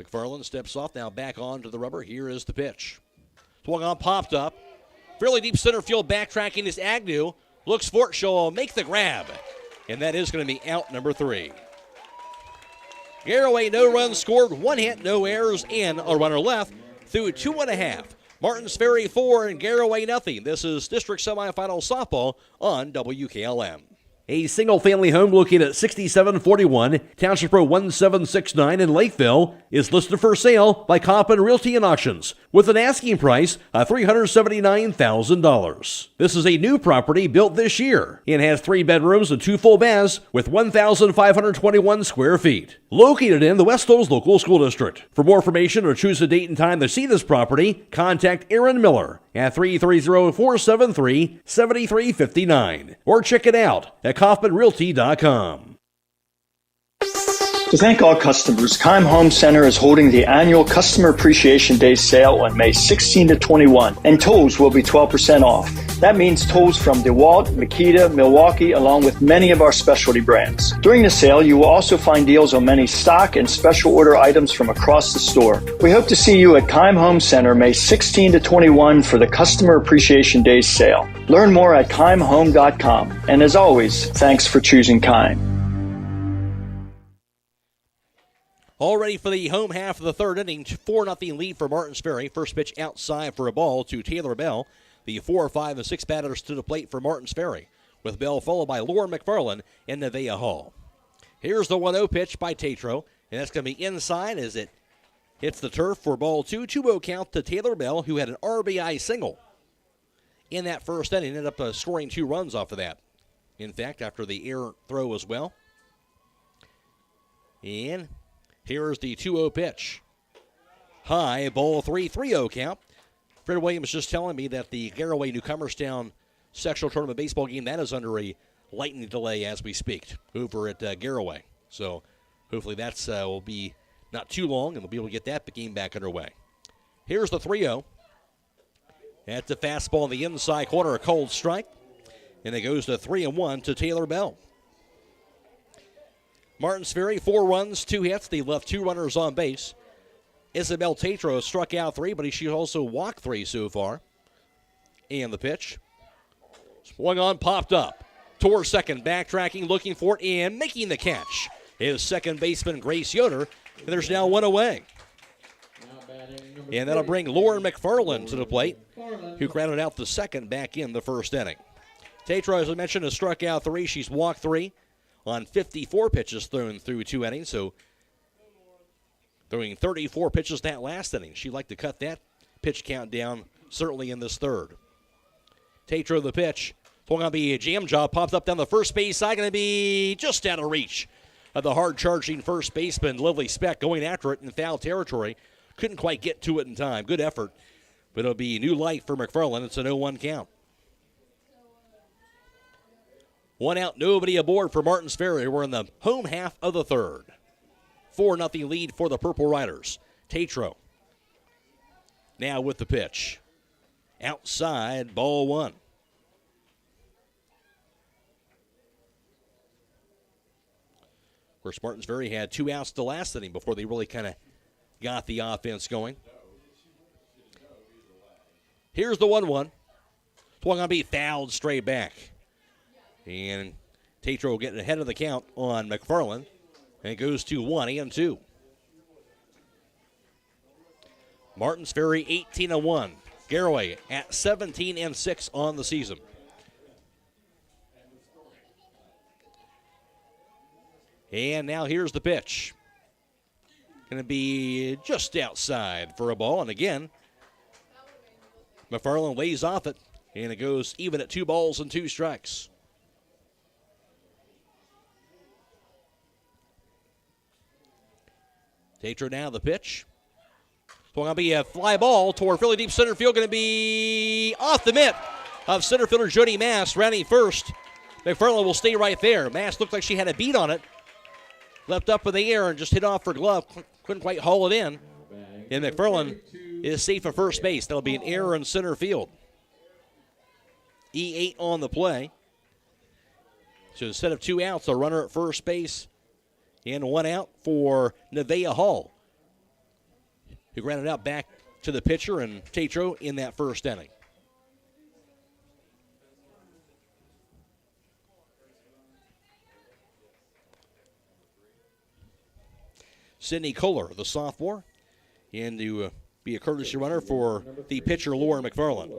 McFarland steps off, now back onto the rubber. Here is the pitch. Swung on, popped up. Fairly deep center field, backtracking is Agnew. Looks for it, she'll make the grab. And that is going to be out number 3. Garaway, no runs scored, 1 hit, no errors, and a runner left through 2.5. Martins Ferry 4 and Garaway nothing. This is district semifinal softball on WKLM. A single-family home located at 6741 Township Road 1769 in Lakeville is listed for sale by Coppin Realty and Auctions with an asking price of $379,000. This is a new property built this year and has 3 bedrooms and 2 full baths with 1,521 square feet. Located in the West Holmes Local School District. For more information or choose a date and time to see this property, contact Aaron Miller at 330-473-7359 or check it out at kaufmanrealty.com. To thank all customers, Keim Home Center is holding the annual Customer Appreciation Day sale on May 16 to 21, and tolls will be 12% off. That means tolls from DeWalt, Makita, Milwaukee, along with many of our specialty brands. During the sale, you will also find deals on many stock and special order items from across the store. We hope to see you at Keim Home Center May 16 to 21 for the Customer Appreciation Day sale. Learn more at keimhome.com. And as always, thanks for choosing Keim. All ready for the home half of the third inning. 4-0 lead for Martins Ferry. First pitch outside for a ball to Taylor Bell. The 4, 5, and 6 batters to the plate for Martins Ferry, with Bell followed by Lauren McFarland and Nevaeh Hall. Here's the 1-0 pitch by Tatro, and that's going to be inside as it hits the turf for ball 2. 2-0 count to Taylor Bell, who had an RBI single in that first inning. Ended up scoring 2 runs off of that. In fact, after the errant throw as well. And here's the 2-0 pitch. High, ball 3, 3-0 count. Fred Williams just telling me that the Garaway Newcomerstown sectional tournament baseball game, that is under a lightning delay as we speak over at Garaway. So hopefully that will be not too long, and we'll be able to get that game back underway. Here's the 3-0. That's a fastball in the inside corner, a cold strike. And it goes to 3-1 to Taylor Bell. Martins Ferry, 4 runs, 2 hits. They left 2 runners on base. Isabel Tatro struck out 3, but she also walked 3 so far. And the pitch. Swung on, popped up. Toward second, backtracking, looking for it, and making the catch is second baseman Grace Yoder. And there's now 1 away. And that'll bring Lauren McFarland to the plate, who grounded out the second back in the first inning. Tatro, as I mentioned, has struck out 3. She's walked 3 on 54 pitches thrown through 2 innings, so throwing 34 pitches that last inning. She'd like to cut that pitch count down, certainly in this third. Tatro the pitch. Going to be a jam job. Pops up down the first base side. Going to be just out of reach of the hard-charging first baseman, Lily Speck, going after it in foul territory. Couldn't quite get to it in time. Good effort. But it'll be new life for McFarland. It's an 0-1 count. 1 out, nobody aboard for Martins Ferry. We're in the home half of the third. 4-0 lead for the Purple Riders. Tatro now with the pitch. Outside, ball 1. Of course, Martins Ferry had 2 outs the last inning before they really kind of got the offense going. Here's the 1-1. It's going to be fouled straight back. And Tatro getting ahead of the count on McFarland. And it goes to 1-2. Martins Ferry 18-1. Garaway at 17-6 on the season. And now here's the pitch. Going to be just outside for a ball. And again, McFarland lays off it. And it goes even at 2 balls and 2 strikes. Tatro now the pitch. It's going to be a fly ball toward Philly deep center field. Going to be off the mitt of center fielder Jody Mass, rounding first. McFarland will stay right there. Mass looked like she had a beat on it. Left up in the air and just hit off her glove. Couldn't quite haul it in. And McFarland is safe at first base. That'll be an error in center field. E8 on the play. So instead of 2 outs, a runner at first base. And 1 out for Nevaeh Hall, who grounded out back to the pitcher and Tatro in that first inning. Sydney Kohler, the sophomore, and to be a courtesy runner for the pitcher, Lauren McFarland.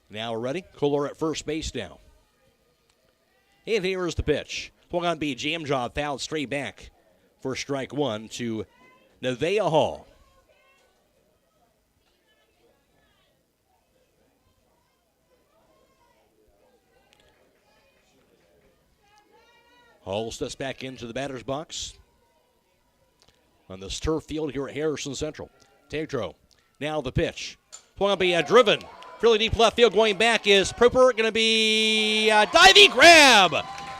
Now we're ready. Kohler at first base now. And here is the pitch. Swung on be jam job, fouled straight back for strike 1 to Nevaeh Hall. Hall steps back into the batter's box on this turf field here at Harrison Central. Tetro, now the pitch. It's going to be driven. Fairly deep left field. Going back is Proper. Going to be a diving grab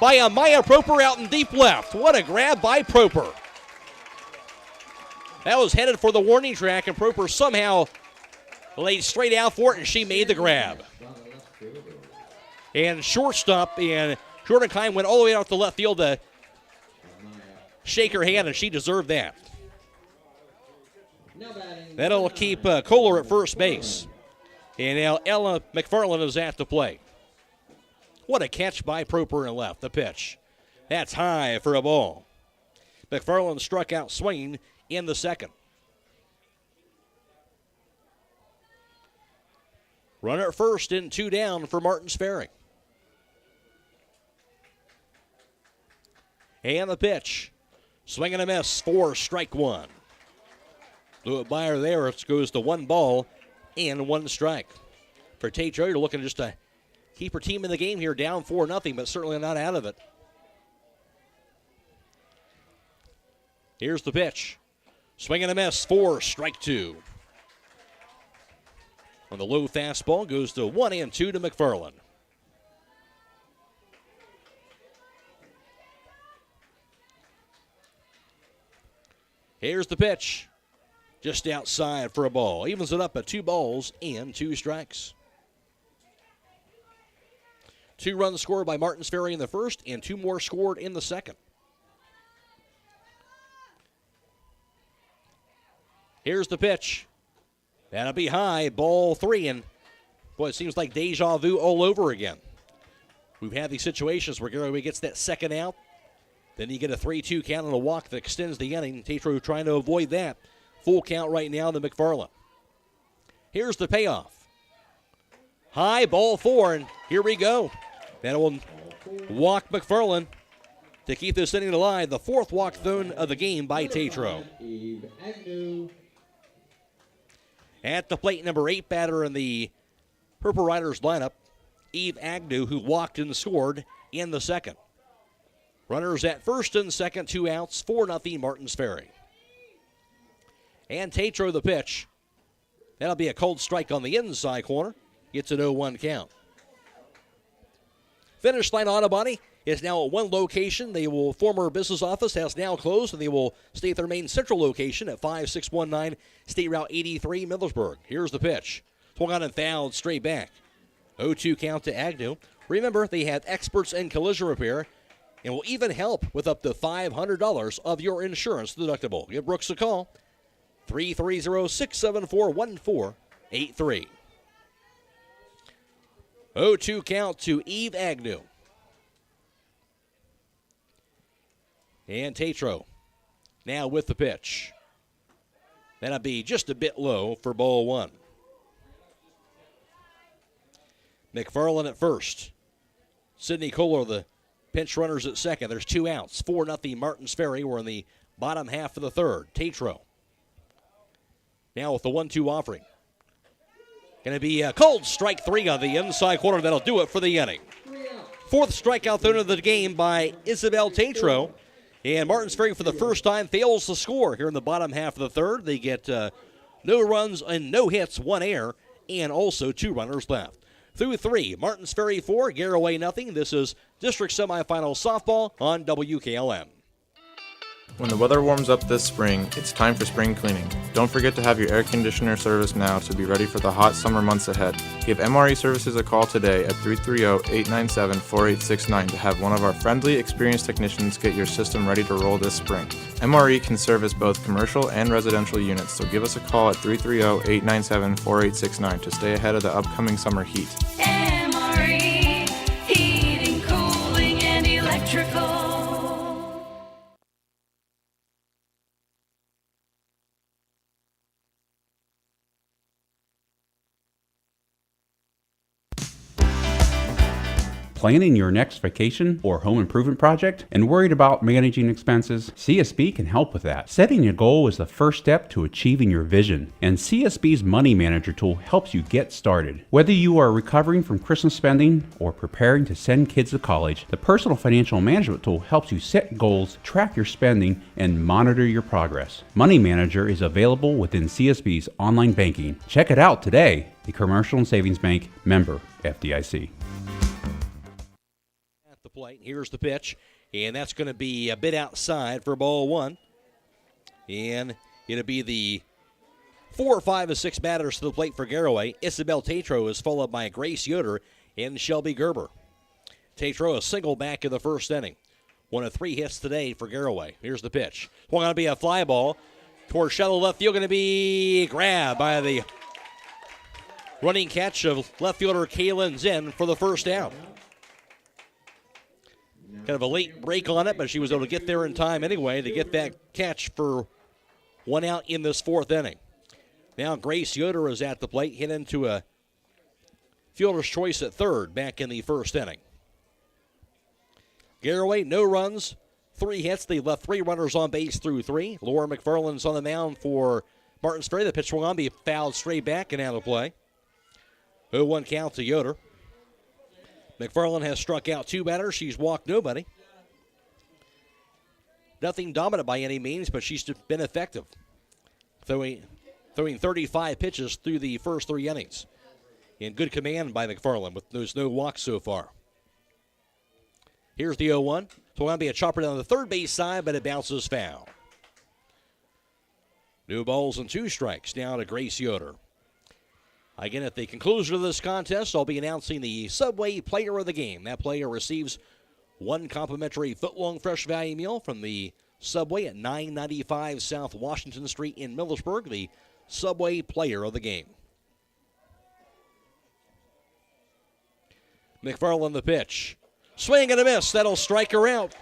by Amaya Proper out in deep left. What a grab by Proper. That was headed for the warning track, and Proper somehow laid straight out for it, and she made the grab. And shortstop and Jordan Kine went all the way out to left field to shake her hand, and she deserved that. That'll keep Kohler at first base. And now Ella McFarland is at the plate. What a catch by Proper in left. The pitch. That's high for a ball. McFarland struck out swinging in the second. Runner at first and 2 down for Martins Ferry. And the pitch. Swing and a miss for strike 1. Blew it by her there. It goes to 1 ball and 1 strike. For Tetro, you're looking just to keep her team in the game here, down 4-0, but certainly not out of it. Here's the pitch. Swing and a miss for strike 2. On the low fastball, goes to 1-2 to McFarland. Here's the pitch. Just outside for a ball. Evens it up at 2 balls and 2 strikes. 2 runs scored by Martins Ferry in the first, and 2 more scored in the second. Here's the pitch. That'll be high, ball 3, and boy, it seems like deja vu all over again. We've had these situations where Garaway gets that second out, then you get a 3-2 count and a walk that extends the inning. Tetro trying to avoid that. Full count right now to McFarland. Here's the payoff. High, ball 4, and here we go. That will walk McFarland to keep this inning alive. The 4th walk thrown of the game by Tetro. At the plate, number 8 batter in the Purple Riders lineup, Eve Agnew, who walked and scored in the second. Runners at first and second, 2 outs, 4-0 Martins Ferry. And Tetro the pitch. That'll be a cold strike on the inside corner. Gets an 0-1 count. Finish Line Auto Body is now at one location. The former business office has now closed, and they will stay at their main central location at 5619 State Route 83, Millersburg. Here's the pitch. Swung on and fouled straight back. 0-2 count to Agnew. Remember, they have experts in collision repair and will even help with up to $500 of your insurance deductible. Give Brooks a call. 330-674-1483. 0-2 count to Eve Agnew. And Tetro now with the pitch. That'll be just a bit low for ball 1. McFarland at first. Sidney Kohler, the pinch runners at second. There's 2 outs. 4-0 Martins Ferry. We're in the bottom half of the third. Tetro now with the 1-2 offering. Going to be a cold strike 3 on the inside corner. That'll do it for the inning. 4th strikeout thrown of the game by Isabel Tetro. And Martins Ferry, for the first time, fails to score here in the bottom half of the third. They get no runs and no hits, 1 error, and also 2 runners left. Through 3, Martins Ferry 4, Garaway nothing. This is district semifinal softball on WKLM. When the weather warms up this spring, it's time for spring cleaning. Don't forget to have your air conditioner serviced now to be ready for the hot summer months ahead. Give MRE Services a call today at 330-897-4869 to have one of our friendly, experienced technicians get your system ready to roll this spring. MRE can service both commercial and residential units, so give us a call at 330-897-4869 to stay ahead of the upcoming summer heat. MRE, heating, cooling, and electrical. Planning your next vacation or home improvement project and worried about managing expenses? CSB can help with that. Setting a goal is the first step to achieving your vision, and CSB's Money Manager tool helps you get started. Whether you are recovering from Christmas spending or preparing to send kids to college, the Personal Financial Management tool helps you set goals, track your spending, and monitor your progress. Money Manager is available within CSB's online banking. Check it out today. The Commercial and Savings Bank, member FDIC. At the plate, here's the pitch, and that's going to be a bit outside for ball one. And it'll be the 4, 5, and 6 batters to the plate for Garaway. Isabel Tatro is followed by Grace Yoder and Shelby Gerber. Tatro a single back in the first inning. 1 of 3 hits today for Garaway. Here's the pitch. It's going to be a fly ball towards shallow left field. Going to be grabbed by the running catch of left fielder Kaylin Zinn for the first out. Kind of a late break on it, but she was able to get there in time anyway to get that catch for 1 out in this 4th inning. Now Grace Yoder is at the plate, hit into a fielder's choice at third back in the 1st inning. Garaway, no runs, 3 hits. They left 3 runners on base through 3. Laura McFarland's on the mound for Martins Ferry. The pitch swung on, be fouled straight back and out of play. 0-1 count to Yoder. McFarland has struck out 2 batters. She's walked nobody. Nothing dominant by any means, but she's been effective. Throwing 35 pitches through the first 3 innings. In good command by McFarland with there's no walks so far. Here's the 0-1. So it's going to be a chopper down the third base side, but it bounces foul. New balls and 2 strikes now to Grace Yoder. Again, at the conclusion of this contest, I'll be announcing the Subway Player of the Game. That player receives 1 complimentary foot-long fresh value meal from the Subway at 995 South Washington Street in Millersburg, the Subway Player of the Game. McFarland the pitch. Swing and a miss. That'll strike her out.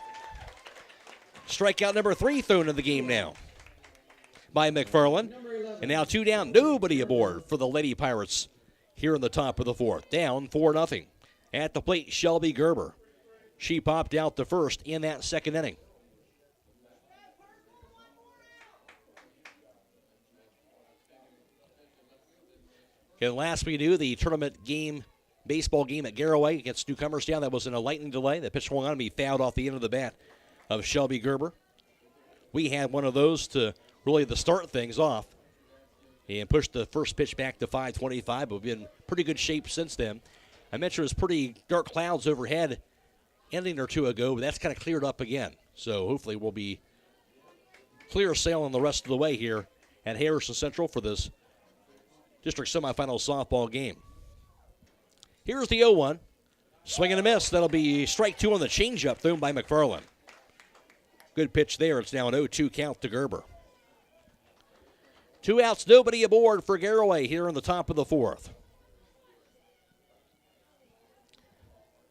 Strikeout number 3 thrown in the game now by McFarland. And now 2 down. Nobody aboard for the Lady Pirates here in the top of the 4th. Down 4-0. At the plate, Shelby Gerber. She popped out the first in that 2nd inning. And last we do, the tournament game, baseball game at Garaway against Newcomerstown. That was in a lightning delay. The pitch swung on to be fouled off the end of the bat of Shelby Gerber. We had one of those to really to start things off and pushed the first pitch back to 525, but we've been in pretty good shape since then. I mentioned it was pretty dark clouds overhead an inning or 2 ago, but that's kind of cleared up again. So hopefully we'll be clear sailing the rest of the way here at Harrison Central for this district semifinal softball game. Here's the 0-1. Swing and a miss. That'll be strike 2 on the changeup thrown by McFarland. Good pitch there. It's now an 0-2 count to Gerber. 2 outs, nobody aboard for Garaway here in the top of the 4th.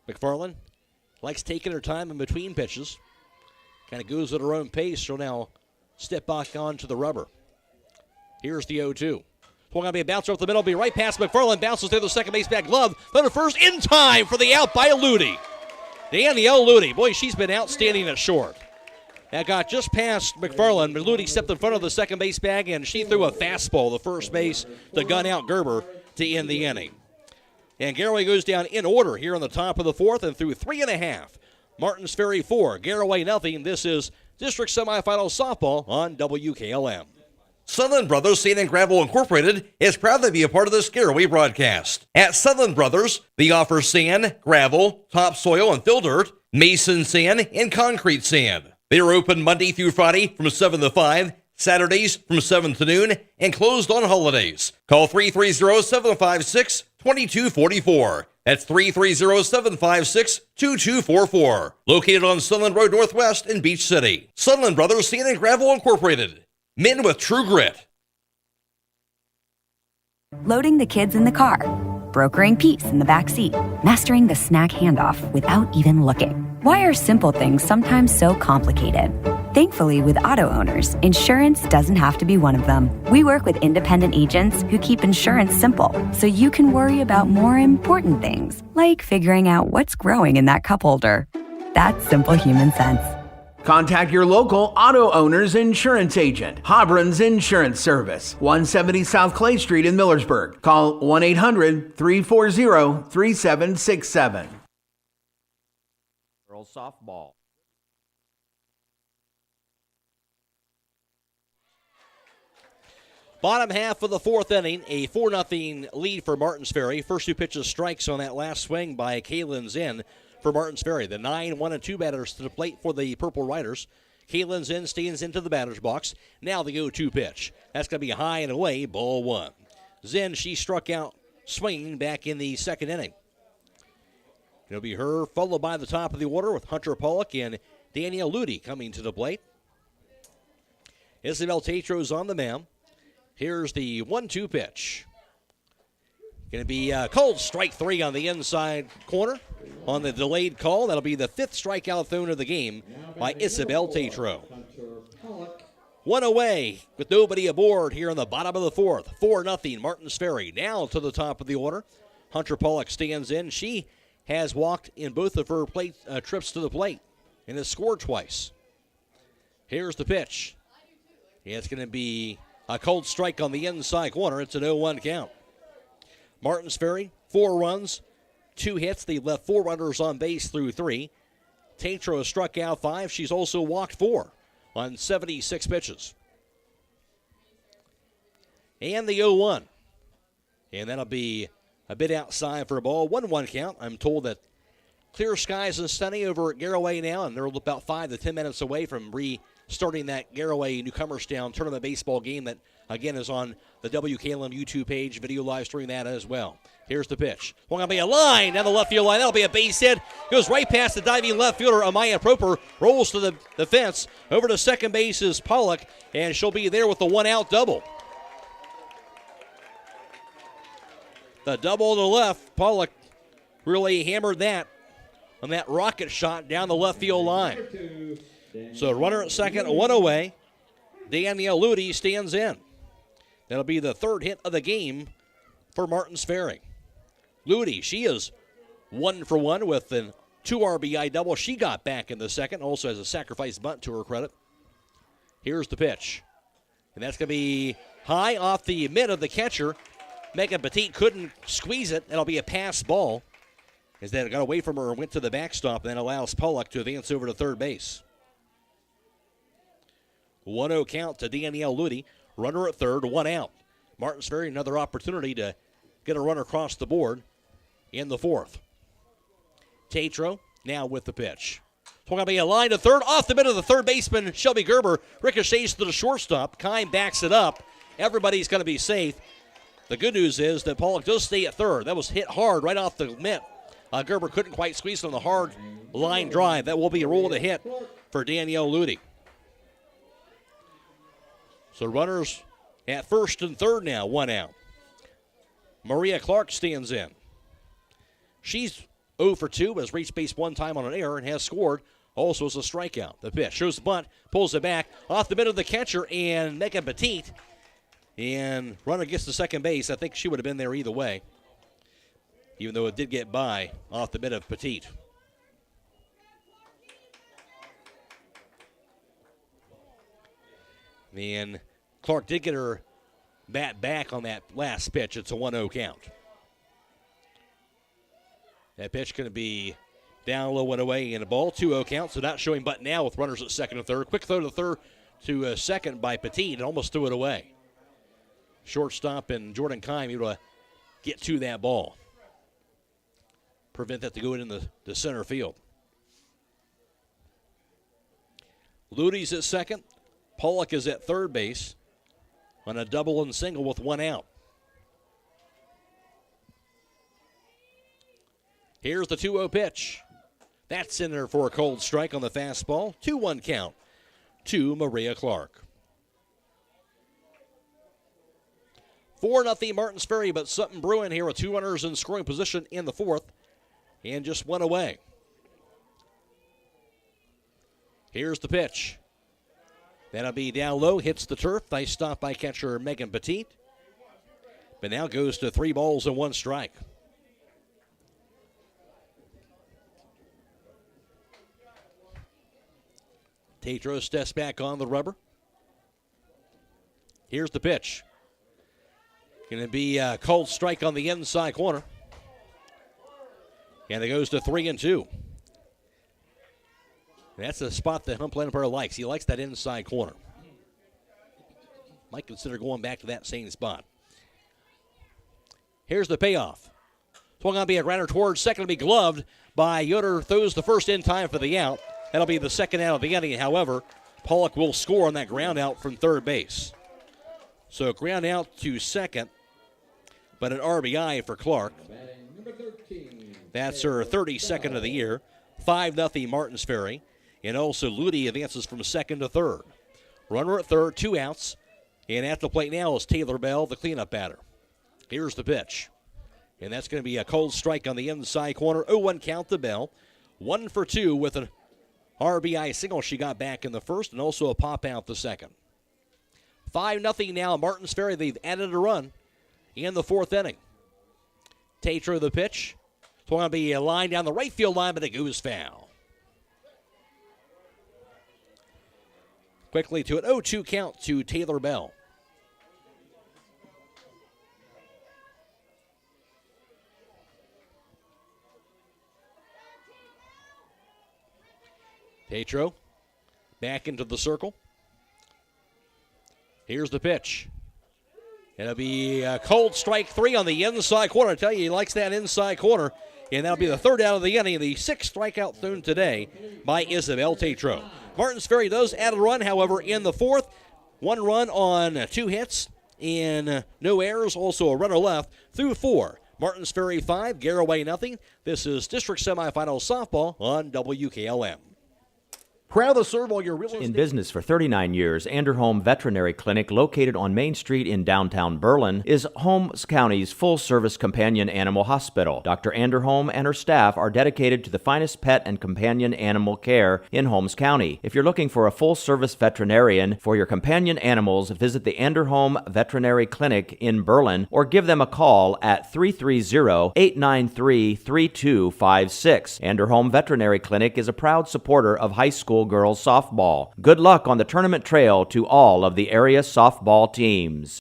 McFarland likes taking her time in between pitches. Kind of goes at her own pace. She'll now step back onto the rubber. Here's the 0-2. Going to be a bouncer up the middle, be right past McFarland, bounces through the second base back glove. Then the first in time for the out by Ludi. Danielle Ludi, boy, she's been outstanding at short. That got just past McFarland, but Ludi stepped in front of the second base bag, and she threw a fastball to first base to gun out Gerber to end the inning. And Garaway goes down in order here in the top of the 4th and through 3.5. Martins Ferry 4, Garaway nothing. This is district semifinal softball on WKLM. Sutherland Brothers Sand and Gravel Incorporated is proud to be a part of this Garaway broadcast. At Sutherland Brothers, they offer sand, gravel, topsoil, and fill dirt, mason sand, and concrete sand. They are open Monday through Friday from 7 to 5, Saturdays from 7 to noon, and closed on holidays. Call 330-756-2244. That's 330-756-2244. Located on Sunland Road Northwest in Beach City. Sutherland Brothers Sand and Gravel Incorporated. Men with true grit. Loading the kids in the car, brokering peace in the back seat, mastering the snack handoff without even looking. Why are simple things sometimes so complicated? Thankfully, with auto owners, insurance doesn't have to be one of them. We work with independent agents who keep insurance simple, so you can worry about more important things, like figuring out what's growing in that cup holder. That's simple human sense. Contact your local auto owner's insurance agent. Hobron's Insurance Service, 170 South Clay Street in Millersburg. Call 1-800-340-3767. Girls softball. Bottom half of the fourth inning, a 4-0 lead for Martins Ferry. First two pitches strikes on that last swing by Kaylin Zinn for Martins Ferry. The 9-1-2 batters to the plate for the Purple Riders. Kaylin Zinn stands into the batter's box. Now the 0-2 pitch. That's going to be high and away, ball one. Zinn, she struck out swinging back in the second inning. It'll be her, followed by the top of the order with Hunter Pollock and Danielle Ludi coming to the plate. Isabel Tatro's on the mound. Here's the 1-2 pitch. Going to be called strike three on the inside corner on the delayed call. That'll be the fifth strikeout thrown of the game by Isabel Tatro. One away with nobody aboard here in the bottom of the fourth. 4-0 Martins Ferry. Now to the top of the order. Hunter Pollock stands in. She has walked in both of her trips to the plate and has scored twice. Here's the pitch. It's going to be a cold strike on the inside corner. It's an 0-1 count. Martins Ferry, 4 runs, 2 hits. They left 4 runners on base through 3. Tatro has struck out 5. She's also walked 4 on 76 pitches. And the 0-1. And that'll be a bit outside for a ball. 1-1 count. I'm told that clear skies and sunny over at Garaway now, and they're about 5 to 10 minutes away from restarting that Garaway Newcomerstown tournament baseball game that, again, is on the WKLM YouTube page. Video live stream that as well. Here's the pitch. Well, going to be a line down the left field line. That'll be a base hit. Goes right past the diving left fielder, Amaya Proper. Rolls to the fence. Over to second base is Pollock, and she'll be there with the 1-out double. The double to the left. Pollock really hammered that on that rocket shot down the left field line. So runner at second, 1 away. Danielle Ludi stands in. That'll be the third hit of the game for Martins Ferry. Ludi, she is 1 for 1 with an 2 RBI double. She got back in the second, also has a sacrifice bunt to her credit. Here's the pitch. And that's going to be high off the mid of the catcher. Megan Petit couldn't squeeze it. That'll be a pass ball. As that got away from her and went to the backstop, and then allows Pollock to advance over to third base. 1-0 count to Danielle Ludi. Runner at third, 1 out. Martins Ferry, another opportunity to get a runner across the board in the fourth. Tatro now with the pitch. It's going to be a line to third. Off the mid of the third baseman, Shelby Gerber. Ricochets to the shortstop. Kime backs it up. Everybody's going to be safe. The good news is that Pollock does stay at third. That was hit hard right off the mitt. Gerber couldn't quite squeeze it on the hard line drive. That will be a roll to hit for Danielle Ludi. So runners at first and third now, 1 out. Maria Clark stands in. She's 0 for 2, has reached base 1 time on an error and has scored. Also as a strikeout. The pitch shows the bunt, pulls it back off the mid of the catcher and Megan Petit. And runner gets to second base. I think she would have been there either way, even though it did get by off the mid of Petit. And Clark did get her bat back on that last pitch. It's a 1-0 count. That pitch going to be down low, 1 away, and a ball, 2-0 count. So not showing but now with runners at second and third. Quick throw to third to second by Petit and almost threw it away. Shortstop and Jordan Kime able to get to that ball. Prevent that to go in the center field. Ludi's at second. Pollock is at third base on a double and single with 1 out. Here's the 2-0 pitch. That's in there for a cold strike on the fastball. 2-1 count to Maria Clark. 4-0 Martins Ferry, but something brewing here with 2 runners in scoring position in the fourth and just 1 away. Here's the pitch. That'll be down low, hits the turf. Nice stop by catcher Megan Petit. But now goes to 3 balls and 1 strike. Tatro steps back on the rubber. Here's the pitch. Going to be a cold strike on the inside corner. And it goes to 3-2. That's the spot that Hump Umpire likes. He likes that inside corner. Might consider going back to that same spot. Here's the payoff. Swung on to be a grounder towards second to be gloved by Yoder. Throws the first in time for the out. That'll be the second out of the inning. However, Pollock will score on that ground out from third base. So ground out to second, but an RBI for Clark. That's her 32nd of the year. 5-0 Martins Ferry. And also Ludi advances from second to third. Runner at third, 2 outs. And at the plate now is Taylor Bell, the cleanup batter. Here's the pitch. And that's going to be a cold strike on the inside corner. 0-1 count to Bell. 1 for 2 with an RBI single she got back in the first and also a pop out the second. 5-0 now Martins Ferry. They've added a run in the 4th inning. Tatro the pitch. It's going to be a line down the right field line, but it goes foul. Quickly to an 0-2 count to Taylor Bell. Tatro back into the circle. Here's the pitch. It'll be a cold strike 3 on the inside corner. I tell you, he likes that inside corner. And that'll be the 3rd out of the inning, the 6th strikeout thrown today by Isabel Tatro. Martins Ferry does add a run, however, in the 4th. 1 run on 2 hits and no errors. Also a runner left through 4. Martins Ferry 5, Garaway nothing. This is district semifinal softball on WKLM. Proud to serve all your real estate. In business for 39 years, Anderholm Veterinary Clinic, located on Main Street in downtown Berlin, is Holmes County's full-service companion animal hospital. Dr. Anderholm and her staff are dedicated to the finest pet and companion animal care in Holmes County. If you're looking for a full-service veterinarian for your companion animals, visit the Anderholm Veterinary Clinic in Berlin or give them a call at 330-893-3256. Anderholm Veterinary Clinic is a proud supporter of high school girls softball. Good luck on the tournament trail to all of the area softball teams.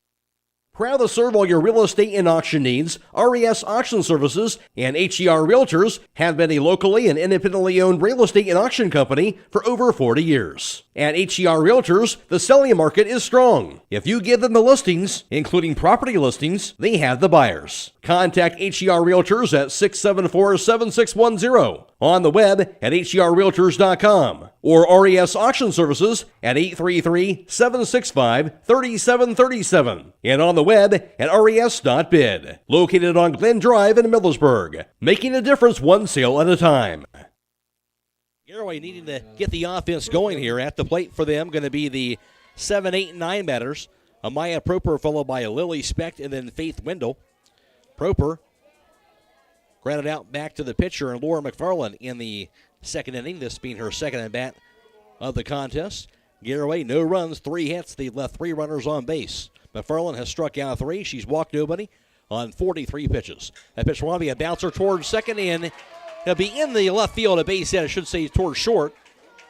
Proud to serve all your real estate and auction needs. RES Auction Services and HER Realtors have been a locally and independently owned real estate and auction company for over 40 years. At HER Realtors, the selling market is strong. If you give them the listings, including property listings, they have the buyers. Contact HER Realtors at 674-7610, on the web at herrealtors.com, or RES Auction Services at 833-765-3737, and on the web at res.bid. Located on Glen Drive in Millersburg, making a difference one sale at a time. Garaway needing to get the offense going here. At the plate for them going to be the 7, 8, and 9 batters. Amaya Proper followed by Lily Specht and then Faith Wendell. Proper grounded out back to the pitcher and Laura McFarland in the 2nd inning, this being her 2nd at bat of the contest. Garaway, no runs, 3 hits. They've left 3 runners on base. McFarland has struck out 3. She's walked nobody on 43 pitches. That pitch will be a bouncer towards second, and it'll be in the left field, a base hit, I should say, towards short.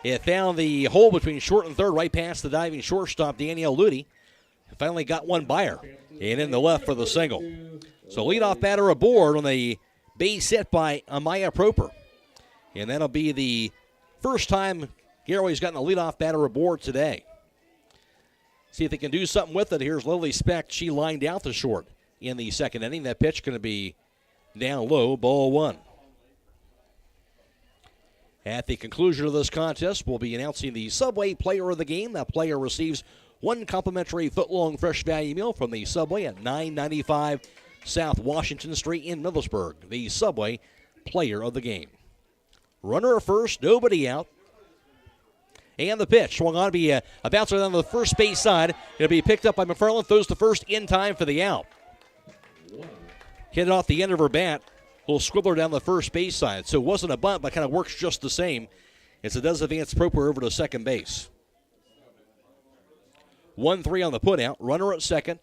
It found the hole between short and third, right past the diving shortstop, Danielle Ludi. Finally got one by her, and in the left for the single. So leadoff batter aboard on the base hit by Amaya Proper. And that'll be the first time Garaway's gotten a leadoff batter aboard today. See if they can do something with it. Here's Lily Specht. She lined out the short in the 2nd inning. That pitch going to be down low, ball 1. At the conclusion of this contest, we'll be announcing the Subway Player of the Game. That player receives 1 complimentary foot-long fresh value meal from the Subway at 995 South Washington Street in Millersburg. The Subway Player of the Game. Runner at first, nobody out. And the pitch swung on to be a bouncer down the first base side. It'll be picked up by McFarland. Throws the first in time for the out. Hit it off the end of her bat. Little squibbler down the first base side. So it wasn't a bunt, but kind of works just the same as it does advance Proper over to second base. 1-3 on the putout. Runner at second.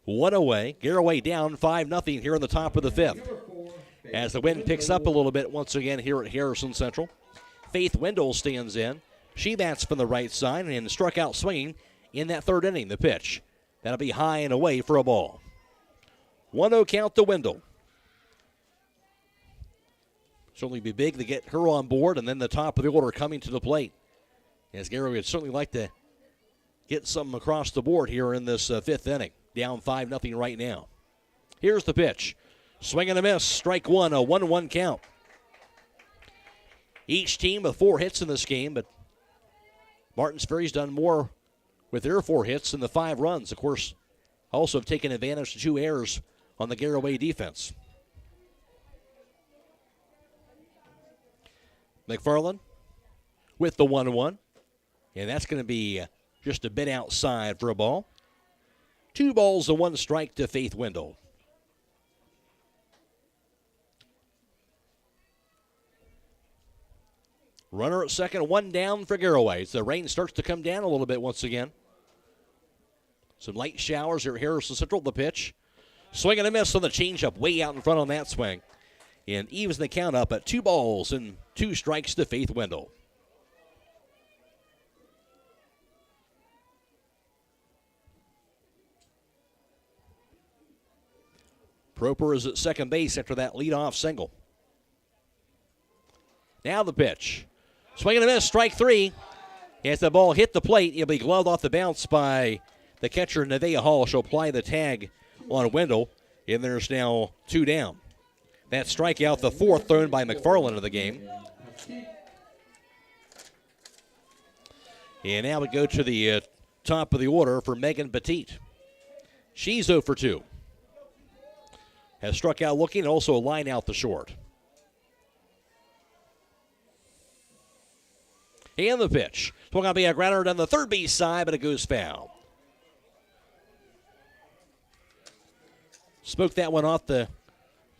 One away. Garaway down 5-0 here in the top of the fifth. As the wind picks up a little bit once again here at Harrison Central. Faith Wendell stands in. She bats from the right side and struck out swinging in that third inning. The pitch. That'll be high and away for a ball. 1-0 count to Wendell. Certainly be big to get her on board, and then the top of the order coming to the plate. As Garaway would certainly like to get something across the board here in this fifth inning. Down 5-0 right now. Here's the pitch. Swing and a miss. Strike one, a 1-1 count. Each team with 4 hits in this game, but Martins Ferry's done more with their 4 hits than the 5 runs. Of course, also have taken advantage of 2 errors on the Garaway defense. McFarland with the 1-1. And that's going to be just a bit outside for a ball. 2 balls and 1 strike to Faith Wendell. Runner at second, 1 down for Garaway. The rain starts to come down a little bit once again. Some light showers here at Harrison Central. The pitch. Swing and a miss on the changeup, way out in front on that swing. And evens the count up at 2 balls and 2 strikes to Faith Wendell. Proper is at second base after that leadoff single. Now the pitch. Swing and a miss, strike 3. As the ball hit the plate, it'll be gloved off the bounce by the catcher, Nevaeh Hall. She'll apply the tag on Wendell, and there's now 2 down. That strikeout, the 4th thrown by McFarland of the game. And now we go to the top of the order for Megan Petit. She's 0 for 2. Has struck out looking, and also a line out the short. And the pitch. It's going to be a grounder down the third base side, but it goes foul. Smoked that one off the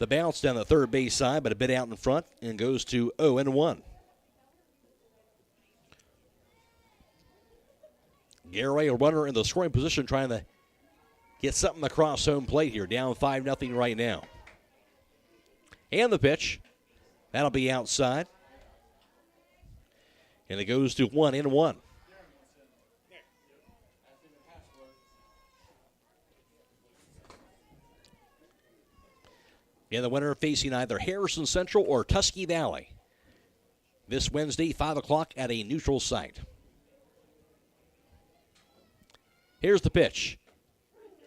bounce down the third base side, but a bit out in front, and goes to 0-1. Garaway, a runner in the scoring position, trying to get something across home plate here. Down 5-0 right now. And the pitch. That'll be outside. And it goes to 1-1. And the winner facing either Harrison Central or Tusky Valley this Wednesday, 5 o'clock at a neutral site. Here's the pitch.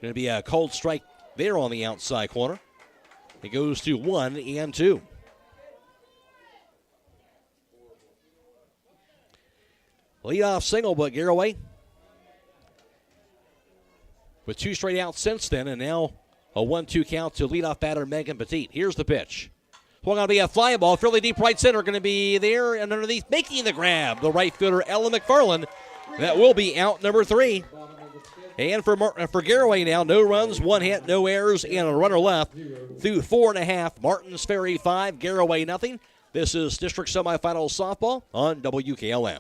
Going to be a cold strike there on the outside corner. It goes to 1-2. Leadoff single, but Garaway with 2 straight outs since then, and now a 1-2 count to leadoff batter Megan Petit. Here's the pitch. It's going to be a fly ball, fairly deep right center, going to be there and underneath, making the grab. The right fielder, Ella McFarland. That will be out number 3. And for Garaway now, no runs, 1 hit, no errors, and a runner left through 4.5. Martins Ferry 5, Garaway nothing. This is district semifinal softball on WKLM.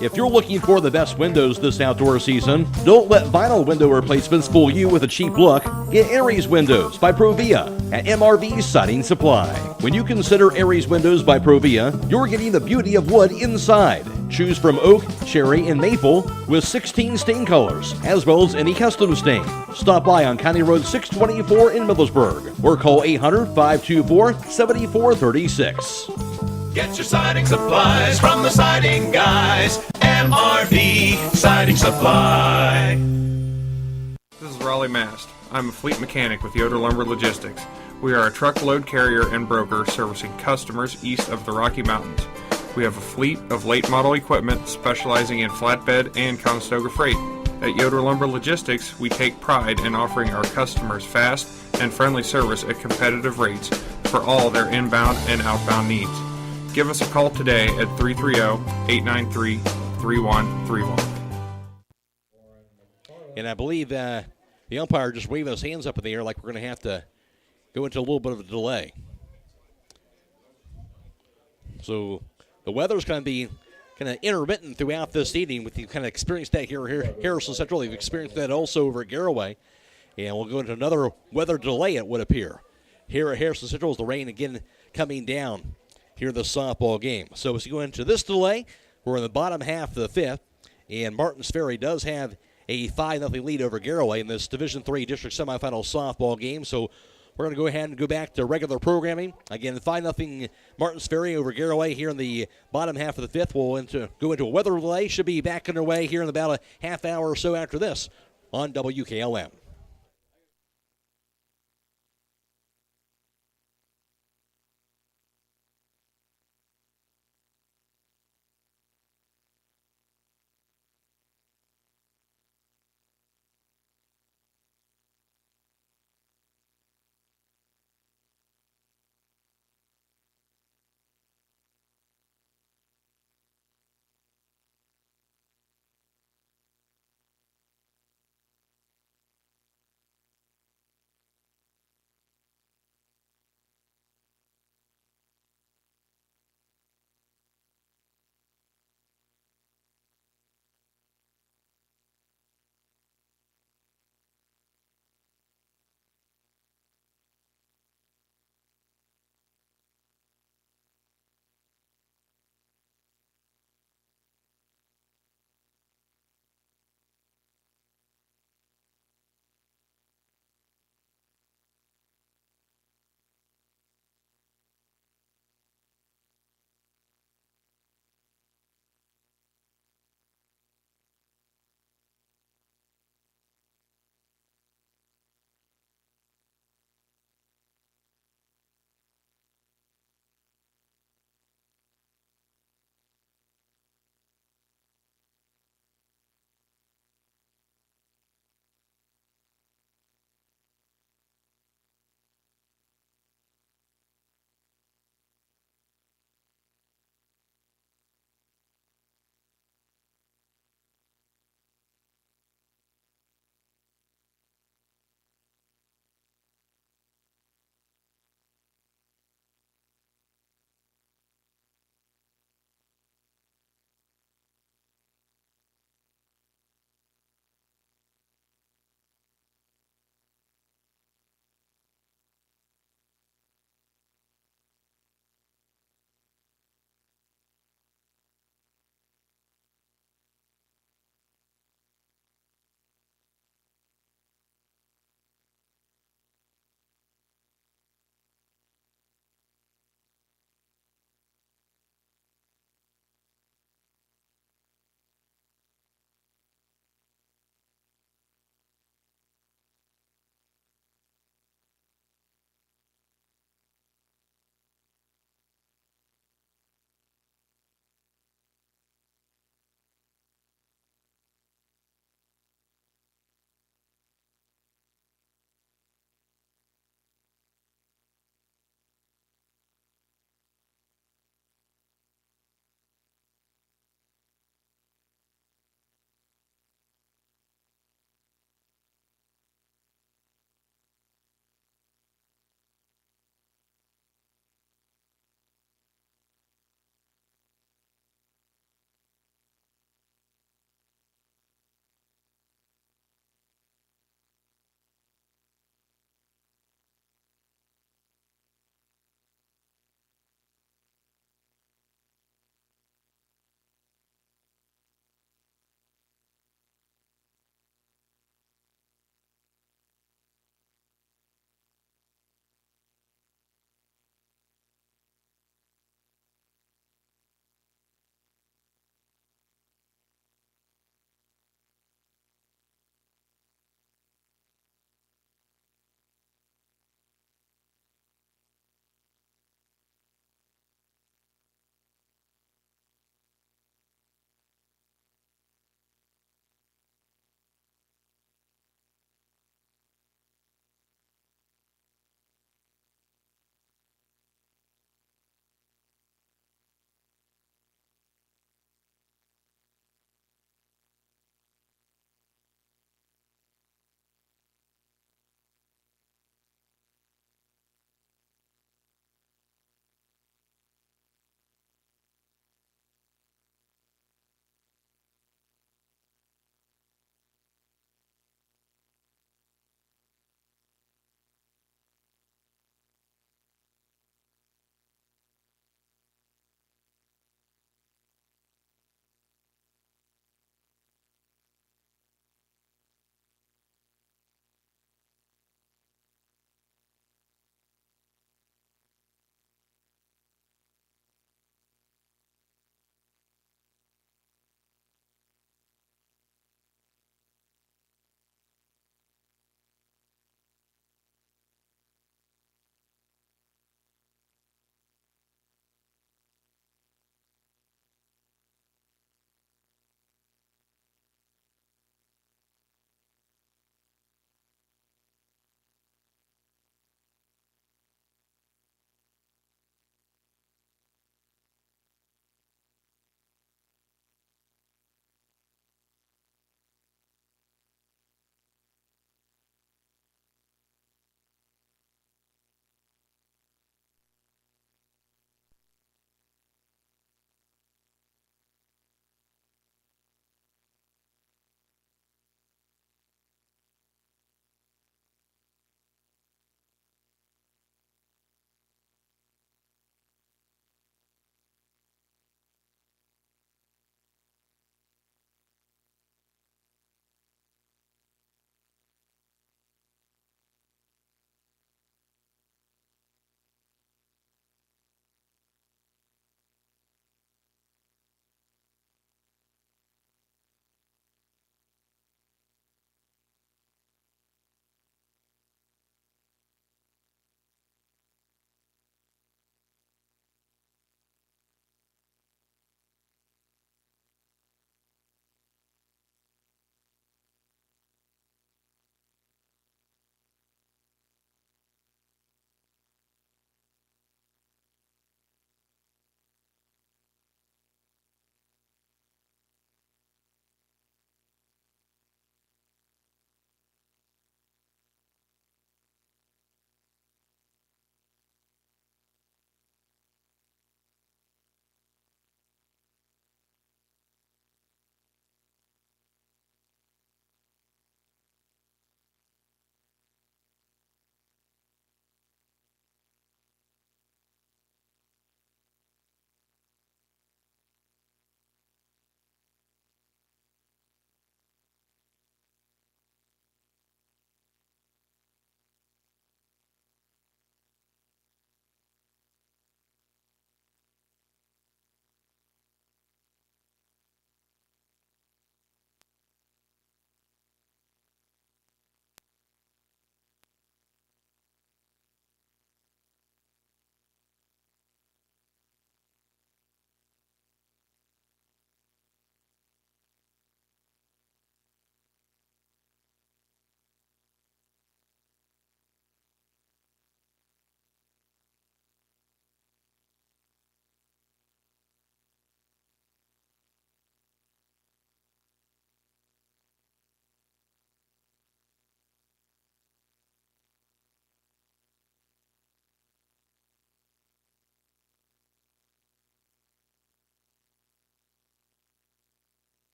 If you're looking for the best windows this outdoor season, don't let vinyl window replacements fool you with a cheap look. Get Aries Windows by Provia at MRV Siding Supply. When you consider Aries Windows by Provia, you're getting the beauty of wood inside. Choose from oak, cherry, and maple with 16 stain colors, as well as any custom stain. Stop by on County Road 624 in Millersburg or call 800-524-7436. Get your siding supplies from the siding guys. MRV Siding Supply. This is Raleigh Mast. I'm a fleet mechanic with Yoder Lumber Logistics. We are a truckload carrier and broker servicing customers east of the Rocky Mountains. We have a fleet of late model equipment specializing in flatbed and Conestoga freight. At Yoder Lumber Logistics, we take pride in offering our customers fast and friendly service at competitive rates for all their inbound and outbound needs. Give us a call today at 330-893-3131. And I believe the umpire just waved his hands up in the air like we're going to have to go into a little bit of a delay. So the weather's going to be kind of intermittent throughout this evening. With you kind of experienced that here Harrison Central. You've experienced that also over at Garaway. And we'll go into another weather delay, it would appear. Here at Harrison Central is the rain again coming down here in the softball game. So as we go into this delay, we're in the bottom half of the fifth, and Martins Ferry does have a 5-0 lead over Garaway in this Division III District Semifinal softball game. So we're going to go ahead and go back to regular programming. Again, 5-0 Martins Ferry over Garaway here in the bottom half of the fifth. We'll go into a weather delay. Should be back underway here in about a half hour or so after this on WKLM.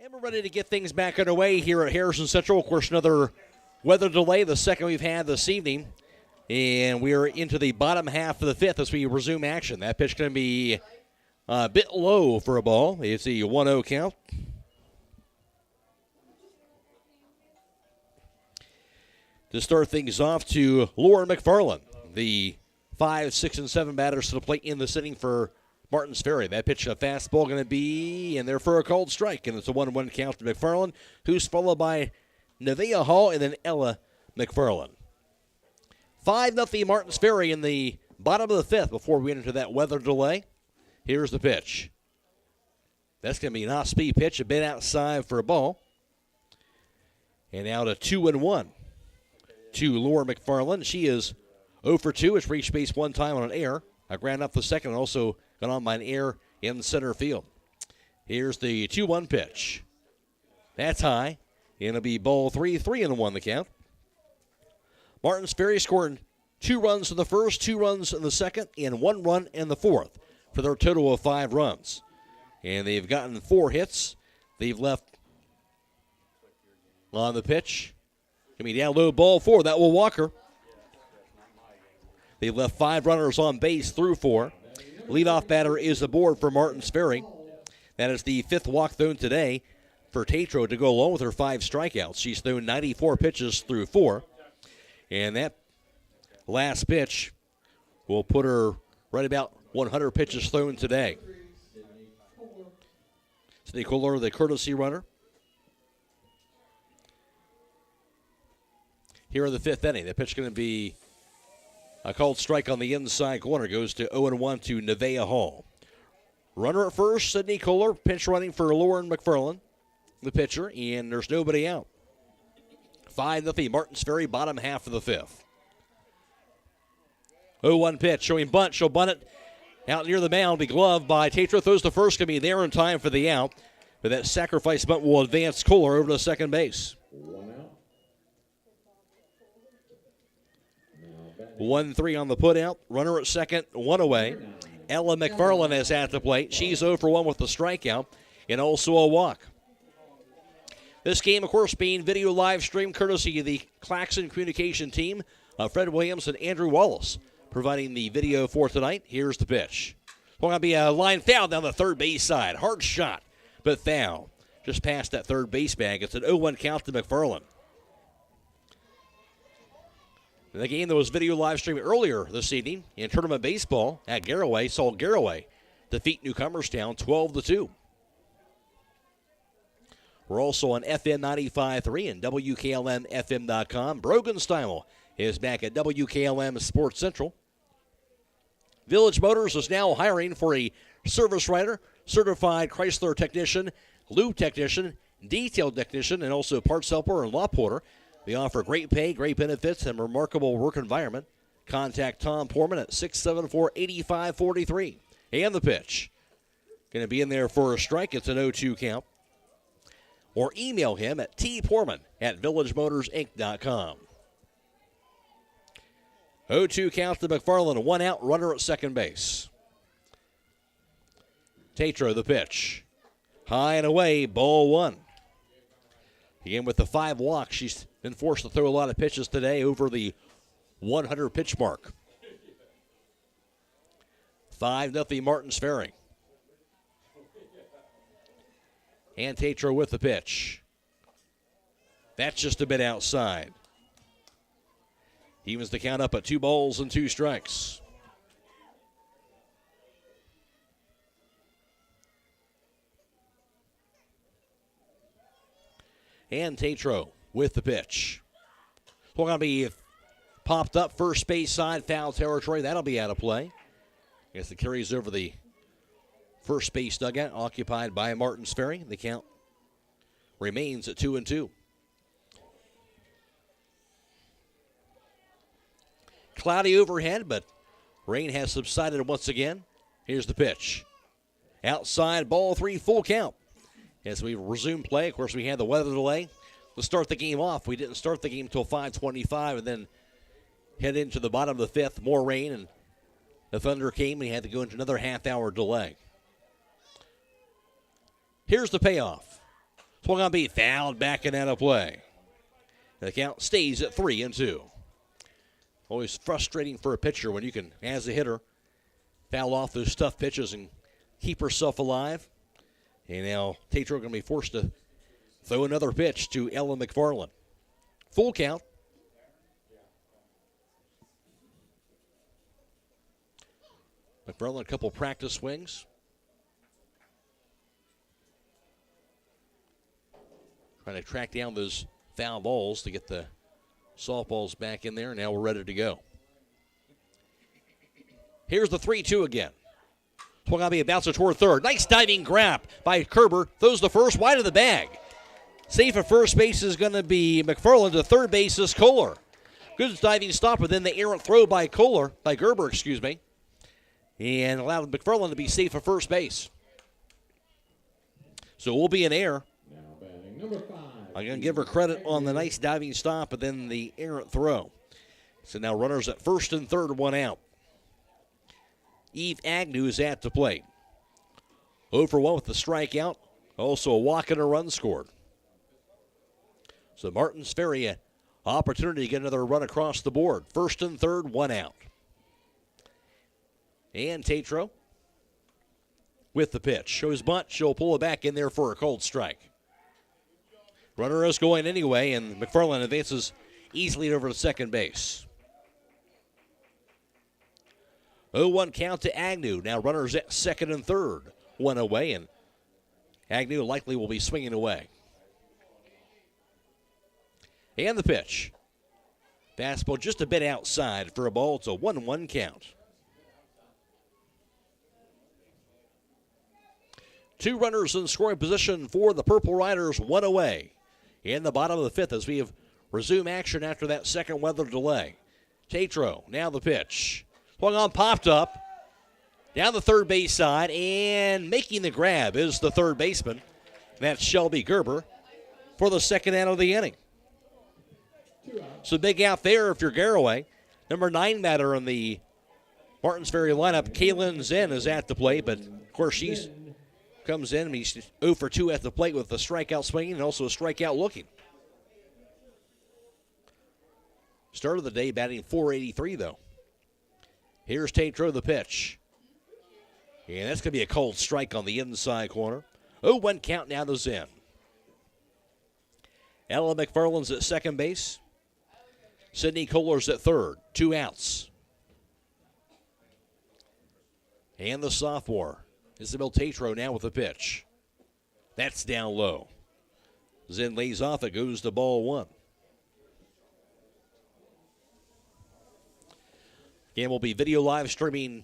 And we're ready to get things back underway here at Harrison Central. Of course, another weather delay, the second we've had this evening. And we are into the bottom half of the fifth as we resume action. That pitch going to be a bit low for a ball. It's the 1-0 count. To start things off to Lauren McFarland, the 5, 6, and 7 batters to the plate in this inning for Martins Ferry. That pitch, a fastball, going to be in there for a called strike, and it's a 1-1 count to McFarland, who's followed by Nevaeh Hall and then Ella McFarland. 5-0 Martins Ferry in the bottom of the fifth before we enter that weather delay. Here's the pitch. That's going to be an off-speed pitch, a bit outside for a ball. And now to 2-1 to Laura McFarland. She is 0 for 2. It's reached base one time on an error. A ground up the second, and also gone on by an error in center field. Here's the 2-1 pitch. That's high. It'll be ball 3, 3-1 the count. Martins Ferry scoring 2 runs in the first, 2 runs in the second, and 1 run in the fourth for their total of 5 runs. And they've gotten 4 hits. They've left on the pitch. Going to be down low, ball 4. That will Walker. They've left 5 runners on base through 4. Leadoff batter is aboard for Martins Ferry. That is the 5th walk thrown today for Tatro to go along with her 5 strikeouts. She's thrown 94 pitches through 4. And that last pitch will put her right about 100 pitches thrown today. Sydney Kohler, the courtesy runner. Here in the 5th inning, the pitch going to be a called strike on the inside corner. Goes to 0-1 to Nevaeh Hall. Runner at first, Sydney Kohler. Pinch running for Lauren McFarland, the pitcher, and there's nobody out. 5-0 Martins Ferry, bottom half of the 5th. 0-1 pitch, showing bunt. She'll bunt it out near the mound. Be gloved by Tatro. Throws the first, going to be there in time for the out. But that sacrifice bunt will advance Kohler over to second base. 1-3 on the putout. Runner at second, 1 away. Ella McFarland is at the plate. She's 0 for 1 with the strikeout and also a walk. This game, of course, being video live stream courtesy of the Claxon Communication team of Fred Williams and Andrew Wallace providing the video for tonight. Here's the pitch. It's going to be a line foul down the third base side. Hard shot, but foul. Just past that third base bag. It's an 0-1 count to McFarland. The game that was video live streamed earlier this evening in tournament baseball at Garaway saw Garaway defeat Newcomerstown 12-2. We're also on FM 95.3 and WKLM-FM.com. Brogan Style is back at WKLM Sports Central. Village Motors is now hiring for a service writer, certified Chrysler technician, lube technician, detail technician, and also parts helper and lot porter. They offer great pay, great benefits, and remarkable work environment. Contact Tom Portman at 674-8543. And the pitch. Going to be in there for a strike. It's an 0-2 count. Or email him at tportman@villagemotorsinc.com. 0-2 count to McFarland. 1 out, runner at second base. Tatro, the pitch. High and away, ball 1. Again, with the 5 walks, she's been forced to throw a lot of pitches today over the 100 pitch mark. 5-0 Martins Ferry. And Tatro with the pitch. That's just a bit outside. Evens the count up at 2 balls and 2 strikes. And Tatro with the pitch. We're going to be popped up first base side, foul territory. That'll be out of play. I guess it carries over the first base dugout occupied by Martins Ferry. The count remains at 2-2. Cloudy overhead, but rain has subsided once again. Here's the pitch. Outside, ball 3, full count. As we resume play, of course, we had the weather delay to start the game off. We didn't start the game until 5:25 and then head into the bottom of the 5th. More rain, and the thunder came, and he had to go into another half-hour delay. Here's the payoff. Swung on beat, fouled back and out of play. The count stays at 3-2. Always frustrating for a pitcher when you can, as a hitter, foul off those tough pitches and keep herself alive. And now Tatro going to be forced to throw another pitch to Ella McFarland. Full count. McFarland, a couple practice swings. Trying to track down those foul balls to get the softballs back in there. Now we're ready to go. Here's the 3-2 again. Swung on, be a bouncer toward third. Nice diving grab by Kerber. Throws the first wide of the bag. Safe at first base is going to be McFarland. To third base is Kohler. Good diving stop, but then the errant throw by Gerber, excuse me. And allowed McFarland to be safe at first base. So we'll be in error. I'm going to give her credit on the nice diving stop, but then the errant throw. So now runners at first and third, one out. Eve Agnew is at the plate. 0 for 1 with the strikeout. Also a walk and a run scored. So Martin's Ferry, an opportunity to get another run across the board. First and third, one out. And Tatro with the pitch. Shows bunt. She'll pull it back in there for a cold strike. Runner is going anyway, and McFarland advances easily over to second base. 0-1 count to Agnew. Now runners at second and third. One away, and Agnew likely will be swinging away. And the pitch. Fastball just a bit outside for a ball. It's a 1-1 count. 2 runners in scoring position for the Purple Riders, one away. In the bottom of the fifth as we have resumed action after that second weather delay. Tatro, now the pitch. Swung on, popped up. Down the third base side, and making the grab is the third baseman. That's Shelby Gerber for the second out of the inning. So big out there if you're Garaway. Number 9 batter in the Martins Ferry lineup, Kaylin Zen, is at the plate, but of course she's comes in and he's 0 for 2 at the plate with a strikeout swinging and also a strikeout looking. Start of the day batting .483 though. Here's Tatro, the pitch. And that's going to be a cold strike on the inside corner. 0-1 count now to Zen. Ella McFarland's at second base. Sydney Kohler's at third. 2 outs. And the sophomore, Isabel Tatro, now with the pitch. That's down low. Zen lays off. It goes to ball 1. Game will be video live streaming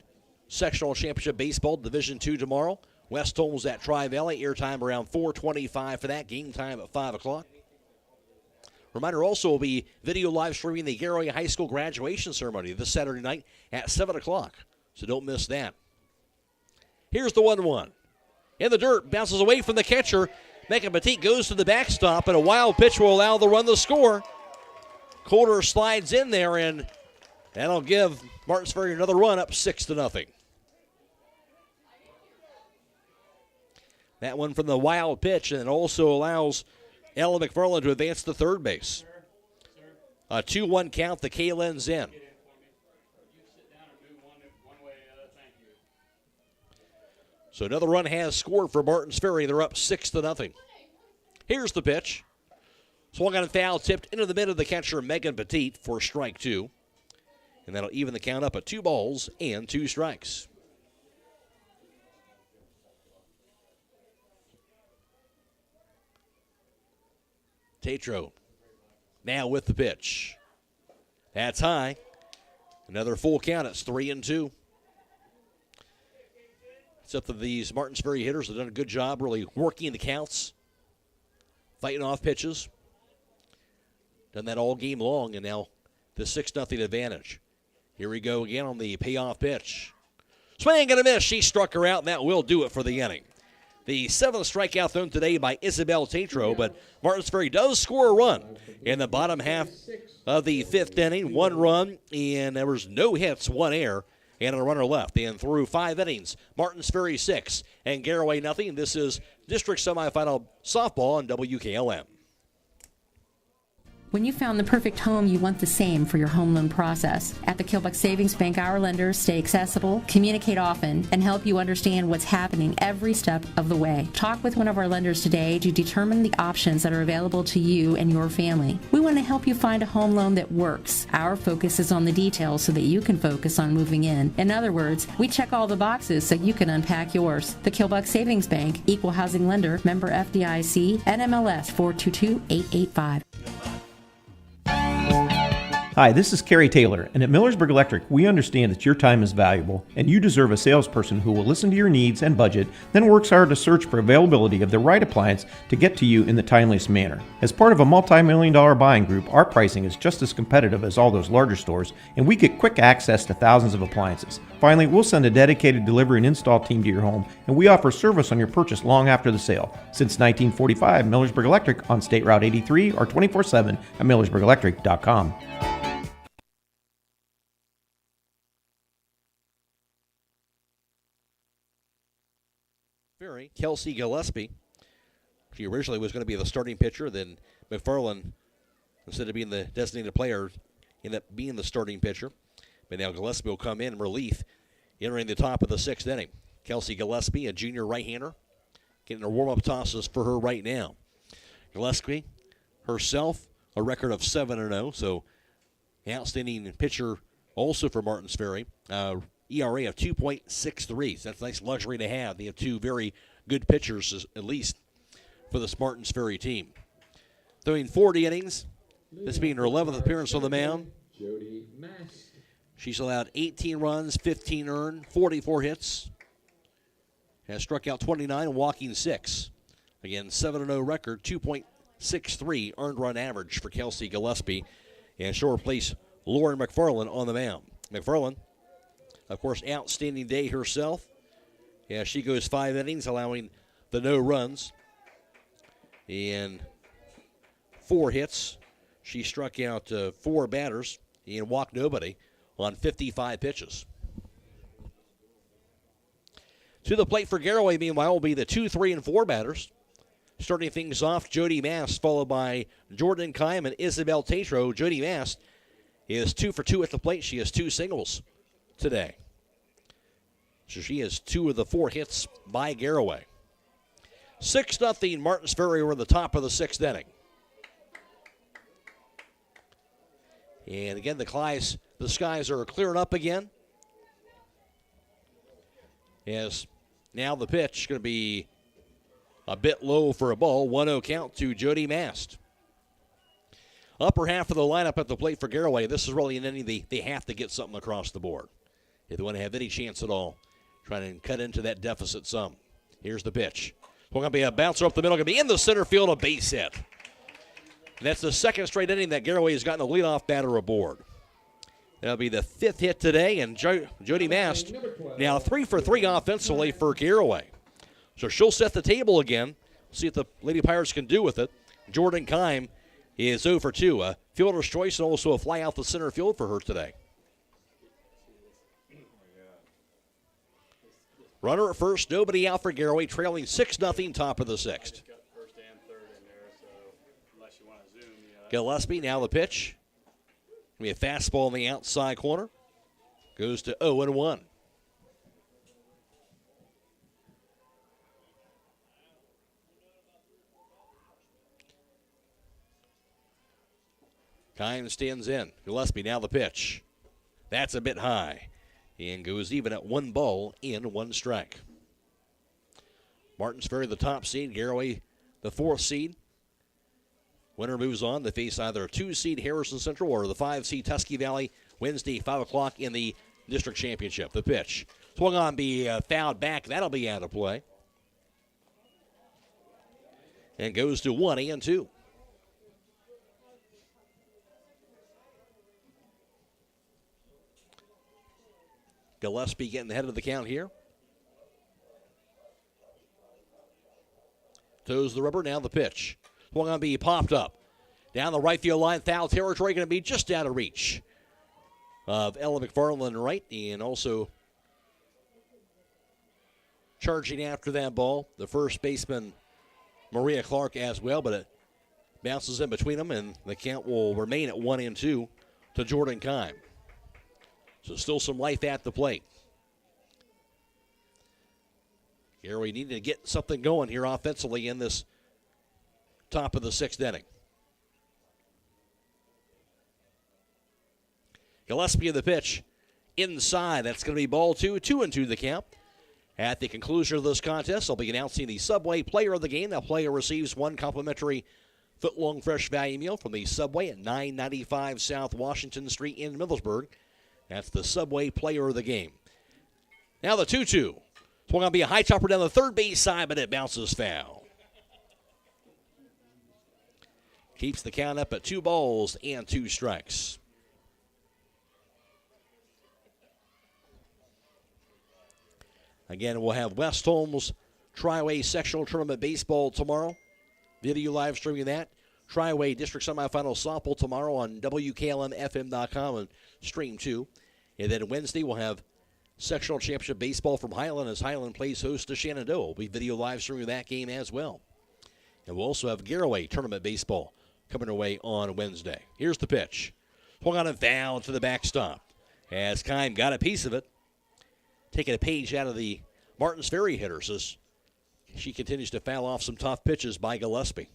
Sectional Championship Baseball Division II tomorrow. West Holmes at Tri-Valley. Airtime around 4:25 for that. Game time at 5 o'clock. Reminder also will be video live streaming the Garaway High School graduation ceremony this Saturday night at 7 o'clock. So don't miss that. Here's the 1-1. In the dirt, bounces away from the catcher. Megan Petit goes to the backstop, and a wild pitch will allow the run to score. Coulter slides in there, and that'll give Martins Ferry another run up 6-0. That one from the wild pitch, and it also allows Ella McFarland to advance to third base. A 2-1 count, the K-Lens in. So another run has scored for Martins Ferry. They're up 6-0. Here's the pitch. Swung on and foul, tipped into the mid of the catcher, Megan Petit, for strike 2. And that'll even the count up at 2 balls and 2 strikes. Tatro now with the pitch. That's high. Another full count. It's 3-2. Except that these Martins Ferry hitters have done a good job really working the counts, fighting off pitches. Done that all game long, and now the 6-0 advantage. Here we go again on the payoff pitch. Swing and a miss. She struck her out, and that will do it for the inning. The 7th strikeout thrown today by Isabel Tatro, but Martins Ferry does score a run in the bottom half of the 5th inning. 1 run, and there was no hits, 1 error. and a runner left. And through 5 innings, Martins Ferry 6 and Garaway nothing. This is district semifinal softball on WKLM. When you found the perfect home, you want the same for your home loan process. At the Kilbuck Savings Bank, our lenders stay accessible, communicate often, and help you understand what's happening every step of the way. Talk with one of our lenders today to determine the options that are available to you and your family. We want to help you find a home loan that works. Our focus is on the details so that you can focus on moving in. In other words, we check all the boxes so you can unpack yours. The Kilbuck Savings Bank, Equal Housing Lender, member FDIC, NMLS 422885. Hi, this is Kerry Taylor, and at Millersburg Electric, we understand that your time is valuable, and you deserve a salesperson who will listen to your needs and budget, then works hard to search for availability of the right appliance to get to you in the timeliest manner. As part of a multi-million-dollar buying group, our pricing is just as competitive as all those larger stores, and we get quick access to thousands of appliances. Finally, we'll send a dedicated delivery and install team to your home, and we offer service on your purchase long after the sale. Since 1945, Millersburg Electric on State Route 83 or 24/7 at millersburgelectric.com. Ferry, Kelsey Gillespie. She originally was going to be the starting pitcher, then McFarland, instead of being the designated player, ended up being the starting pitcher. But now Gillespie will come in relief, entering the top of the 6th inning. Kelsey Gillespie, a junior right-hander, getting her warm-up tosses for her right now. Gillespie herself, a record of 7-0, so outstanding pitcher also for Martins Ferry. ERA of 2.63. So that's a nice luxury to have. They have 2 very good pitchers, at least, for the Martins Ferry team. Throwing 40 innings, this being her 11th appearance on the mound. She's allowed 18 runs, 15 earned, 44 hits. Has struck out 29 and walking 6. Again, 7-0 record, 2.63 earned run average for Kelsey Gillespie. And she'll replace Lauren McFarland on the mound. McFarland, of course, outstanding day herself. Yeah, she goes 5 innings, allowing the no runs and 4 hits. She struck out 4 batters and walked nobody on 55 pitches. To the plate for Garaway, meanwhile, will be the 2, 3, and 4 batters. Starting things off, Jody Mast, followed by Jordan Kime and Isabel Tatro. Jody Mast is 2 for 2 at the plate. She has 2 singles today. So she has 2 of the 4 hits by Garaway. 6-0 Martins Ferry over the top of the 6th inning. And again, the skies are clearing up again. As now the pitch is going to be a bit low for a ball. 1-0 count to Jody Mast. Upper half of the lineup at the plate for Garaway. This is really an inning they have to get something across the board if they want to have any chance at all, trying to cut into that deficit some. Here's the pitch. It's going to be a bouncer up the middle. Going to be in the center field, a base hit. And that's the 2nd straight inning that Garaway has gotten a leadoff batter aboard. That'll be the 5th hit today, and Jody Mast now 3 for 3 offensively for Garaway. So she'll set the table again. See what the Lady Pirates can do with it. Jordan Kime is 0 for 2. A fielder's choice and also a fly out the center field for her today. Runner at first, nobody out for Garaway, trailing 6-0, top of the 6th. Gillespie, now the pitch. Be a fastball in the outside corner. Goes to 0-1. Kime stands in. Gillespie, now the pitch. That's a bit high. And goes even at 1 ball in 1 strike. Martins Ferry, the top seed. Garaway, the 4th seed. Winner moves on to face either a 2-seed Harrison Central or the 5-seed Tusky Valley Wednesday, 5 o'clock in the district championship. The pitch. Swung on, be fouled back. That'll be out of play. And goes to 1-2. Gillespie getting the head of the count here. Toes the rubber, now the pitch. Swung on, be popped up. Down the right field line, foul territory, going to be just out of reach. of Ella McFarland right, and also charging after that ball, the first baseman, Maria Clark, as well, but it bounces in between them, and the count will remain at 1-2 to Jordan Kime. So still some life at the plate. Here we need to get something going here offensively in this top of the 6th inning. Gillespie of the pitch inside. That's going to be ball 2, 2-2 the count. At the conclusion of this contest, I'll be announcing the Subway Player of the Game. That player receives one complimentary foot-long fresh value meal from the Subway at 995 South Washington Street in Middlesburg. That's the Subway Player of the Game. Now the 2-2. It's going to be a high chopper down the third base side, but it bounces foul. Keeps the count up at 2 balls and 2 strikes. Again, we'll have West Holmes Triway Sectional Tournament Baseball tomorrow. Video live streaming that. Triway District Semifinal Softball tomorrow on WKLM-FM.com and Stream 2. And then Wednesday we'll have Sectional Championship Baseball from Highland as Highland plays host to Shenandoah. We'll be video live streaming that game as well. And we'll also have Garaway Tournament Baseball coming away on Wednesday. Here's the pitch. Swung on and foul to the backstop. As Kime got a piece of it. Taking a page out of the Martins Ferry hitters as she continues to foul off some tough pitches by Gillespie.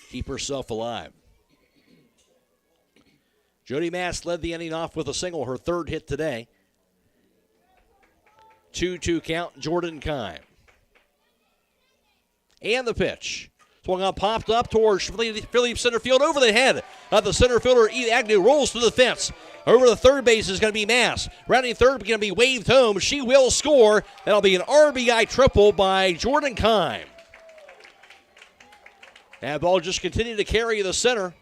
Keep herself alive. Jody Mass led the inning off with a single, her 3rd hit today. 2-2 count, Jordan Kime. And the pitch. Swung on, popped up towards Philly center field over the head of the center fielder. Agnew rolls to the fence. Over the third base is going to be Mass. Rounding third going to be waved home. She will score. That'll be an RBI triple by Jordan Kime. That ball just continued to carry the center.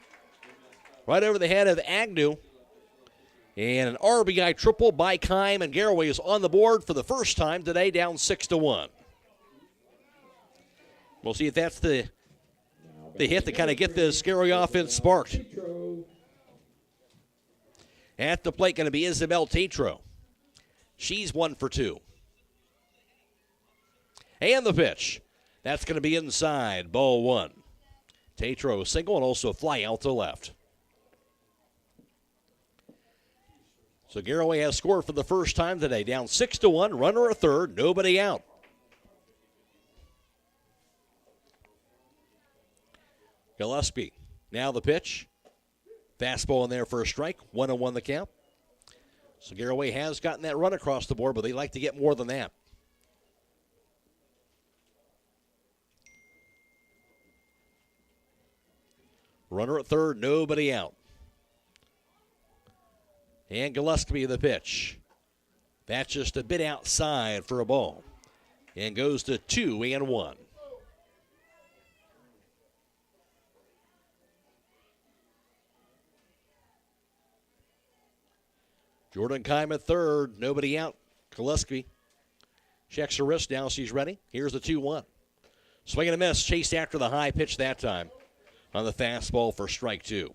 Right over the head of Agnew. And an RBI triple by Kime, and Garaway is on the board for the first time today, down 6-1. We'll see if that's the hit to kind of get this Garaway offense sparked. At the plate going to be Isabel Tatro. She's 1 for 2. And the pitch. That's going to be inside, ball 1. Tatro single and also a fly out to left. So Garaway has scored for the first time today, down 6-1, runner at third, nobody out. Gillespie, now the pitch. Fastball in there for a strike, 1-1 the count. So Garaway has gotten that run across the board, but they like to get more than that. Runner at third, nobody out. And Gillespie the pitch. That's just a bit outside for a ball. And goes to 2-1. Jordan Kime at third, nobody out. Gillespie checks her wrist, now she's ready. Here's the 2-1. Swing and a miss, chased after the high pitch that time on the fastball for strike 2.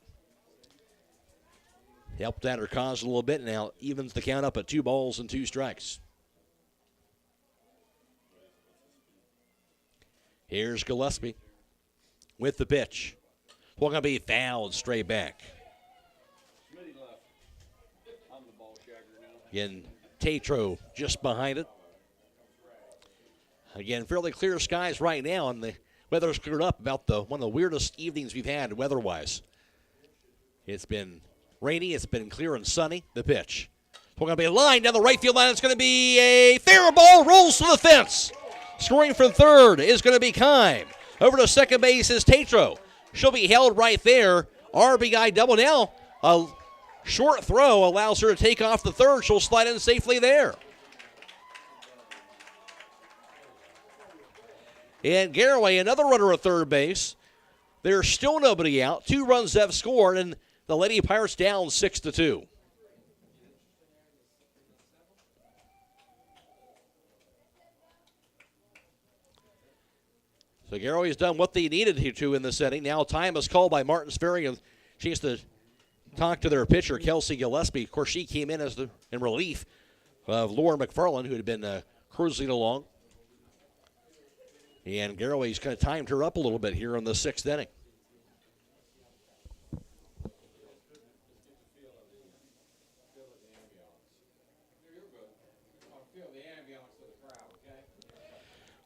Helped out her cause a little bit, now evens the count up at 2 balls and 2 strikes. Here's Gillespie with the pitch. Well, going to be fouled straight back. Again, Tatro just behind it. Again, fairly clear skies right now, and the weather's cleared up about one of the weirdest evenings we've had weather-wise. It's been rainy, it's been clear and sunny. The pitch. We're going to be a line down the right field line. It's going to be a fair ball, rolls to the fence. Scoring from third is going to be Kime. Over to second base is Tatro. She'll be held right there. RBI double now. A short throw allows her to take off the third. She'll slide in safely there. And Garaway, another runner at third base. There's still nobody out. 2 runs have scored, and the Lady Pirates down 6-2. So Garaway's done what they needed to in this inning. Now time is called by Martins Ferry, and she has to talk to their pitcher, Kelsey Gillespie. Of course, she came in in relief of Laura McFarland, who had been cruising along. And Garaway's kind of timed her up a little bit here in the 6th inning.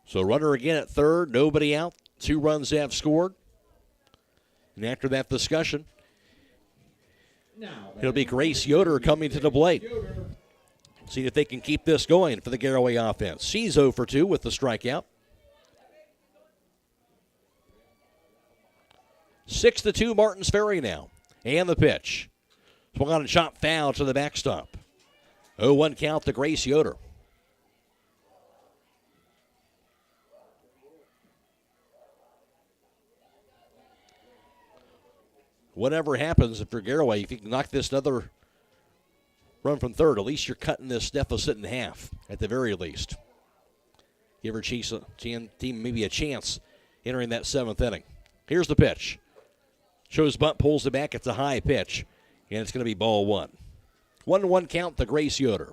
So runner again at third, nobody out. 2 runs have scored. And after that discussion, it'll be Grace Yoder coming to the plate. See if they can keep this going for the Garaway offense. She's 0 for 2 with the strikeout. 6-2 Martins Ferry now. And the pitch. Swung on a chop foul to the backstop. 0-1 count to Grace Yoder. Whatever happens if you're Garaway, if you can knock this another run from third, at least you're cutting this deficit in half at the very least. Give her team maybe a chance entering that 7th inning. Here's the pitch. Shows bunt, pulls it back. It's a high pitch, and it's going to be ball 1. 1-1 count to Grace Yoder.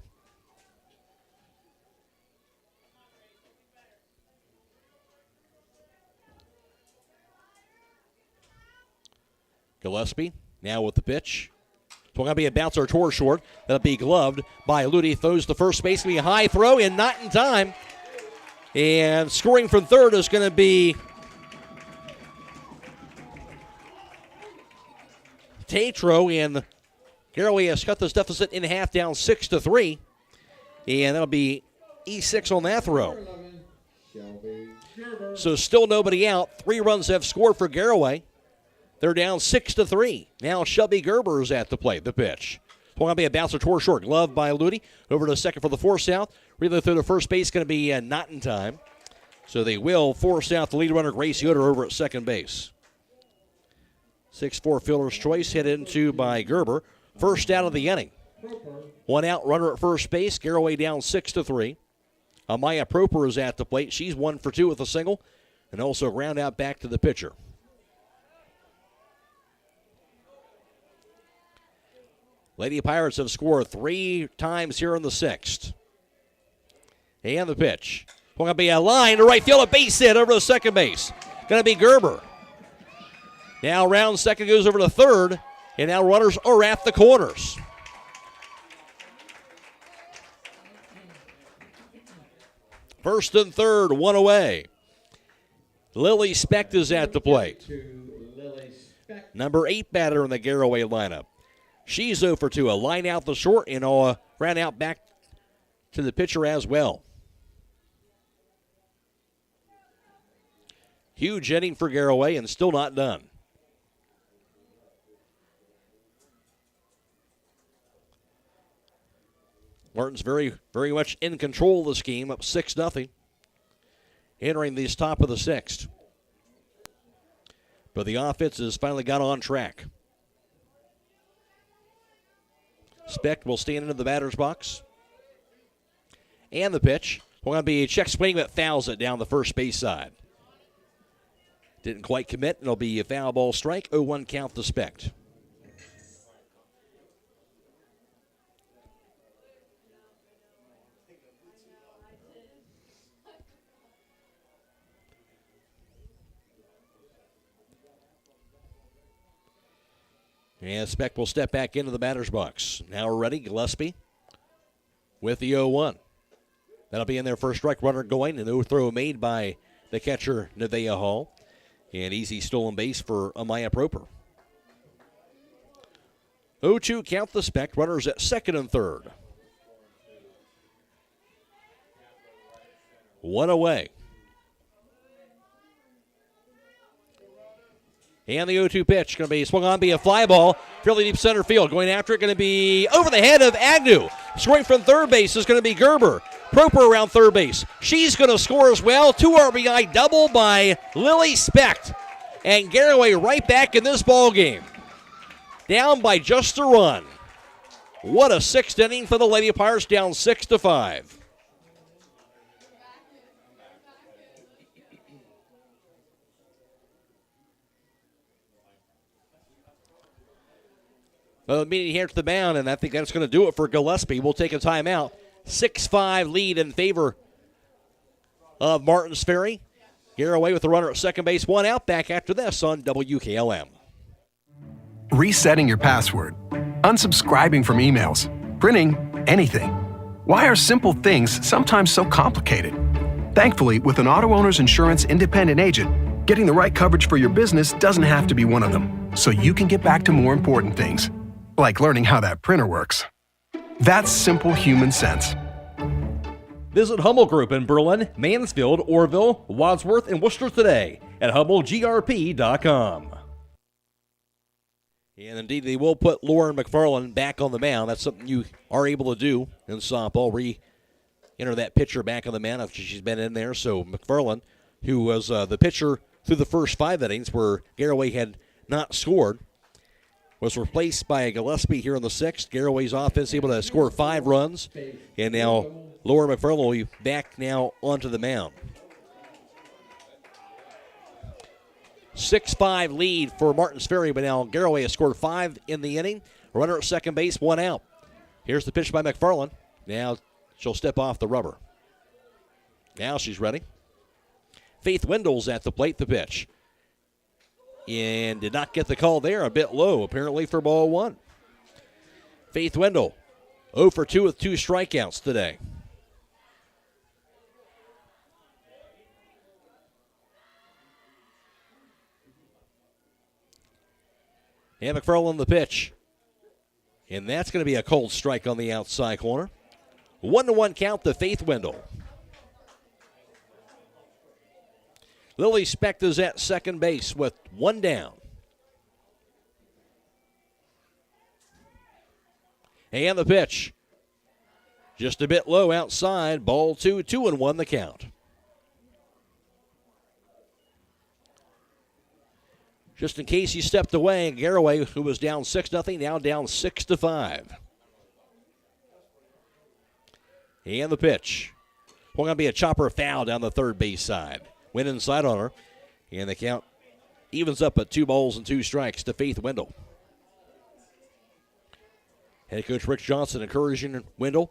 Gillespie now with the pitch. It's going to be a bouncer toward short. That'll be gloved by Ludi. Throws to first base. Going to be a high throw and not in time. And scoring from third is going to be Tatro. And Garaway has cut this deficit in half, down 6-3. And that'll be E6 on that throw. So still nobody out. 3 runs have scored for Garaway. They're down 6-3. Now Shelby Gerber is at the plate. The pitch. It's going to be a bouncer toward short. Gloved by Ludi. Over to second for the force out. Relay through to first base. Going to be not in time. So they will force out the lead runner, Grace Yoder, over at second base. 6-4 fielder's choice headed into by Gerber. First out of the inning. 1 out runner at first base. Garaway down 6-3. Amaya Proper is at the plate. She's 1 for 2 with a single. And also ground out back to the pitcher. Lady Pirates have scored 3 times here in the 6th. And the pitch. Going to be a line to right field, a base hit over to second base. Going to be Gerber. Now round second goes over to third, and now runners are at the corners. First and third, 1 away. Lily Specht is at the plate. Number 8 batter in the Garaway lineup. She's 0 for 2. A line out the short and a ground out back to the pitcher as well. Huge inning for Garaway and still not done. Martin's very, very much in control of this game, up 6-0. Entering this top of the 6th. But the offense has finally got on track. Specht will stand into the batter's box. And the pitch. Going to be a check swing that fouls it down the first base side. Didn't quite commit. It'll be a foul ball strike. 0-1 count to Specht. And Specht will step back into the batter's box. Now we're ready. Gillespie with the 0-1. That'll be in their first strike. Runner going. And no throw made by the catcher, Nevaeh Hall. And easy stolen base for Amaya Proper. 0-2 count the Specht. Runners at second and third. 1 away. And the 0-2 pitch going to be swung on, be a fly ball, fairly deep center field. Going after it, going to be over the head of Agnew. Scoring from third base is going to be Gerber. Proper around third base. She's going to score as well. 2 RBI double by Lily Specht. And Garaway right back in this ball game. Down by just a run. What a 6th inning for the Lady Pirates, down 6-5. Meeting here to the mound, and I think that's going to do it for Gillespie. We'll take a timeout. 6-5 lead in favor of Martins Ferry. Garaway with the runner at second base, one out. Back after this on WKLM. Resetting your password, unsubscribing from emails, printing anything. Why are simple things sometimes so complicated? Thankfully, with an auto owner's insurance independent agent, getting the right coverage for your business doesn't have to be one of them, so you can get back to more important things, like learning how that printer works. That's simple human sense. Visit Hummel Group in Berlin, Mansfield, Orville, Wadsworth, and Worcester today at HummelGRP.com. And indeed, they will put Lauren McFarland back on the mound. That's something you are able to do in softball. Re-enter that pitcher back on the mound after she's been in there. So McFarland, who was the pitcher through the first 5 innings where Garaway had not scored, was replaced by Gillespie here in the 6th. Garaway's offense able to score 5 runs. And now Lauren McFarland will be back now onto the mound. 6-5 lead for Martins Ferry, but now Garaway has scored 5 in the inning. Runner at second base, 1 out. Here's the pitch by McFarland. Now she'll step off the rubber. Now she's ready. Faith Wendell's at the plate, the pitch. And did not get the call there, a bit low, apparently for ball 1. Faith Wendell, 0 for 2 with 2 strikeouts today. And McFarland the pitch. And that's going to be a cold strike on the outside corner. 1-1 count to Faith Wendell. Lily Specht is at second base with 1 down. And the pitch. Just a bit low outside. Ball 2, 2-1 the count. Just in case you stepped away, Garaway, who was down 6-0, now down 6-5. And the pitch. Well, going to be a chopper foul down the third base side. Went inside on her, and the count evens up at 2 balls and 2 strikes to Faith Wendell. Head coach Rich Johnson encouraging Wendell.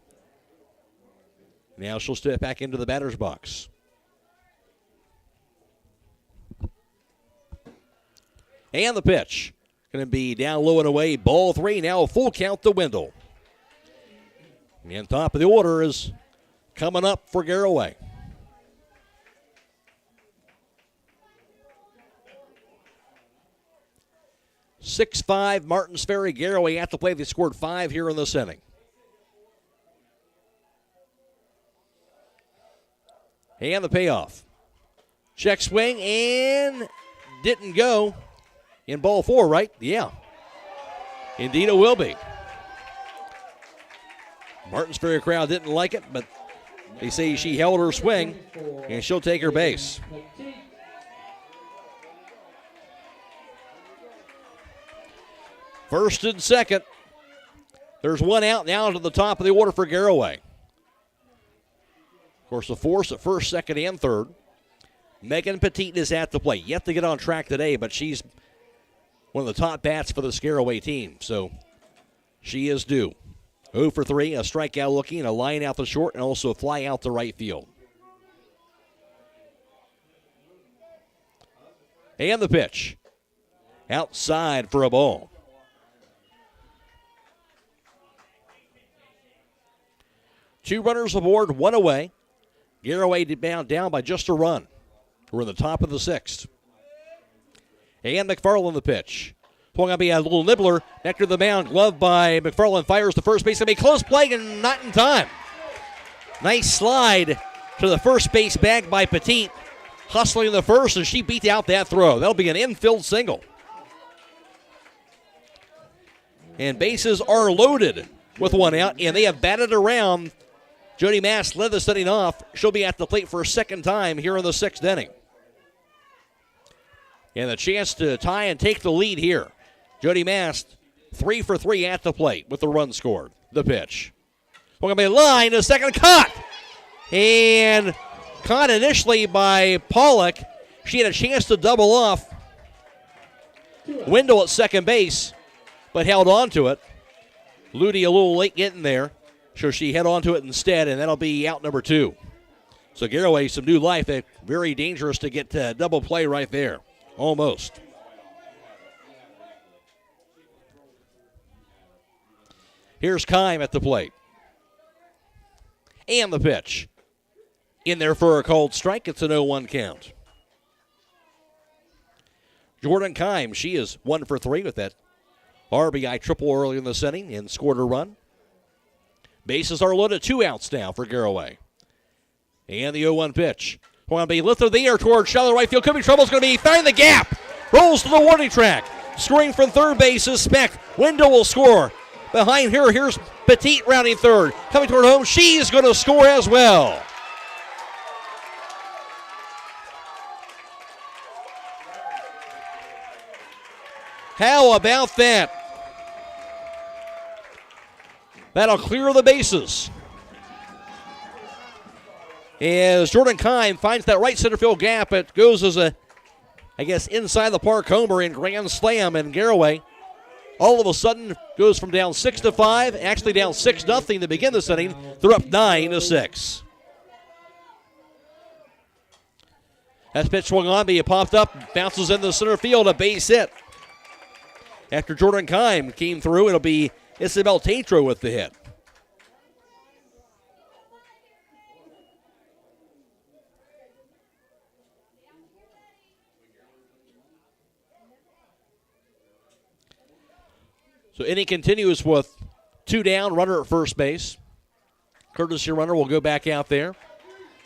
Now she'll step back into the batter's box. And the pitch. Going to be down low and away. Ball 3. Now a full count to Wendell. And top of the order is coming up for Garaway. (6-5) Martins Ferry. Garaway at the play. They scored 5 here in this inning. And the payoff. Check swing and didn't go. In ball 4, right? Yeah. Indeed it will be. Martins Ferry crowd didn't like it, but they say she held her swing, and she'll take her base. First and second. There's 1 out now to the top of the order for Garaway. Of course, the force at first, second, and third. Megan Petit is at the plate. Yet to get on track today, but she's one of the top bats for the Garaway team, so she is due. 0 for 3, a strikeout looking, a line out the short, and also a fly out to right field. And the pitch. Outside for a ball. Two runners aboard, 1 away. Garaway down by just a run. We're in the top of the 6th. And McFarland the pitch. Going to be a little nibbler. Back to the mound. Glove by McFarland. Fires to first base. Going to be close play and not in time. Nice slide to the first base bag by Petit. Hustling the first, and she beat out that throw. That'll be an infield single. And bases are loaded with 1 out, and they have batted around. Jody Mast led the inning off. She'll be at the plate for a second time here in the 6th inning. And the chance to tie and take the lead here. Jody Mast, 3 for 3 at the plate with the run scored. The pitch. We're going to be line to second, caught. And caught initially by Pollock. She had a chance to double off. Wendell at second base. but held on to it. Ludi a little late getting there, so she held on to it instead, and that'll be out number 2. So Garaway, some new life. Very dangerous to get double play right there. Almost. Here's Kime at the plate. And the pitch. In there for a called strike. It's an 0-1 count. Jordan Kime, she is 1 for 3 with that RBI triple early in the inning and scored a run. Bases are loaded. 2 outs now for Garaway. And the 0-1 pitch. Want to be lifted in the air towards shallow right field. Could be trouble. It's going to be finding the gap. Rolls to the warning track. Scoring from third base is Speck. Wendell will score. Behind her, here's Petit rounding third. Coming toward home, she's going to score as well. How about that? That'll clear the bases. As Jordan Kime finds that right center field gap, it goes as a, inside the park homer in grand slam, and Garaway all of a sudden goes from down 6-5, actually down 6-0 to begin this inning. They're up 9-6. That pitch swung on, but it popped up, bounces into the center field, a base hit. After Jordan Kime came through, it'll be Isabel Tatro with the hit. So inning continues with 2 down, runner at first base. Courtesy runner will go back out there.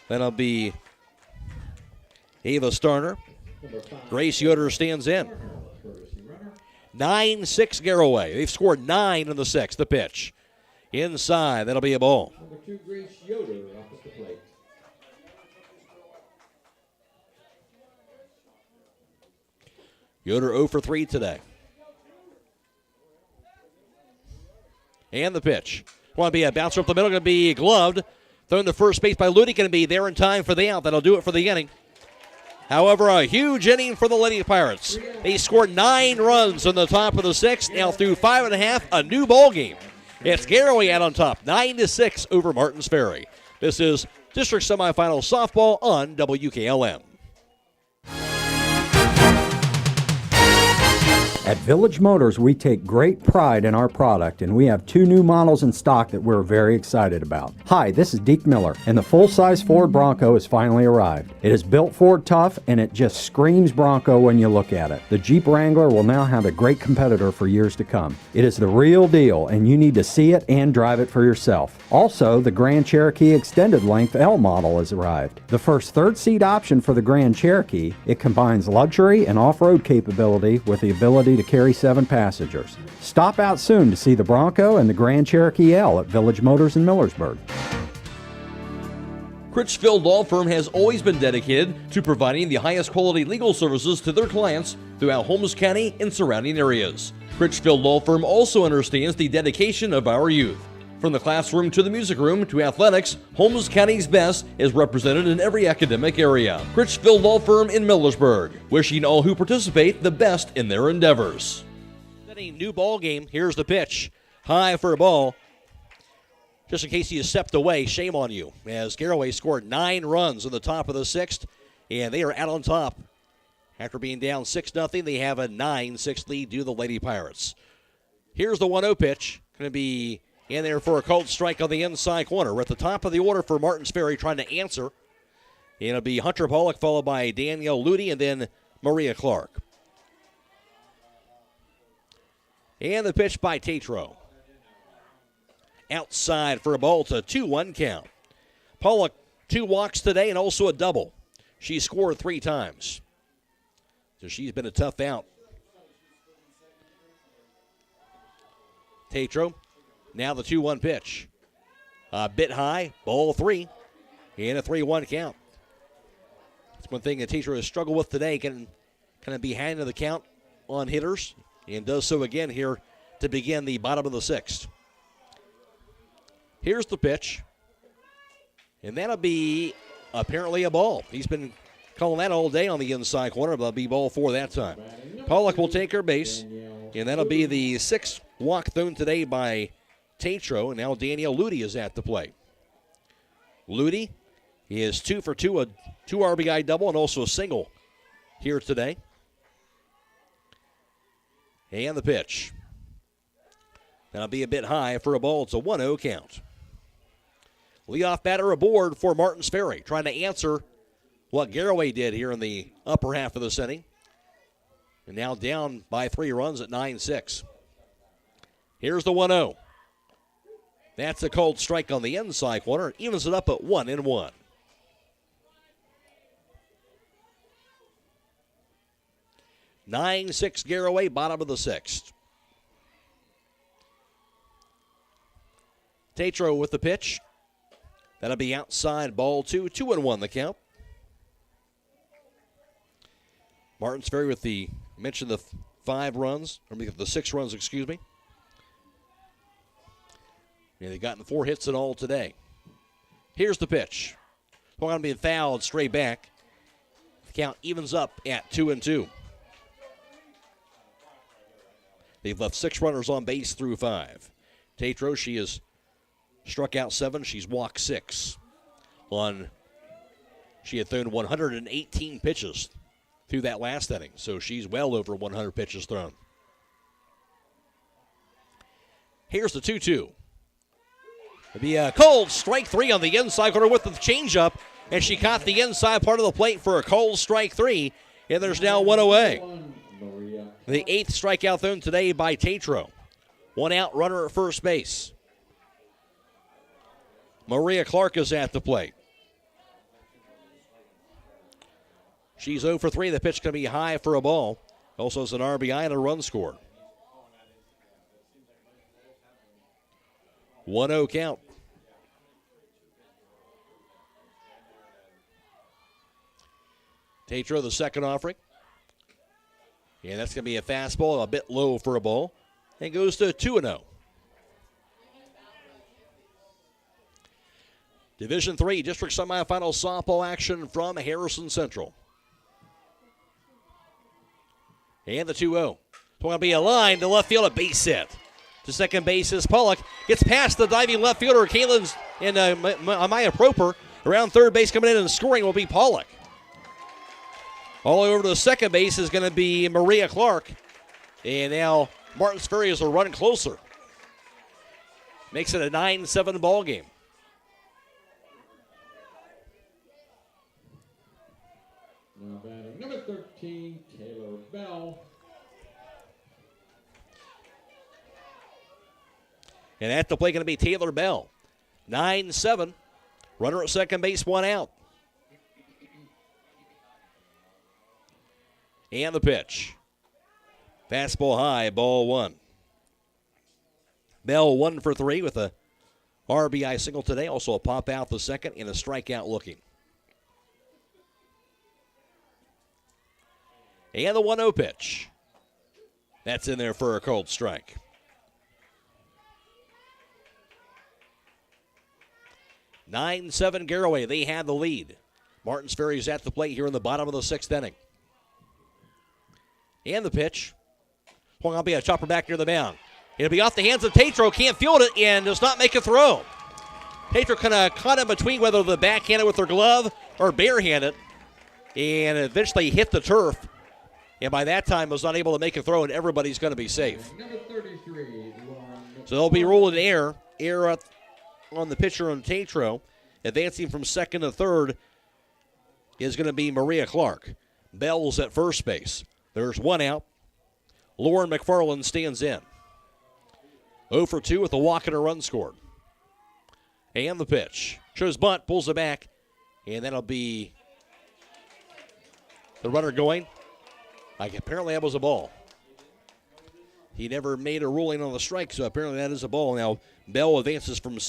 That'll be Ava Starner. Grace Yoder stands in. 9-6 Garaway. They've scored 9 in the 6th. The pitch. Inside, that'll be a ball. Number 2, Grace Yoder up at the plate. Yoder 0 for 3 today. And the pitch. Want to be a bouncer up the middle, going to be gloved. Thrown to first base by Ludi, going to be there in time for the out. That'll do it for the inning. However, a huge inning for the Lady Pirates. They scored 9 runs on the top of the 6th. Now through 5.5, a new ball game. It's Garaway out on top, 9-6 over Martins Ferry. This is District Semifinal Softball on WKLM. At Village Motors, we take great pride in our product, and we have 2 new models in stock that we're very excited about. Hi, this is Deke Miller, and the full-size Ford Bronco has finally arrived. It is built Ford tough, and it just screams Bronco when you look at it. The Jeep Wrangler will now have a great competitor for years to come. It is the real deal, and you need to see it and drive it for yourself. Also, the Grand Cherokee Extended Length L model has arrived. The first third-seat option for the Grand Cherokee, it combines luxury and off-road capability with the ability to carry 7 passengers. Stop out soon to see the Bronco and the Grand Cherokee L at Village Motors in Millersburg. Critchfield Law Firm has always been dedicated to providing the highest quality legal services to their clients throughout Holmes County and surrounding areas. Critchfield Law Firm also understands the dedication of our youth. From the classroom to the music room to athletics, Holmes County's best is represented in every academic area. Critchfield Law Firm in Millersburg, wishing all who participate the best in their endeavors. Setting new ball game. Here's the pitch. High for a ball. Just in case you stepped away, shame on you, as Garaway scored 9 runs in the top of the 6th, and they are out on top. After being down 6-0, they have a 9-6 lead due to the Lady Pirates. Here's the 1-0 pitch. Going to be in there for a called strike on the inside corner. We're at the top of the order for Martins Ferry trying to answer. And it'll be Hunter Pollock followed by Danielle Ludi and then Maria Clark. And the pitch by Tatro. Outside for a ball to 2-1 count. Pollock 2 walks today and also a double. She scored 3 times. So she's been a tough out. Tatro. Now the 2-1 pitch. A bit high, ball 3, and a 3-1 count. That's one thing that Tatro has struggled with today, can kind of behind the count on hitters, and does so again here to begin the bottom of the 6th. Here's the pitch, and that'll be apparently a ball. He's been calling that all day on the inside corner, but it'll be ball 4 that time. Pollock will take her base. And that'll be the 6th walk thrown today by Tatro. And now Danielle Ludy is at the plate. Ludy is 2 for 2, a 2 RBI double and also a single here today. And the pitch. That'll be a bit high for a ball. It's a 1-0 count. Leadoff batter aboard for Martins Ferry, trying to answer what Garaway did here in the upper half of this inning. And now down by 3 runs at 9-6. Here's the 1-0. That's a cold strike on the inside corner. It evens it up at 1-1. (9-6) Garaway, bottom of the 6th. Tatro with the pitch. That'll be outside, ball 2, 2-1 the count. Martins Ferry with the, mentioned the 5 runs, or the 6 runs, excuse me. Yeah, they've gotten 4 hits in all today. Here's the pitch. Going to be fouled straight back. The count evens up at 2-2. They've left 6 runners on base through 5. Tatro, she has struck out 7. She's walked 6. She had thrown 118 pitches through that last inning, so she's well over 100 pitches thrown. Here's the 2-2. It'll be a cold strike 3 on the inside corner with the changeup, and she caught the inside part of the plate for a cold strike 3, and there's now 1 away. The 8th strikeout thrown today by Tatro. 1 out, runner at first base. Maria Clark is at the plate. She's 0 for 3. The pitch going to be high for a ball. Also has an RBI and a run scored. 1-0 count. Tatro, the second offering. And that's going to be a fastball, a bit low for a ball. And goes to 2-0. Division III District Semifinal softball action from Harrison Central. And the 2-0. It's going to be a line to left field, a base hit. To second base is Pollock. Gets past the diving left fielder, Kaylin's and Amaya Proper. Around third base coming in and scoring will be Pollock. All the way over to the second base is going to be Maria Clark. And now Martins Ferry is a run closer. Makes it a 9-7 ball game. Now batting number 13, Taylor Bell. And at the plate going to be Taylor Bell. 9-7. Runner at second base, 1 out. And the pitch. Fastball high, ball 1. Bell 1 for 3 with a RBI single today. Also a pop out the second and a strikeout looking. And the 1-0 pitch. That's in there for a cold strike. (9-7) Garaway. They had the lead. Martins Ferry's at the plate here in the bottom of the 6th inning. And the pitch. Going to be a chopper back near the mound. It'll be off the hands of Tatro. Can't field it and does not make a throw. Tatro kind of caught in between whether the backhanded with her glove or barehanded. And eventually hit the turf. And by that time was not able to make a throw, and everybody's going to be safe. Number 33, So they'll be rolling air. Air on the pitcher on Tatro. Advancing from second to third is going to be Maria Clark. Bell's at first base. There's 1 out. Lauren McFarland stands in. 0 for 2 with a walk and a run scored. And the pitch. Shows bunt, pulls it back, and that'll be the runner going. Apparently that was a ball. He never made a ruling on the strike, so apparently that is a ball. Now Bell advances from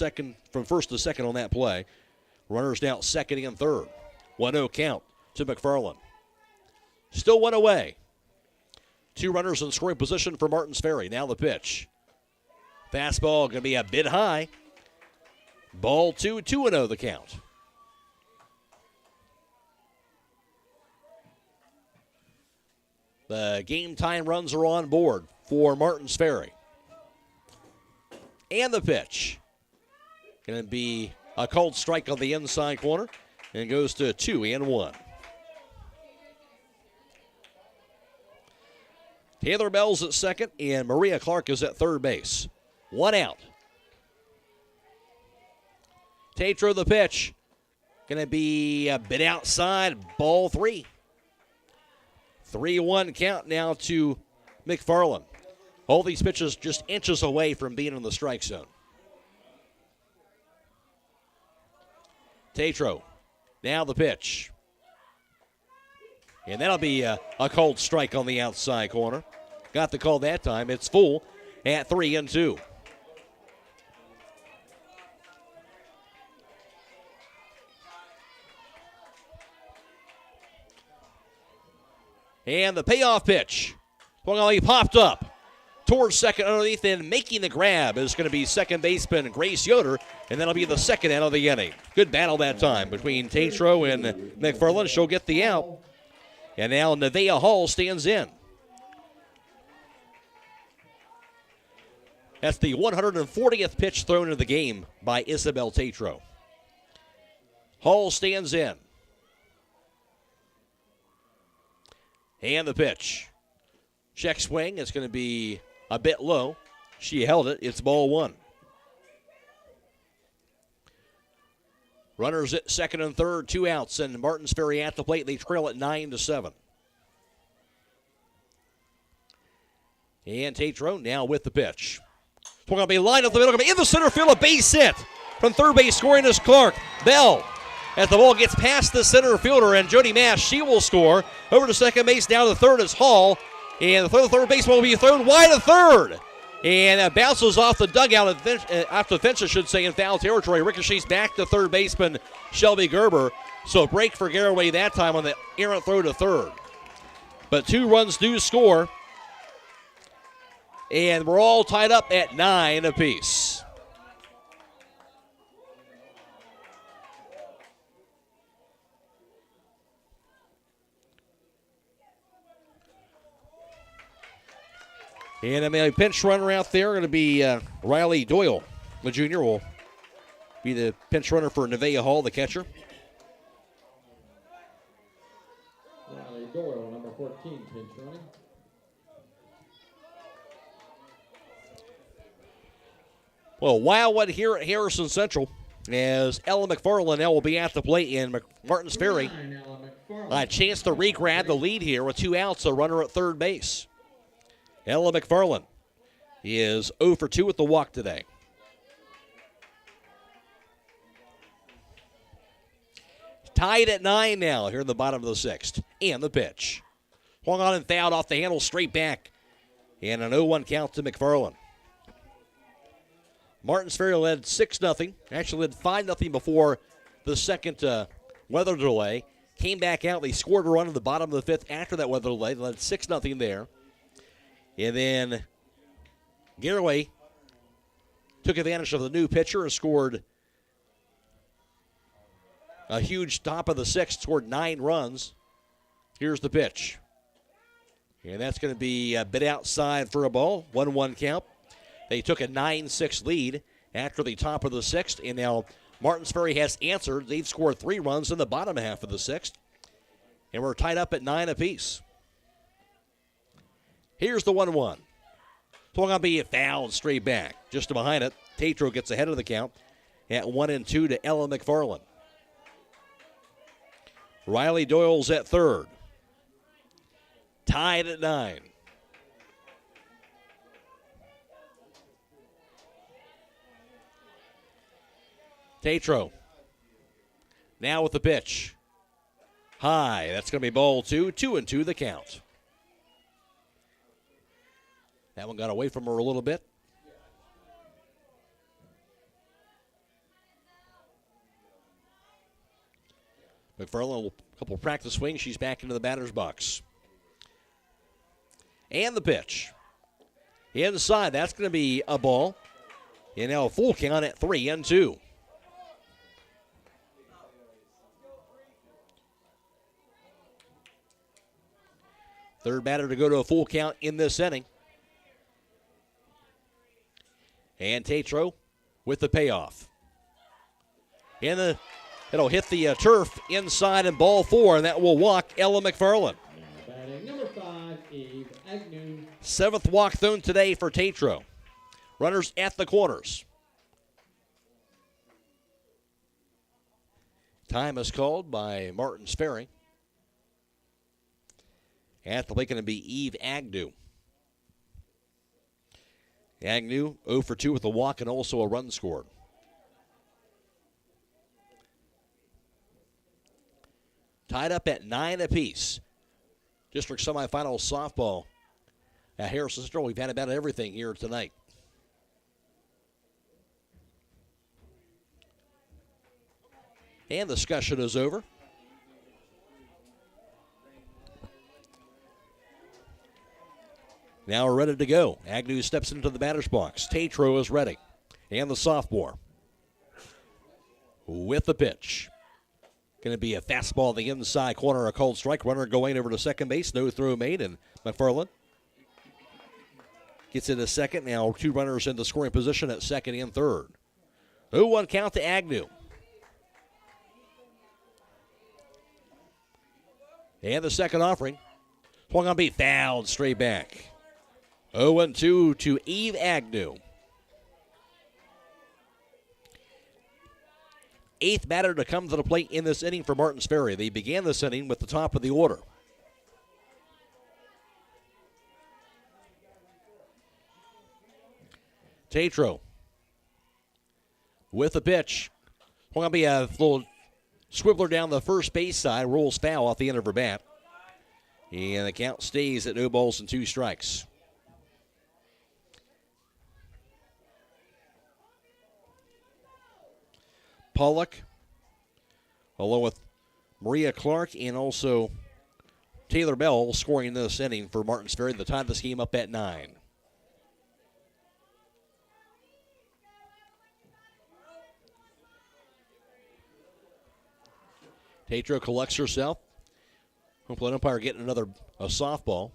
first to second on that play. Runners now second and third. 1-0 count to McFarland. Still 1 away. 2 runners in scoring position for Martins Ferry. Now the pitch. Fastball going to be a bit high. Ball 2, 2-0 the count. The game time runs are on board. for Martins Ferry. And the pitch. Going to be a called strike on the inside corner. And it goes to 2-1. Taylor Bell's at second, and Maria Clark is at third base. 1 out. Tatro the pitch. Going to be a bit outside, ball 3. 3-1 count now to McFarland. All these pitches just inches away from being in the strike zone. Tatro, now the pitch. And that'll be a cold strike on the outside corner. Got the call that time. It's full at 3-2. And the payoff pitch. He popped up towards second underneath, and making the grab is going to be second baseman Grace Yoder, and that'll be the second out of the inning. Good battle that time between Tatro and McFarland. She'll get the out. And now Nevaeh Hall stands in. That's the 140th pitch thrown into the game by Isabel Tatro. Hall stands in. And the pitch. Check swing. It's going to be a bit low. She held it. It's ball 1. Runners at second and third, 2 outs, and Martins Ferry at the plate. They trail at 9-7. And Tatro now with the pitch. It's going to be lined up the middle. Going to be in the center field, a base hit. From third base scoring is Clark. Bell, as the ball gets past the center fielder, and Jody Mash, she will score. Over to second base, down to third is Hall. And the third baseball will be thrown wide to third. And that bounces off the dugout, off the fence, I should say, in foul territory. Ricochets back to third baseman Shelby Gerber. So a break for Garaway that time on the errant throw to third. But 2 runs do score. And we're all tied up at 9 apiece. And a pinch runner out there going to be Riley Doyle. The junior will be the pinch runner for Nevaeh Hall, the catcher. Riley Doyle, number 14, pinch running. Well, Wildwood here at Harrison Central, as Ella McFarland now will be at the plate in Martins Ferry. A chance to re-grab the lead here with 2 outs, a runner at third base. Ella McFarland is 0 for 2 with the walk today. Tied at 9 now here in the bottom of the 6th. And the pitch. Swung on and fouled off the handle straight back. And an 0-1 count to McFarland. Martins Ferry led 6-0. Actually led 5-0 before the second weather delay. Came back out. They scored a run in the bottom of the 5th after that weather delay. They led 6-0 there. And then Garaway took advantage of the new pitcher and scored a huge top of the 6th, scored 9 runs. Here's the pitch. And that's going to be a bit outside for a ball, 1-1 count. They took a 9-6 lead after the top of the 6th, and now Martins Ferry has answered. They've scored 3 runs in the bottom half of the 6th, and we're tied up at 9 apiece. Here's the 1-1. Swung on be fouled straight back. Just behind it, Tatro gets ahead of the count at 1-2 to Ella McFarland. Riley Doyle's at third. Tied at 9. Tatro now with the pitch. High. That's going to be ball 2. 2-2 the count. That one got away from her a little bit. McFarland, a couple of practice swings. She's back into the batter's box. And the pitch. Inside, that's going to be a ball. And now a full count at 3-2. Third batter to go to a full count in this inning. And Tatro with the payoff. It'll hit the turf inside and ball 4, and that will walk Ella McFarland. Batting number 5, Eve Agnew. 7th walk thrown today for Tatro. Runners at the corners. Time is called by Martins Ferry. At the plate going to be Eve Agnew. Agnew 0 for 2 with a walk and also a run scored. Tied up at 9 apiece. District semifinal softball at Harrison Central. We've had about everything here tonight. And the discussion is over. Now we're ready to go. Agnew steps into the batter's box. Tatro is ready. And the sophomore with the pitch. Going to be a fastball on the inside corner, a cold strike. Runner going over to second base. No throw made, and McFarland gets into second. Now 2 runners in the scoring position at second and third. 0-1 count to Agnew. And the second offering. Swung on be fouled straight back. 0-2 to Eve Agnew. 8th batter to come to the plate in this inning for Martins Ferry. They began this inning with the top of the order. Tatro with the pitch. Going to be a little swiveler down the first base side. Rolls foul off the end of her bat. And the count stays at 0 balls and 2 strikes. Pollock, along with Maria Clark and also Taylor Bell, scoring in this inning for Martins Ferry. The tie of this game up at 9. Tatro collects herself. Home plate umpire getting a softball.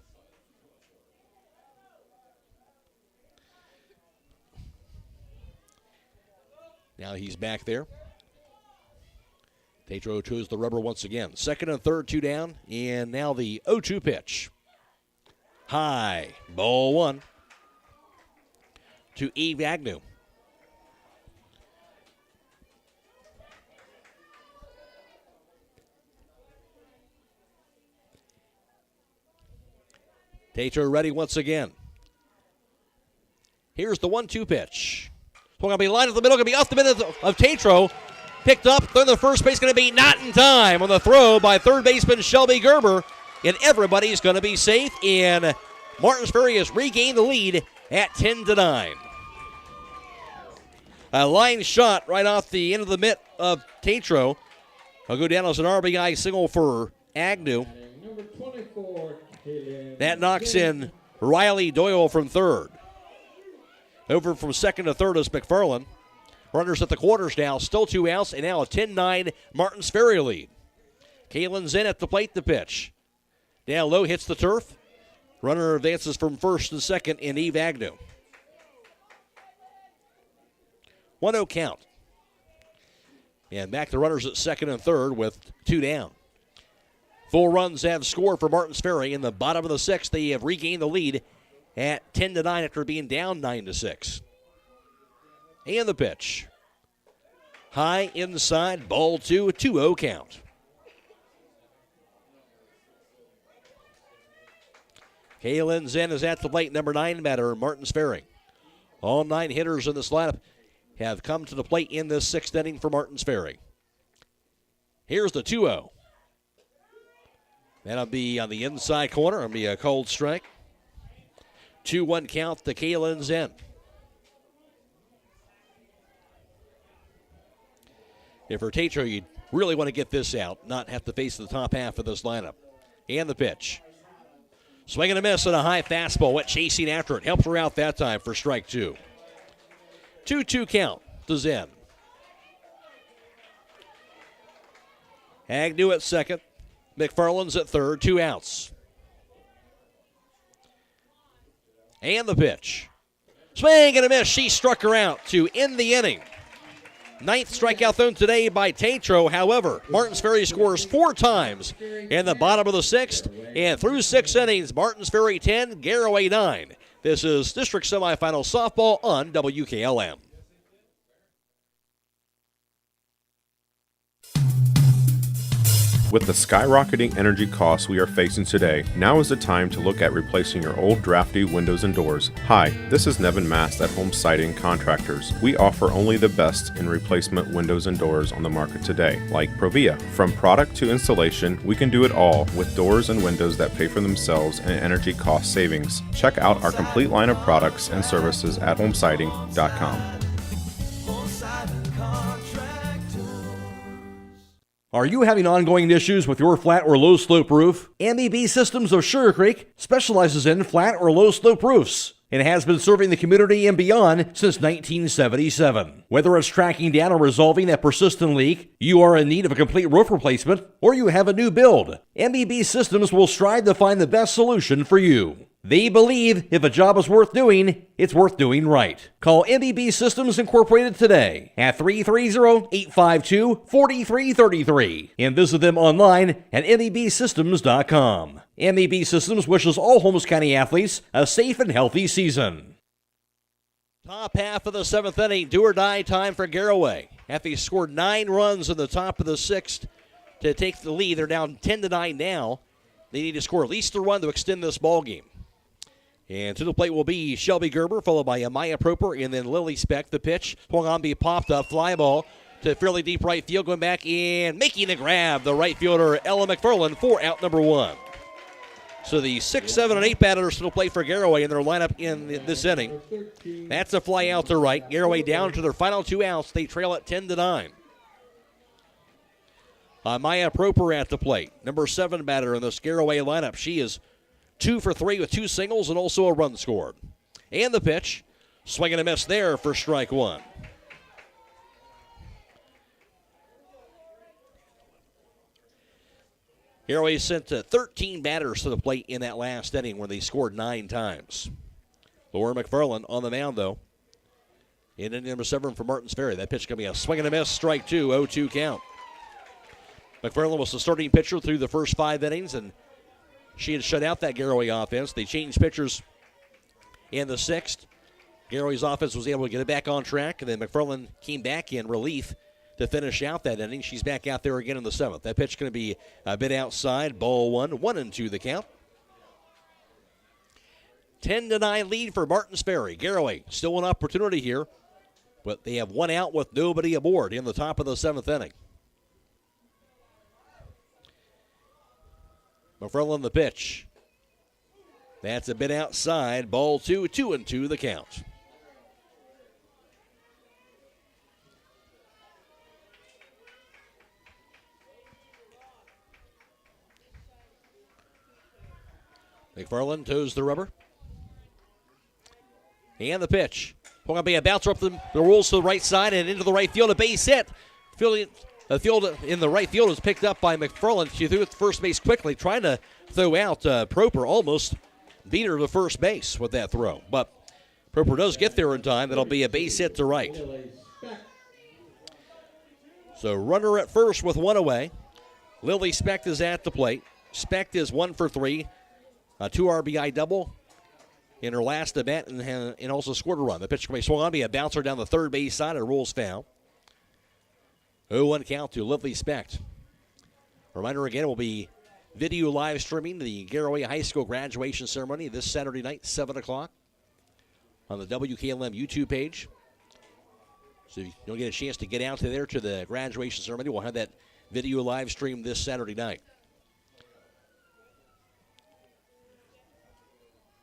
Now he's back there. Tatro chose the rubber once again. Second and third, 2 down. And now the 0-2 pitch. High. Ball 1 to Eve Agnew. Tatro ready once again. Here's the 1-2 pitch. Going to be lined up the middle, going to be off the middle of Tatro. Picked up, third to first base, going to be not in time on the throw by third baseman Shelby Gerber. And everybody's going to be safe, and Martins Ferry has regained the lead at 10-9. A line shot right off the end of the mitt of Tatro. I'll go down as an RBI single for Agnew. Number 24, that knocks in Riley Doyle from third. Over from second to third is McFarland. Runners at the quarters now, still 2 outs, and now a 10-9 Martins Ferry lead. Kalen's in at the plate, the pitch. Down low, hits the turf. Runner advances from first and second in Eve Agnew. 1-0 count. And back to runners at second and third with 2 down. 4 runs have scored for Martins Ferry. In the bottom of the 6th, they have regained the lead at 10-9 after being down 9-6. And the pitch. High inside, ball 2, a 2-0 count. Kalen Zen is at the plate, number 9 batter, Martins Ferry. All 9 hitters in this lineup have come to the plate in this 6th inning for Martins Ferry. Here's the 2-0. That'll be on the inside corner. It'll be a cold strike. 2-1 count to Kalen Zen. If for Tatro, you really want to get this out, not have to face the top half of this lineup. And the pitch. Swing and a miss and a high fastball. Went chasing after it. Helped her out that time for strike 2. 2-2 count to Zen. Agnew at second. McFarland's at third. 2 outs. And the pitch. Swing and a miss. She struck her out to end the inning. 9th strikeout thrown today by Tatro. However, Martins Ferry scores 4 times in the bottom of the 6th. And through 6 innings, Martins Ferry 10, Garaway 9. This is district semifinal softball on WKLM. With the skyrocketing energy costs we are facing today, now is the time to look at replacing your old drafty windows and doors. Hi, this is Nevin Mast at Home Siding Contractors. We offer only the best in replacement windows and doors on the market today, like Provia. From product to installation, we can do it all with doors and windows that pay for themselves and energy cost savings. Check out our complete line of products and services at homesiding.com. Are you having ongoing issues with your flat or low slope roof? MEB Systems of Sugar Creek specializes in flat or low slope roofs and has been serving the community and beyond since 1977. Whether it's tracking down or resolving that persistent leak, you are in need of a complete roof replacement, or you have a new build, MEB Systems will strive to find the best solution for you. They believe if a job is worth doing, it's worth doing right. Call MEB Systems Incorporated today at 330-852-4333 and visit them online at mebsystems.com. MEB Systems wishes all Holmes County athletes a safe and healthy season. Top half of the 7th inning, do or die time for Garaway. After they scored 9 runs in the top of the 6th to take the lead, they're down 10-9 now. They need to score at least a run to extend this ball game. And to the plate will be Shelby Gerber, followed by Amaya Proper, and then Lily Speck. The pitch, swung on, be popped up, fly ball to fairly deep right field, going back and making the grab, the right fielder Ella McFarland for out number 1. So the 6, 7, and 8 batters to the plate for Garaway in their lineup in this inning. That's a fly out to right. Garaway down to their final 2 outs. They trail at 10-9. Amaya Proper at the plate, number 7 batter in this Garaway lineup. She is 2 for 3 with 2 singles and also a run scored. And the pitch, swing and a miss there for strike 1. Garaway sent 13 batters to the plate in that last inning where they scored 9 times. Laura McFarland on the mound, though. In inning number 7 for Martins Ferry. That pitch going to be a swing and a miss, strike 2, 0-2 count. McFarland was the starting pitcher through the first 5 innings, and she had shut out that Garaway offense. They changed pitchers in the 6th. Garaway's offense was able to get it back on track, and then McFarland came back in relief to finish out that inning. She's back out there again in the 7th. That pitch going to be a bit outside, ball 1, 1-2 the count. 10-9 lead for Martins Ferry. Garaway still an opportunity here, but they have 1 out with nobody aboard in the top of the 7th inning. McFarland the pitch. That's a bit outside. Ball 2, 2-2 the count. McFarland toes the rubber. And the pitch. Going to be a bouncer up the rolls to the right side and into the right field. A base hit. The field in the right field is picked up by McFarland. She threw it to first base quickly, trying to throw out Proper. Almost beat her to first base with that throw. But Proper does get there in time. That'll be a base hit to right. So runner at first with 1 away. Lily Specht is at the plate. Specht is 1 for 3. A 2 RBI double in her last at bat and also scored a run. The pitch can be swung on, be a bouncer down the third base side. It rolls foul. 0-1 count to Lily Specht. Reminder again, it will be video live streaming the Garaway High School graduation ceremony this Saturday night, 7 o'clock on the WKLM YouTube page. So if you don't get a chance to get out to there to the graduation ceremony, we'll have that video live stream this Saturday night.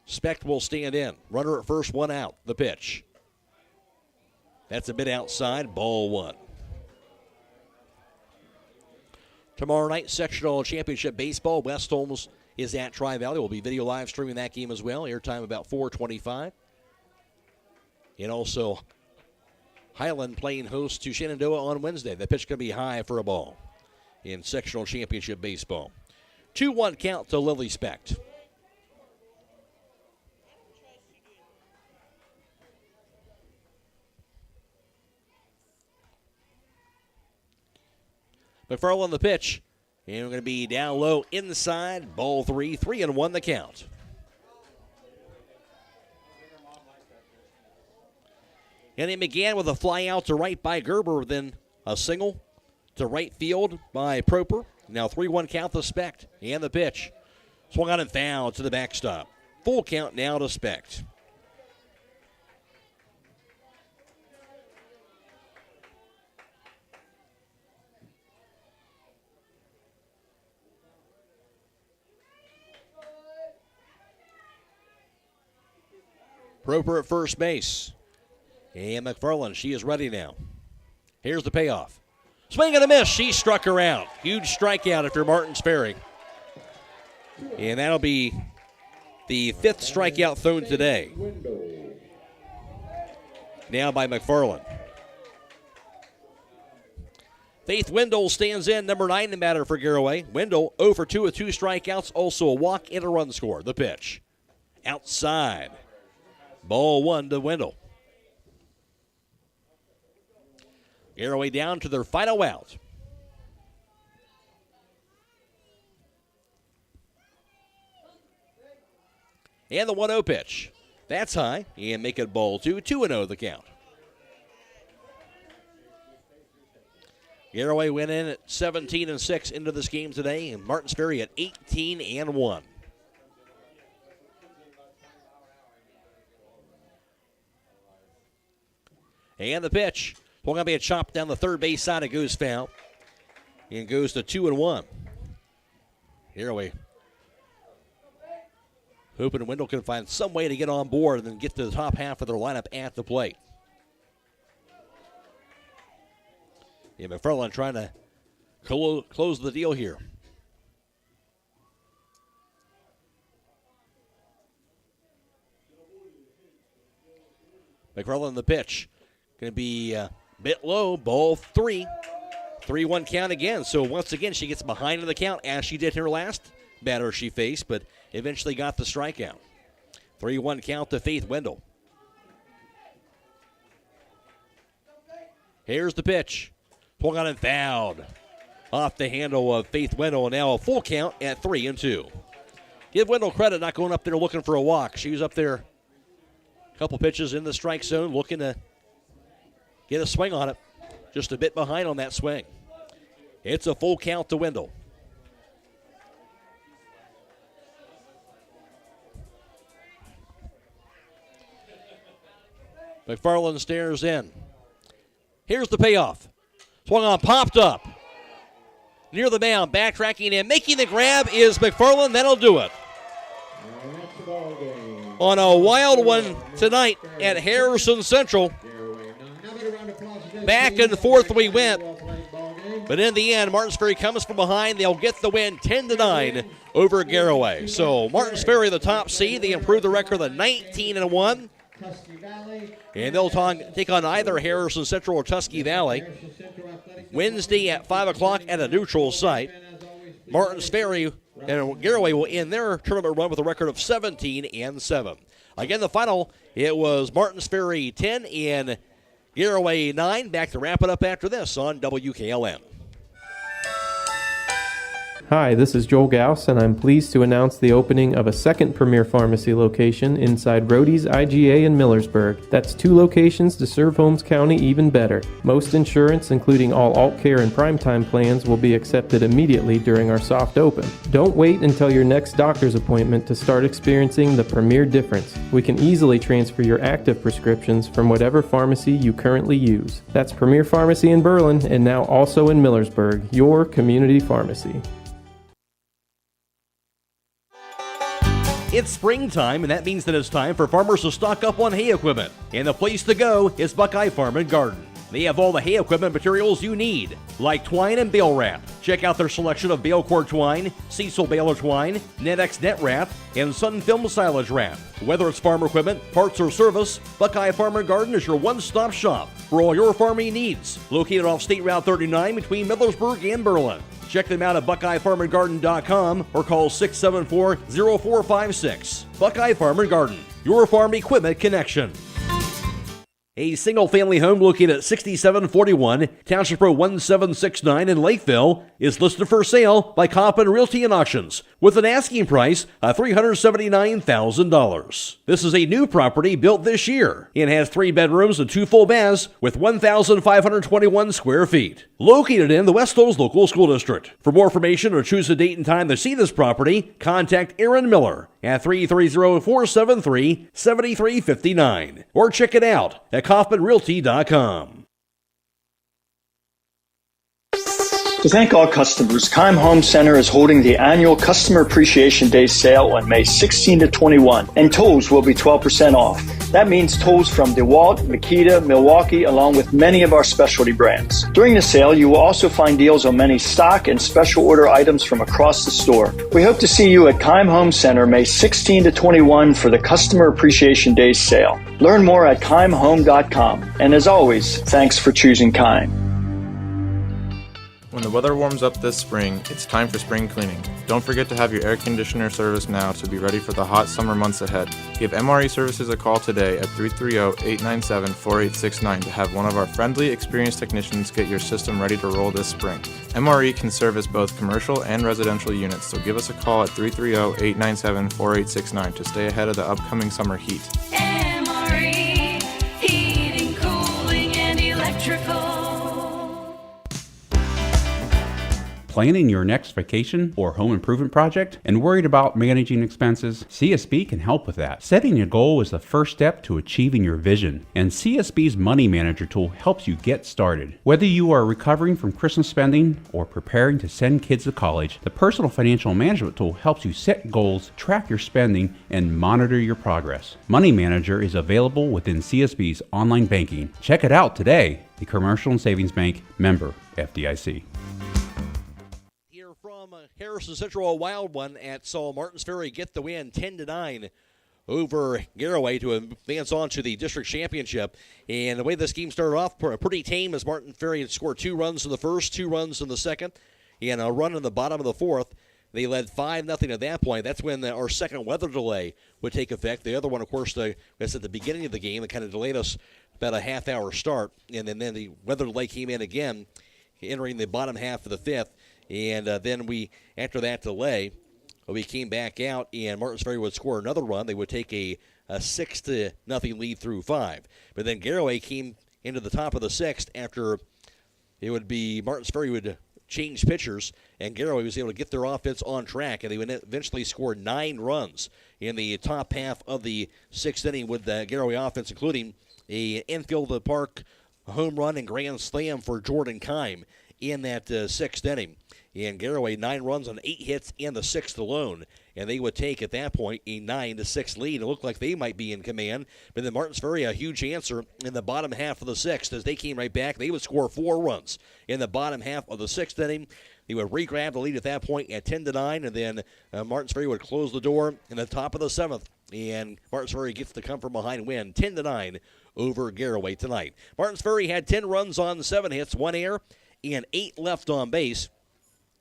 Specht will stand in. Runner at first, 1 out. The pitch. That's a bit outside. Ball 1. Tomorrow night, sectional championship baseball. West Holmes is at Tri-Valley. We'll be video live streaming that game as well. Airtime about 4:25. And also Highland playing host to Shenandoah on Wednesday. The pitch going to be high for a ball in sectional championship baseball. 2-1 count to Lily Specht. McFarland the pitch. And we're going to be down low inside. Ball 3, 3-1 the count. And it began with a fly out to right by Gerber, then a single to right field by Proper. Now 3-1 count to Specht. And the pitch. Swung on and fouled to the backstop. Full count now to Specht. Proper at first base. And McFarland, she is ready now. Here's the payoff. Swing and a miss. She struck her out. Huge strikeout if you're Martins Ferry. And that'll be the 5th strikeout thrown today. Now by McFarland. Faith Wendell stands in, number 9 in the batter for Garaway. Wendell 0 for 2 with 2 strikeouts, also a walk and a run score. The pitch. Outside. Ball 1 to Wendell. Garaway down to their final out. And the 1-0 pitch. That's high. And make it ball 2. 2-0 the count. Garaway went in at 17-6 into this game today, and Martins Ferry at 18-1. And the pitch. Going to be a chop down the third base side. It goes foul. And goes to 2-1. Garaway hoping Wendell can find some way to get on board and then get to the top half of their lineup at the plate. Yeah, McFarland trying to close the deal here. McFarland the pitch. Going to be a bit low. Ball 3. 3-1 count again. So once again, she gets behind in the count as she did her last batter she faced, but eventually got the strikeout. 3-1 count to Faith Wendell. Here's the pitch. Swung on and fouled. Off the handle of Faith Wendell. Now a full count at 3-2. Give Wendell credit not going up there looking for a walk. She was up there a couple pitches in the strike zone looking to get a swing on it. Just a bit behind on that swing. It's a full count to Wendell. McFarland stares in. Here's the payoff. Swung on, popped up. Near the mound, backtracking and making the grab is McFarland. That'll do it. On a wild one tonight at Harrison Central. Back and forth we went. But in the end, Martins Ferry comes from behind. They'll get the win 10-9 over Garaway. So Martins Ferry, the top seed. They improve the record to 19-1. And they'll take on either Harrison Central or Tusky Valley Wednesday at 5 o'clock at a neutral site. Martins Ferry and Garaway will end their tournament run with a record of 17-7. Again, the final, it was Martins Ferry 10 and Garaway 9. Back to wrap it up after this on WKLM. Hi, this is Joel Gauss, and I'm pleased to announce the opening of a second Premier Pharmacy location inside Rody's IGA in Millersburg. That's 2 locations to serve Holmes County even better. Most insurance, including all alt care and primetime plans, will be accepted immediately during our soft open. Don't wait until your next doctor's appointment to start experiencing the premier difference. We can easily transfer your active prescriptions from whatever pharmacy you currently use. That's Premier Pharmacy in Berlin, and now also in Millersburg, your community pharmacy. It's springtime, and that means that it's time for farmers to stock up on hay equipment. And the place to go is Buckeye Farm and Garden. They have all the hay equipment materials you need, like twine and bale wrap. Check out their selection of bale cord twine, Cecil baler twine, NetX net wrap, and Sun Film silage wrap. Whether it's farm equipment, parts, or service, Buckeye Farm and Garden is your one-stop shop for all your farming needs. Located off State Route 39 between Millersburg and Berlin. Check them out at BuckeyeFarmandGarden.com or call 674-0456. Buckeye Farm and Garden, your farm equipment connection. A single-family home located at 6741 Township Road 1769 in Lakeville is listed for sale by Coppin Realty and Auctions with an asking price of $379,000. This is a new property built this year and has 3 bedrooms and 2 full baths with 1,521 square feet. Located in the West Hills Local School District. For more information or choose a date and time to see this property, contact Aaron Miller at 330-473-7359 or check it out at KaufmanRealty.com. To thank all customers, Keim Home Center is holding the annual Customer Appreciation Day sale on May 16 to 21, and tolls will be 12% off. That means tolls from DeWalt, Makita, Milwaukee, along with many of our specialty brands. During the sale, you will also find deals on many stock and special order items from across the store. We hope to see you at Keim Home Center May 16 to 21 for the Customer Appreciation Day sale. Learn more at KeimHome.com. And as always, thanks for choosing Keim. When the weather warms up this spring, it's time for spring cleaning. Don't forget to have your air conditioner serviced now to be ready for the hot summer months ahead. Give MRE Services a call today at 330-897-4869 to have one of our friendly, experienced technicians get your system ready to roll this spring. MRE can service both commercial and residential units, so give us a call at 330-897-4869 to stay ahead of the upcoming summer heat. MRE, heating, cooling, and electrical. Planning your next vacation or home improvement project and worried about managing expenses? CSB can help with that. Setting a goal is the first step to achieving your vision, and CSB's Money Manager tool helps you get started. Whether you are recovering from Christmas spending or preparing to send kids to college, the Personal Financial Management tool helps you set goals, track your spending, and monitor your progress. Money Manager is available within CSB's online banking. Check it out today. The Commercial and Savings Bank, member FDIC. Harrison Central, a wild one at saw Martins Ferry get the win 10-9 over Garaway to advance on to the district championship. And the way this game started off, pretty tame as Martin Ferry had scored 2 runs in the first, 2 runs in the second, and a run in the bottom of the fourth. They led 5-0 at that point. That's when our second weather delay would take effect. The other one, of course, was at the beginning of the game. It kind of delayed us about a half-hour start, and then the weather delay came in again, entering the bottom half of the fifth. And then after that delay, we came back out, and Martins Ferry would score another run. They would take a 6-0 lead through 5. But then Garaway came into the top of the sixth after it would be Martins Ferry would change pitchers, and Garaway was able to get their offense on track, and they would eventually score 9 runs in the top half of the sixth inning with the Garaway offense, including an infield of the park home run and grand slam for Jordan Keim in that sixth inning. And Garaway 9 runs on 8 hits in the sixth alone. And they would take, at that point, a 9-6 lead. It looked like they might be in command. But then Martins Ferry, a huge answer in the bottom half of the sixth. As they came right back, they would score 4 runs in the bottom half of the sixth inning. They would re-grab the lead at that point at 10-9. And then Martins Ferry would close the door in the top of the seventh. And Martins Ferry gets the come from behind win, 10-9 over Garaway tonight. Martins Ferry had 10 runs on 7 hits, 1 error, and 8 left on base.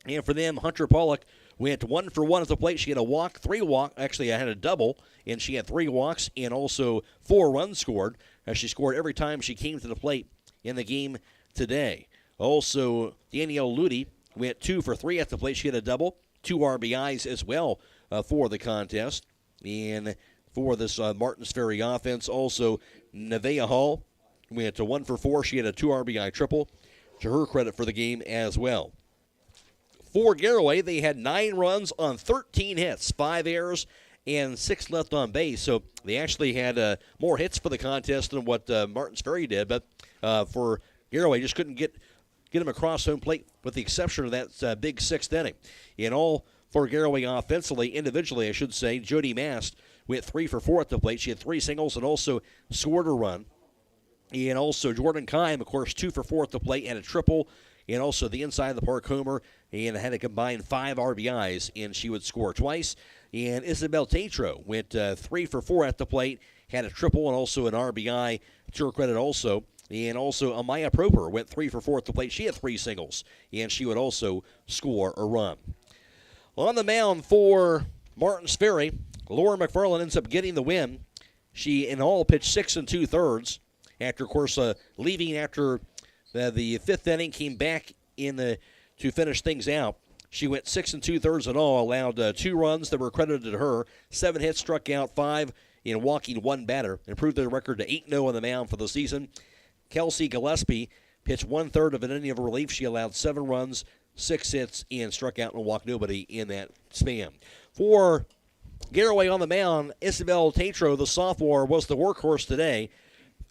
And for them, Hunter Pollock went 1 for 1 at the plate. She had a walk, 3 walk. Actually, I had a double, and she had 3 walks and also 4 runs scored. She scored every time she came to the plate in the game today. Also, Danielle Ludy went 2 for 3 at the plate. She had a double, 2 RBIs as well for the contest. And for this Martins Ferry offense, also Nevaeh Hall went to 1 for 4. She had a 2 RBI triple to her credit for the game as well. For Garaway, they had 9 runs on 13 hits, 5 errors, and 6 left on base. So they actually had more hits for the contest than what Martins Ferry did. But for Garaway, just couldn't get them across home plate with the exception of that big 6th inning. In all, for Garaway offensively, individually, I should say, Jody Mast went 3 for 4 at the plate. She had 3 singles and also scored a run. And also Jordan Keim, of course, 2 for 4 at the plate and a triple. And also the inside of the park homer, and had a combined 5 RBIs, and she would score twice. And Isabel Tatro went 3 for 4 at the plate, had a triple and also an RBI to her credit also. And also Amaya Proper went 3 for 4 at the plate. She had 3 singles, and she would also score a run. On the mound for Martins Ferry, Laura McFarland ends up getting the win. She in all pitched 6 2/3. after, of course, leaving after the fifth inning, came back to finish things out. She went 6 2/3 in all, allowed 2 runs that were credited to her, 7 hits, struck out 5 in walking 1 batter, improved their record to 8-0 on the mound for the season. Kelsey Gillespie pitched 1/3 of an inning of relief. She allowed 7 runs, 6 hits, and struck out and walked nobody in that span. For Garaway on the mound, Isabel Tatro, the sophomore, was the workhorse today.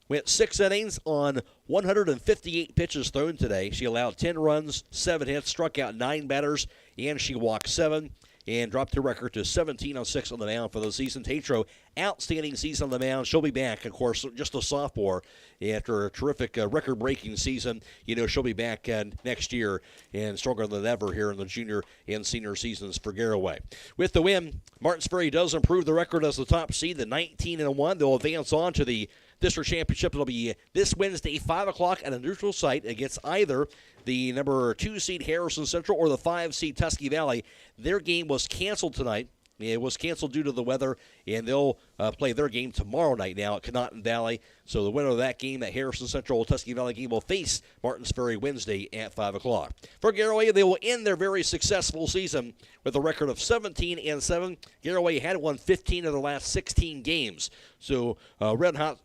Went 6 innings on 158 pitches thrown today. She allowed 10 runs, 7 hits, struck out 9 batters, and she walked 7 and dropped her record to 17-6 on the mound for the season. Tatro, outstanding season on the mound. She'll be back, of course, just a sophomore after a terrific record-breaking season. She'll be back next year and stronger than ever here in the junior and senior seasons for Garaway. With the win, Martins Ferry does improve the record as the top seed, the 19-1. They'll advance on to the district championship. It'll be this Wednesday, 5 o'clock at a neutral site against either the number 2 seed Harrison Central or the 5 seed Tusky Valley. Their game was canceled tonight. It was canceled due to the weather, and they'll play their game tomorrow night now at Conotton Valley. So the winner of that game, that Harrison Central Tusky Valley game, will face Martins Ferry Wednesday at 5 o'clock. For Garaway, they will end their very successful season with a record of 17-7. Garaway had won 15 of their last 16 games. So red-hot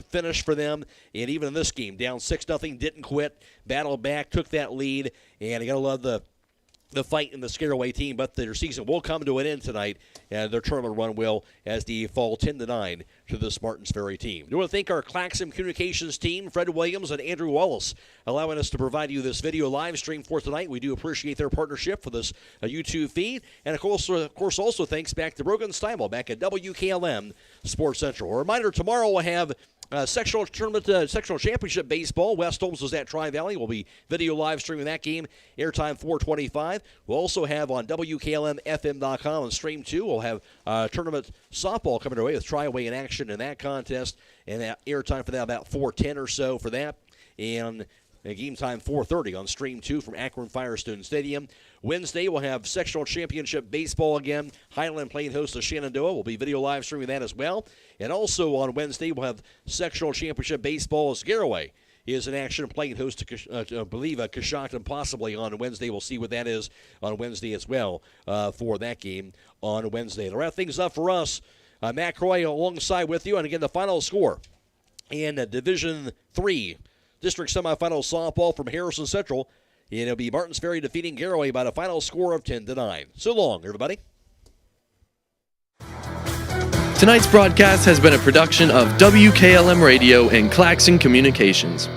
finish for them. And even in this game, down 6-0, didn't quit, battled back, took that lead, and you got to love the fight in the Garaway team, but their season will come to an end tonight, and their tournament run will, as they fall 10-9 to this Martins Ferry team. We want to thank our Claxon Communications team, Fred Williams and Andrew Wallace, allowing us to provide you this video live stream for tonight. We do appreciate their partnership for this YouTube feed, and of course also thanks back to Brogan Steinwell back at WKLM Sports Central. A reminder, tomorrow we'll have sectional championship baseball. West Holmes is at Tri-Valley. We'll be video live streaming that game, airtime 4:25. We'll also have on WKLM-FM.com on Stream 2. We'll have tournament softball coming our way with Tri-Way in action in that contest, and that airtime for that about 4:10 or so for that. And game time 4:30 on Stream 2 from Akron Firestone Stadium. Wednesday, we'll have sectional championship baseball again. Highland playing host to Shenandoah. We'll be video live streaming that as well. And also on Wednesday, we'll have sectional championship baseball as Garaway is in action playing host to, I believe, Coshocton possibly on Wednesday. We'll see what that is on Wednesday as well for that game on Wednesday. To wrap things up for us, Matt Croy alongside with you. And again, the final score in Division 3 District Semifinal softball from Harrison Central. It'll be Martins Ferry defeating Garaway by a final score of 10-9. So long, everybody. Tonight's broadcast has been a production of WKLM Radio and Claxon Communications.